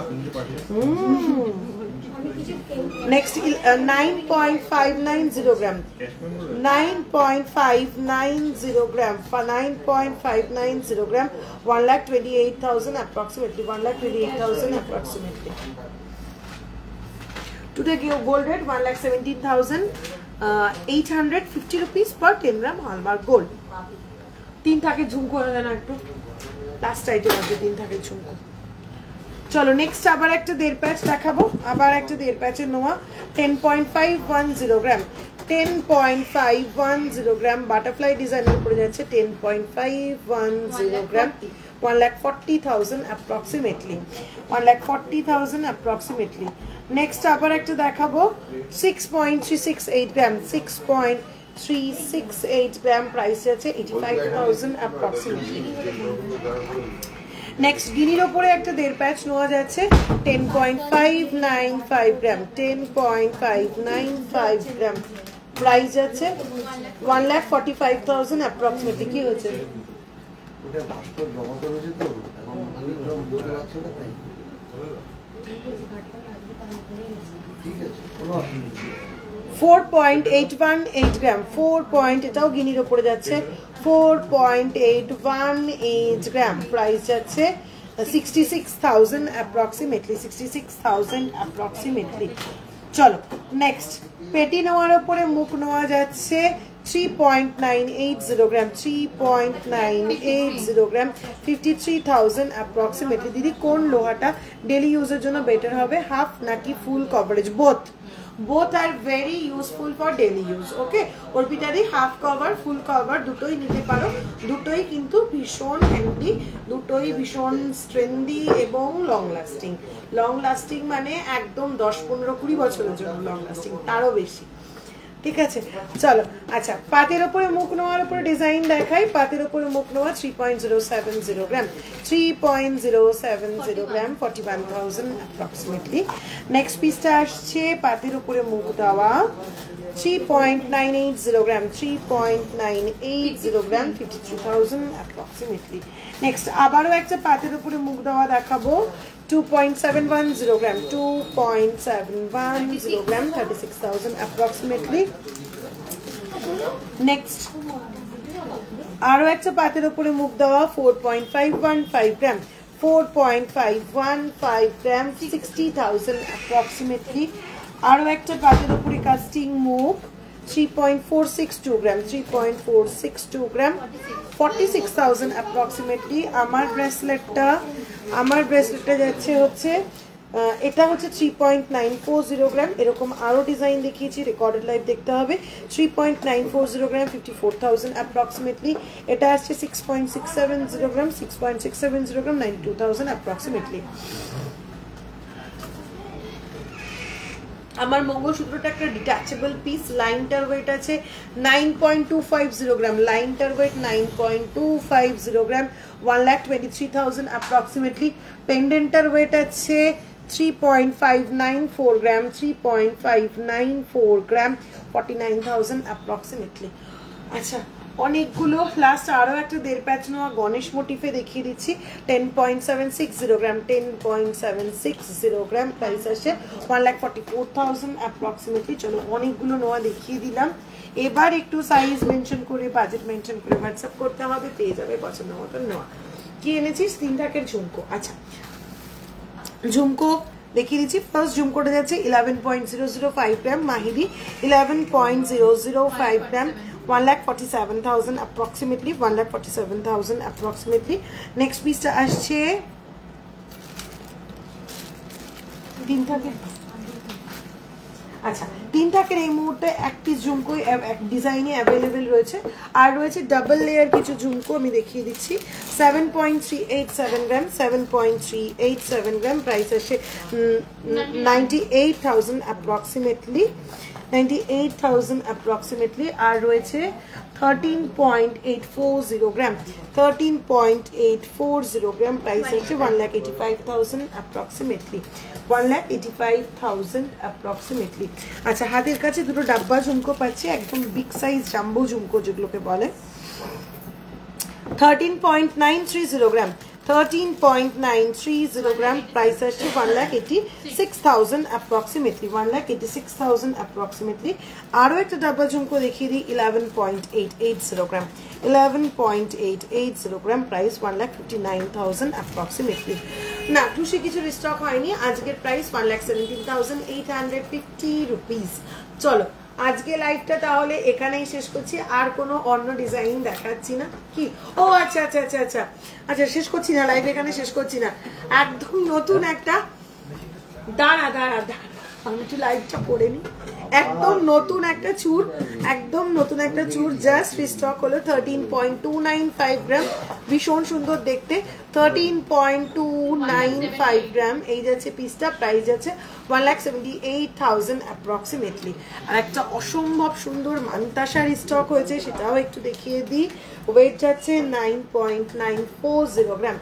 Next 9.590 gram, 9.590 gram, 9.590 gram, 1,28,000 approximately, 1,28,000 approximately। Today gold rate 1,17,850 rupees per 10 gram hallmark gold। 3 থাকে ঝুমকো না জানা একটু লাস্ট আইটেম আছে, 3 থাকে ঝুমকো। চলো নেক্সট আবার একটা দেড় প্যাচ দেখাবো, আবার একটা দেড় প্যাচের নোয়া 10.510 গ্রাম, 10.510 গ্রাম, বাটারফ্লাই ডিজাইনের উপরে যাচ্ছে 10.510 গ্রাম, 1,40,000 approximately, 1,40,000 approximately। নেক্সট আবার একটা দেখাবো 6.368 গ্রাম, 6.368 গ্রাম, প্রাইস আছে 85,000 approximately। নেক্সট গিনির ওপরে একটা দেড় প্যাচ নেওয়া যাচ্ছে 10.595 গ্রাম, 10.595 গ্রাম, প্রাইস আছে 1,45,000 approximately। কি হয়েছে? 4.818 গ্রাম, 4. এটাও গিনির ওপরে যাচ্ছে 4.818 গ্রাম, প্রাইস যাচ্ছে 66,000 approximately, 66,000 approximately। চলো নেক্সট পেটি নেওয়ার উপরে মুখ নেওয়া যাচ্ছে 3.980 গ্রাম, 3.980 গ্রাম, 53,000 অ্যাপ্রক্সিমেটলি। দিদি কোন লোহাটা ডেলি ইউজের জন্য বেটার হবে, হাফ নাকি full coverage? both are very useful for daily use. Okay, অর্পিতাদি হাফ কভার ফুল কভার দুটোই নিতে পারো, দুটোই কিন্তু ভীষণ হ্যান্ডি, দুটোই ভীষণ স্ট্রেন্দি এবং লং লাস্টিং মানে একদম 10, 15, 20 বছরের জন্য লং লাস্টিং, তারও বেশি। ঠিক আছে, চলো। আচ্ছা, পাতের ওপরে মুখ নোয়ার উপরে ডিজাইন দেখাই। পাতের ওপরে মুখ নোয়া 3.070 গ্রাম, 3.070 গ্রাম, 41,000 অ্যাপ্রক্সিমেটলি। নেক্সট পিসটা আসছে পাতের ওপরে মুখ দেওয়া 3.980 গ্রাম, 3.980 গ্রাম, 52,000 অ্যাপ্রক্সিমেটলি। নেক্সট আবারও একটা পাতের ওপরে মুখ দেওয়া দেখাবো 2.710 গ্রাম, 2.710 গ্রাম, 36,000 approximately. নেক্সট আরো একটা পাতের উপরে মুখ দেওয়া 4.515 গ্রাম, 4.515 গ্রাম, 60,000 approximately. আরো একটা পাতের উপরে কাস্টিং মুখ 3.462 গ্রাম, 3.462 গ্রাম, 46,000 approximately. আমার ব্রেসলেটটা যাচ্ছে হচ্ছে এটা হচ্ছে 3.940 গ্রাম। এরকম আরো ডিজাইন দেখিয়েছি, রেকর্ডেড লাইভ দেখতে হবে। 3.940 গ্রাম, 54,000 অ্যাপ্রক্সিমেটলি। এটা আসছে 6.670 গ্রাম, 6.670 গ্রাম, 92,000 অ্যাপ্রক্সিমেটলি। আমার মঙ্গলসূত্রটা একটা ডিট্যাচেবল পিস, লাইনটার ওয়েট আছে 9.250 গ্রাম, লাইনটার ওয়েট 9.250 গ্রাম, 1,23,000 অ্যাপ্রক্সিমেটলি। পেন্ডেন্টার ওয়েট আছে 3.594 গ্রাম, 3.594 গ্রাম, 49,000 অ্যাপ্রক্সিমেটলি। আচ্ছা, অনেকগুলো লাস্ট আরো একটা 1.5 প্যাচ নেওয়া গণেশ মোটিফে দেখিয়ে দিচ্ছি 10.760 গ্রাম, 10.760 গ্রাম, প্রাইস আসে 1,44,000 অ্যাপ্রক্সিমেটলি। চলো, অনেকগুলো নোয়া দেখিয়ে দিলাম। এবার একটু সাইজ মেনশন করে, বাজেট মেনশন করে হোয়াটসঅ্যাপ করতে হবে, পেয়ে যাবে পছন্দ মতো নোয়া। কি এনেছিস? 3 টাকের ঝুমকো। আচ্ছা, ঝুমকো দেখিয়ে দিচ্ছি। ফার্স্ট ঝুমকোটা যাচ্ছে 11.005 গ্রাম, মাহিদি 11.005 গ্রাম, 1,47,000 approximately, 1,47,000 approximately. নেক্সট পিসটা আসছে 3 থাকে। আচ্ছা, 3 টাকের এই মুহূর্তে এক পিস ঝুমকো এক ডিজাইনে অ্যাভেলেবেল রয়েছে, আর রয়েছে ডাবল লেয়ার কিছু ঝুমকো, আমি দেখিয়ে দিচ্ছি। 7.387 গ্রাম, 7.387 গ্রাম, প্রাইস আসে 98,000 approximately, 98,000 approximately. আর রয়েছে 13.840 গ্রাম, 13.840 গ্রাম, প্রাইস হচ্ছে 1,85,000 approximately, 1,85,000 approximately. আচ্ছা, হাতের কাছে দুটো ডাব্বা ঝুমকো পাচ্ছি, একদম বিগ সাইজ জাম্বো ঝুমকো যেগুলোকে বলে। 13.930 গ্রাম, 13.930 গ্রাম, প্রাইস আসছে 1,86,000 approximately, 1,86,000 approximately. আরো একটা ডাব্বা ঝুমকো দেখিয়ে দিই 11.880 গ্রাম, 11.880 গ্রাম, প্রাইস 1,59,000 approximately. না, টুসি কিছু স্টক হয়নি, আজকের প্রাইস 1,17,850 রুপিস। চলো, আজকে লাইভটা তাহলে এখানেই শেষ করছি, আর কোনো অন্য ডিজাইন দেখাচ্ছি না। কি? ও আচ্ছা আচ্ছা আচ্ছা আচ্ছা আচ্ছা, শেষ করছি না লাইভ, এখানে শেষ করছি না। একদম নতুন একটা, দাঁড়া আমি একটু লাইভটা করে নি। একদম নতুন একটা চুর, একদম নতুন একটা চুর জাস্ট রিস্টক হলো 13.295 গ্রাম, ভীষণ সুন্দর দেখতে। 13.295 গ্রাম, এই যাচ্ছে পিসটা, প্রাইস যাচ্ছে 1,78,000 approximately. আর একটা অসম্ভব সুন্দর মান্তাসার স্টক হয়েছে, সেটাও একটু দেখিয়ে দিই। ওয়েট যাচ্ছে 9.940 গ্রাম,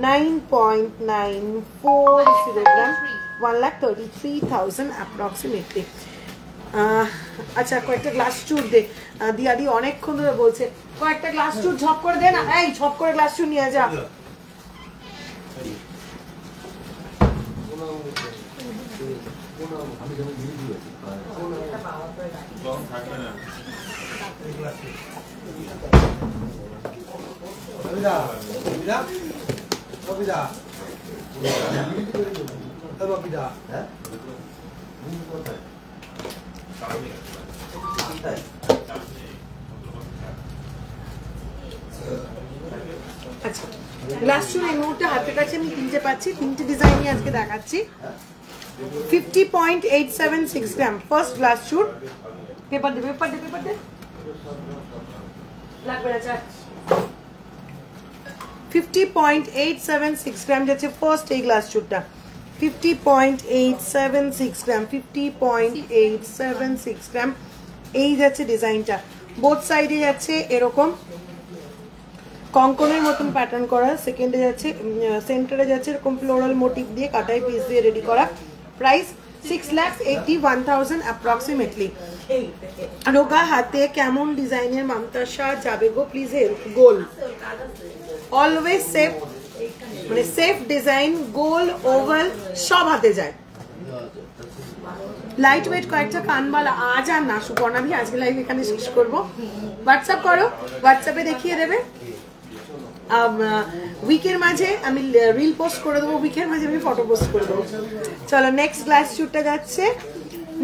9.940 গ্রাম, 1,33,000 approximately. আচ্ছা, কয়েকটা গ্লাস চুর দে, দিয়াদি অনেকক্ষণ ধরে বলছে কয়েকটা গ্লাস চুর ঝপ করে দে না। এই ঝপ করে গ্লাস চুর নিয়ে যা। আচ্ছা গ্লাস চুল এই মুহূর্তে হাতের কাছে আমি তিনটে পাচ্ছি, তিনটে ডিজাইনই আজকে দেখাচ্ছি। 50.876 গ্রাম ফার্স্ট গ্লাস চুল। পেপার দে পেপার দে পেপার দে, লাগবে না চার। 50.876 গ্রাম যাচ্ছে ফার্স্ট এই গ্লাস চুলটা। 50.876 গ্রাম, 50.876 গ্রাম এই যাচ্ছে ডিজাইনটা। বোথ সাইডে যাচ্ছে এরকম কঙ্কনের মতন প্যাটার্ন করা, সেকেন্ডে যাচ্ছে সেন্টারে যাচ্ছে এরকম ফ্লোরাল মোটিভ দিয়ে কাটাই পিস দিয়ে রেডি করা। Price 6,81,000 approximately. রোগা হাতে কেমন ডিজাইনের মামতাসা যাবে গো, প্লিজ হেল্প। গোল অলওয়েজ সেফ, মানে সেফ ডিজাইন, গোল ওভাল সব হাতে যায়। লাইট ওয়েট কয়েকটা কানবালা আজ আর না সুপর্ণা ভি, আজকে লাইভ এখানে শেষ করবো। হোয়াটসঅ্যাপ করো, হোয়াটসঅ্যাপে দেখিয়ে দেবে। উইকের মাঝে আমি রিল পোস্ট করে দেবো, উইকের মাঝে আমি ফটো পোস্ট করে দেবো। চলো নেক্সট গ্লাস শুটটা যাচ্ছে,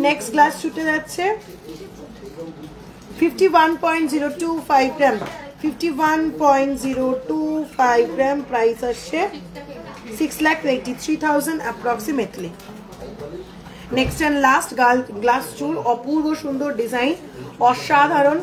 নেক্সট গ্লাস শুটে যাচ্ছে 51.025 গ্রাম, 51.025 গ্রাম। প্রাইস আসছে 6,83,000 approximately. Next and last glass চুল, অপূর্ব সুন্দর ডিজাইন, অসাধারণ।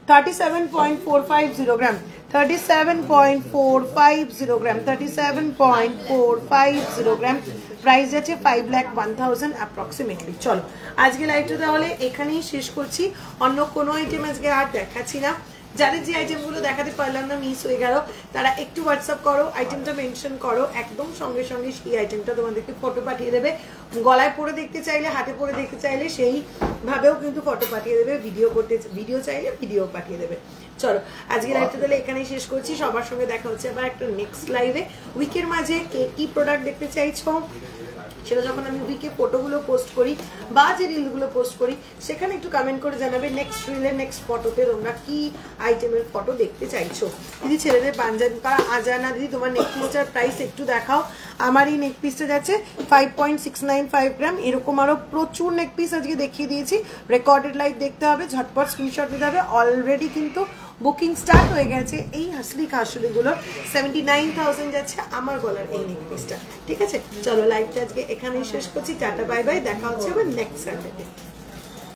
37.450 গ্রাম, 37.450 গ্রাম, 37.450 গ্রাম। প্রাইস আছে 5,01,000 অ্যাপ্রক্সিমেটলি। চলো আজকে লাইভটা তাহলে এখানেই শেষ করছি। অন্য কোনো আইটেম আজকে আর দেখাচ্ছি না। যাদের যে আইটেমগুলো দেখাতে পারলাম না, মিস হয়ে গেল, তারা একটু হোয়াটসঅ্যাপ করো, আইটেমটা মেনশন করো, একদম সঙ্গে সঙ্গে সেই আইটেমটা তোমাদেরকে ফটো পাঠিয়ে দেবে। গলায় পরে দেখতে চাইলে, হাতে পরে দেখতে চাইলে সেইভাবেও কিন্তু ফটো পাঠিয়ে দেবে। ভিডিও চাইলে ভিডিও পাঠিয়ে দেবে। চলো আজকে লাইভটা তাহলে এখানেই শেষ করছি। সবার সঙ্গে দেখা হচ্ছে আবার একটা নেক্সট লাইভে। উইকের মাঝে কে কি প্রোডাক্ট দেখতে চাইছো সেটা যখন আমি উইকে ফটোগুলো পোস্ট করি বা যে রিলগুলো পোস্ট করি সেখানে একটু কমেন্ট করে জানাবে নেক্সট রিলে নেক্সট ফটোতে তোমরা কি আইটেমের ফটো দেখতে চাইছো। দিদি ছেলেদের পাঞ্জাবি পরা আজানা, দিদি তোমার নেক পিসটার প্রাইস একটু দেখাও। আমার এই নেক পিসটা যাচ্ছে 5.695 গ্রাম। এরকম আরো প্রচুর নেক পিস আজকে দেখিয়ে দিয়েছি। রেকর্ডেড লাইভ দেখতে হবে, ঝটপট স্ক্রিনশট নিতে হবে। অলরেডি কিন্তু বুকিং স্টার্ট হয়ে গেছে এই হাসলি খাসলিগুলো। 79,000 যাচ্ছে আমার গলার এই নেক পিসটা। ঠিক আছে, চলো লাইভটা আজকে এখানেই শেষ করছি। টাটা বাই বাই, দেখা হচ্ছে আবার নেক্সট সানডেতে।